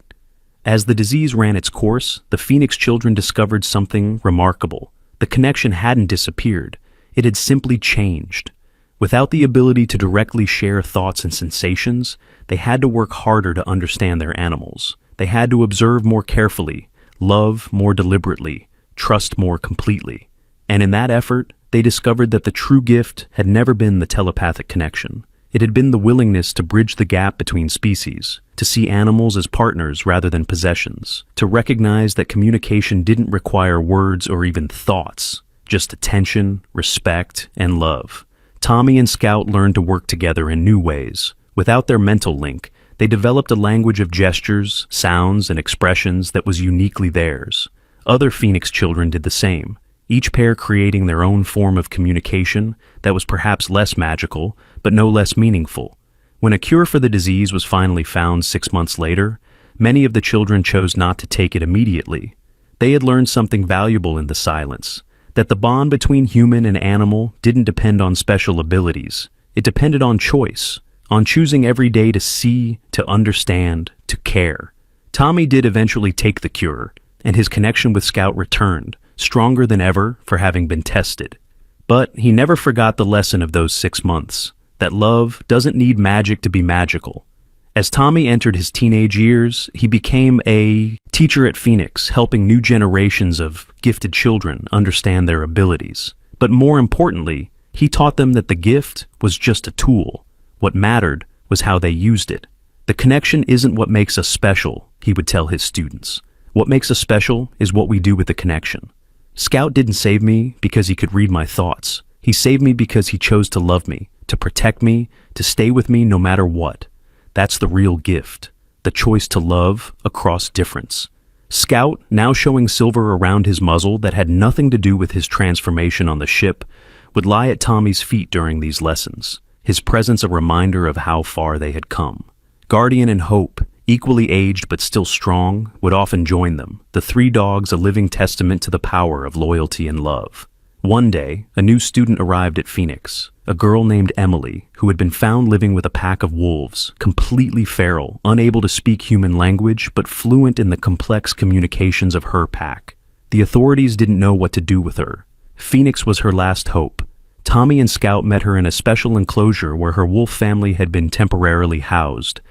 S1: As the disease ran its course, the Phoenix children discovered something remarkable. The connection hadn't disappeared. It had simply changed. Without the ability to directly share thoughts and sensations, they had to work harder to understand their animals. They had to observe more carefully, love more deliberately, trust more completely. And in that effort, they discovered that the true gift had never been the telepathic connection. It had been the willingness to bridge the gap between species, to see animals as partners rather than possessions, to recognize that communication didn't require words or even thoughts, just attention, respect, and love. Tommy and Scout learned to work together in new ways. Without their mental link, they developed a language of gestures, sounds, and expressions that was uniquely theirs. Other Phoenix children did the same, each pair creating their own form of communication that was perhaps less magical, but no less meaningful. When a cure for the disease was finally found 6 months later, many of the children chose not to take it immediately. They had learned something valuable in the silence, that the bond between human and animal didn't depend on special abilities. It depended on choice, on choosing every day to see, to understand, to care. Tommy did eventually take the cure, and his connection with Scout returned, stronger than ever for having been tested. But he never forgot the lesson of those 6 months, that love doesn't need magic to be magical. As Tommy entered his teenage years, he became a teacher at Phoenix, helping new generations of gifted children understand their abilities. But more importantly, he taught them that the gift was just a tool. What mattered was how they used it. The connection isn't what makes us special, he would tell his students. What makes us special is what we do with the connection. Scout didn't save me because he could read my thoughts. He saved me because he chose to love me, to protect me, to stay with me no matter what. That's the real gift, the choice to love across difference. Scout, now showing silver around his muzzle that had nothing to do with his transformation on the ship, would lie at Tommy's feet during these lessons, his presence a reminder of how far they had come. Guardian and Hope, equally aged but still strong, would often join them, the 3 dogs a living testament to the power of loyalty and love. One day, a new student arrived at Phoenix, a girl named Emily, who had been found living with a pack of wolves, completely feral, unable to speak human language, but fluent in the complex communications of her pack. The authorities didn't know what to do with her. Phoenix was her last hope. Tommy and Scout met her in a special enclosure where her wolf family had been temporarily housed.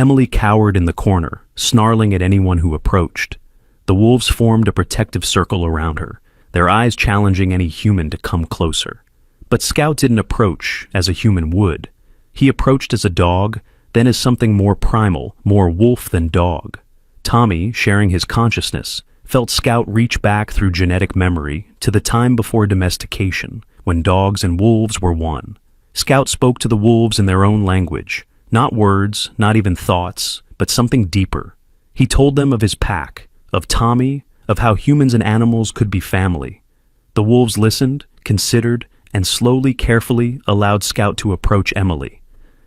S1: Emily cowered in the corner, snarling at anyone who approached. The wolves formed a protective circle around her, their eyes challenging any human to come closer. But Scout didn't approach as a human would. He approached as a dog, then as something more primal, more wolf than dog. Tommy, sharing his consciousness, felt Scout reach back through genetic memory to the time before domestication, when dogs and wolves were one. Scout spoke to the wolves in their own language, not words, not even thoughts, but something deeper. He told them of his pack, of Tommy, of how humans and animals could be family. The wolves listened, considered, and slowly, carefully allowed Scout to approach Emily.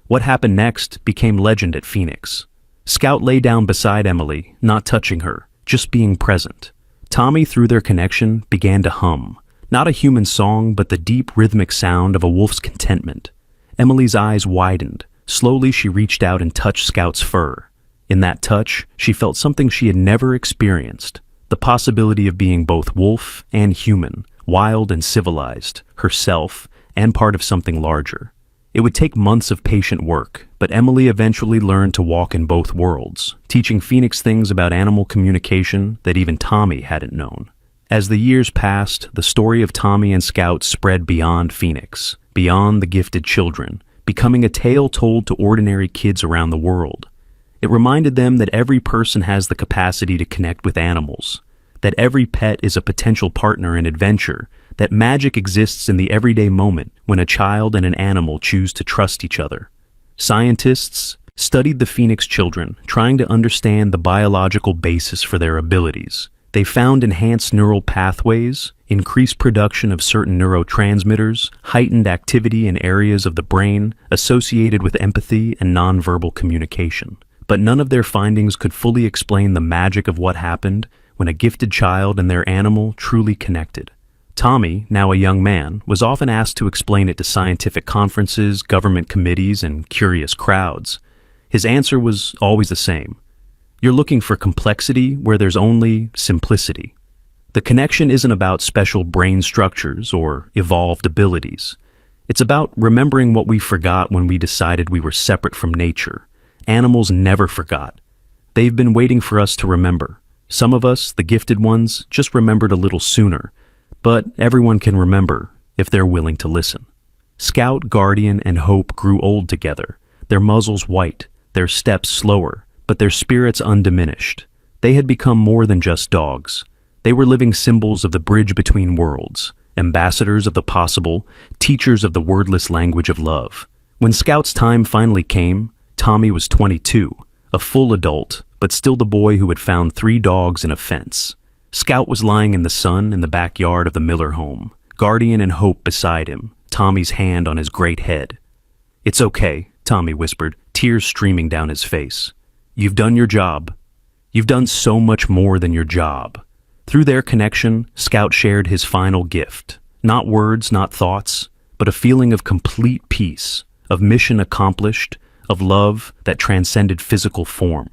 S1: What happened next became legend at Phoenix. Scout lay down beside Emily, not touching her, just being present. Tommy, through their connection, began to hum. Not a human song, but the deep rhythmic sound of a wolf's contentment. Emily's eyes widened. Slowly she reached out and touched Scout's fur. In that touch, she felt something she had never experienced. The possibility of being both wolf and human, wild and civilized, herself, and part of something larger. It would take months of patient work, but Emily eventually learned to walk in both worlds, teaching Phoenix things about animal communication that even Tommy hadn't known. As the years passed, the story of Tommy and Scout spread beyond Phoenix, beyond the gifted children, becoming a tale told to ordinary kids around the world. It reminded them that every person has the capacity to connect with animals, that every pet is a potential partner in adventure, that magic exists in the everyday moment when a child and an animal choose to trust each other. Scientists studied the Phoenix children, trying to understand the biological basis for their abilities. They found enhanced neural pathways, increased production of certain neurotransmitters, heightened activity in areas of the brain associated with empathy and nonverbal communication. But none of their findings could fully explain the magic of what happened when a gifted child and their animal truly connected. Tommy, now a young man, was often asked to explain it to scientific conferences, government committees, and curious crowds. His answer was always the same. You're looking for complexity where there's only simplicity. The connection isn't about special brain structures or evolved abilities. It's about remembering what we forgot when we decided we were separate from nature. Animals never forgot. They've been waiting for us to remember. Some of us, the gifted ones, just remembered a little sooner. But everyone can remember if they're willing to listen. Scout, Guardian, and Hope grew old together, their muzzles white, their steps slower, but their spirits undiminished. They had become more than just dogs. They were living symbols of the bridge between worlds, ambassadors of the possible, teachers of the wordless language of love. When Scout's time finally came, Tommy was 22, a full adult, but still the boy who had found 3 dogs in a fence. Scout was lying in the sun in the backyard of the Miller home, Guardian and Hope beside him, Tommy's hand on his great head. "It's okay," Tommy whispered, tears streaming down his face. "You've done your job. You've done so much more than your job." Through their connection, Scout shared his final gift. Not words, not thoughts, but a feeling of complete peace, of mission accomplished, of love that transcended physical form.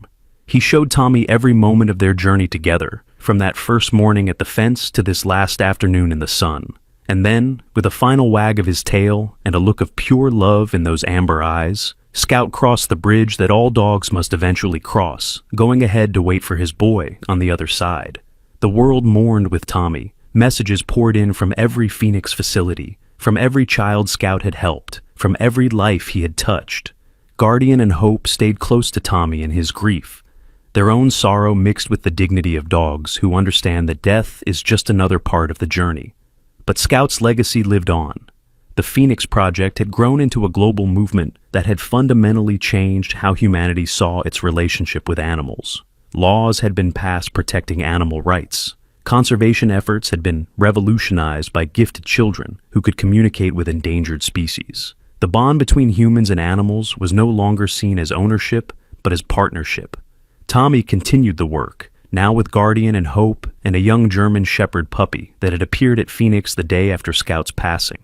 S1: He showed Tommy every moment of their journey together, from that first morning at the fence to this last afternoon in the sun. And then, with a final wag of his tail and a look of pure love in those amber eyes, Scout crossed the bridge that all dogs must eventually cross, going ahead to wait for his boy on the other side. The world mourned with Tommy. Messages poured in from every Phoenix facility, from every child Scout had helped, from every life he had touched. Guardian and Hope stayed close to Tommy in his grief, their own sorrow mixed with the dignity of dogs who understand that death is just another part of the journey. But Scout's legacy lived on. The Phoenix Project had grown into a global movement that had fundamentally changed how humanity saw its relationship with animals. Laws had been passed protecting animal rights. Conservation efforts had been revolutionized by gifted children who could communicate with endangered species. The bond between humans and animals was no longer seen as ownership, but as partnership. Tommy continued the work, now with Guardian and Hope and a young German Shepherd puppy that had appeared at Phoenix the day after Scout's passing.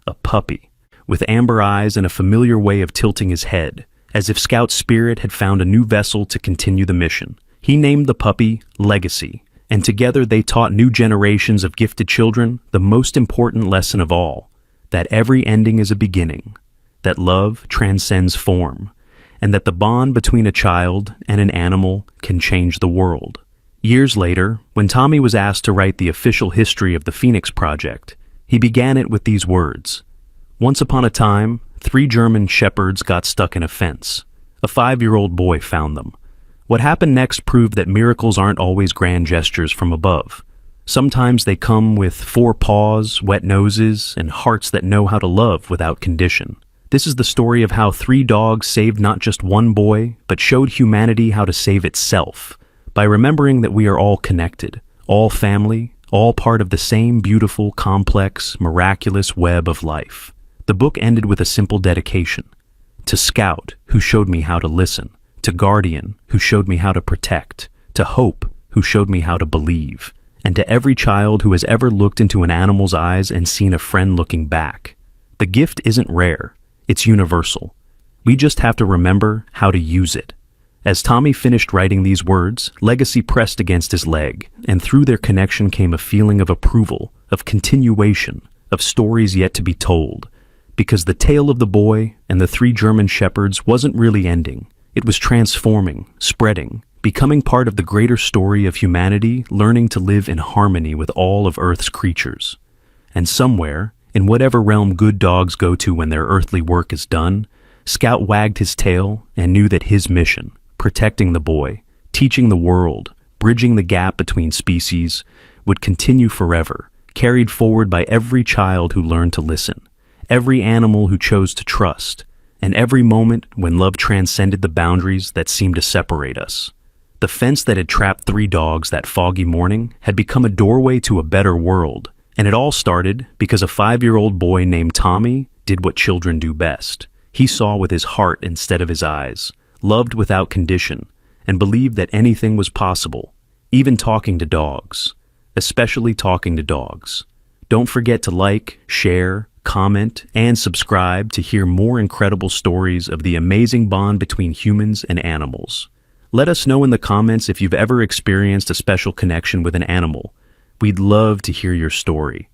S1: A puppy, with amber eyes and a familiar way of tilting his head, as if Scout's spirit had found a new vessel to continue the mission. He named the puppy Legacy, and together they taught new generations of gifted children the most important lesson of all, that every ending is a beginning, that love transcends form, and that the bond between a child and an animal can change the world. Years later, when Tommy was asked to write the official history of the Phoenix Project, he began it with these words. Once upon a time, 3 German shepherds got stuck in a fence. A 5-year-old boy found them. What happened next proved that miracles aren't always grand gestures from above. Sometimes they come with 4 paws, wet noses, and hearts that know how to love without condition. This is the story of how 3 dogs saved not just one boy, but showed humanity how to save itself, by remembering that we are all connected, all family, all part of the same beautiful, complex, miraculous web of life. The book ended with a simple dedication. To Scout, who showed me how to listen. To Guardian, who showed me how to protect. To Hope, who showed me how to believe. And to every child who has ever looked into an animal's eyes and seen a friend looking back. The gift isn't rare, it's universal. We just have to remember how to use it. As Tommy finished writing these words, Legacy pressed against his leg, and through their connection came a feeling of approval, of continuation, of stories yet to be told. Because the tale of the boy and the 3 German shepherds wasn't really ending. It was transforming, spreading, becoming part of the greater story of humanity learning to live in harmony with all of Earth's creatures. And somewhere, in whatever realm good dogs go to when their earthly work is done, Scout wagged his tail and knew that his mission, protecting the boy, teaching the world, bridging the gap between species, would continue forever, carried forward by every child who learned to listen, every animal who chose to trust, and every moment when love transcended the boundaries that seemed to separate us. The fence that had trapped 3 dogs that foggy morning had become a doorway to a better world, and it all started because a 5-year-old boy named Tommy did what children do best. He saw with his heart instead of his eyes, loved without condition, and believed that anything was possible, even talking to dogs, especially talking to dogs. Don't forget to like, share, comment, and subscribe to hear more incredible stories of the amazing bond between humans and animals. Let us know in the comments if you've ever experienced a special connection with an animal. We'd love to hear your story.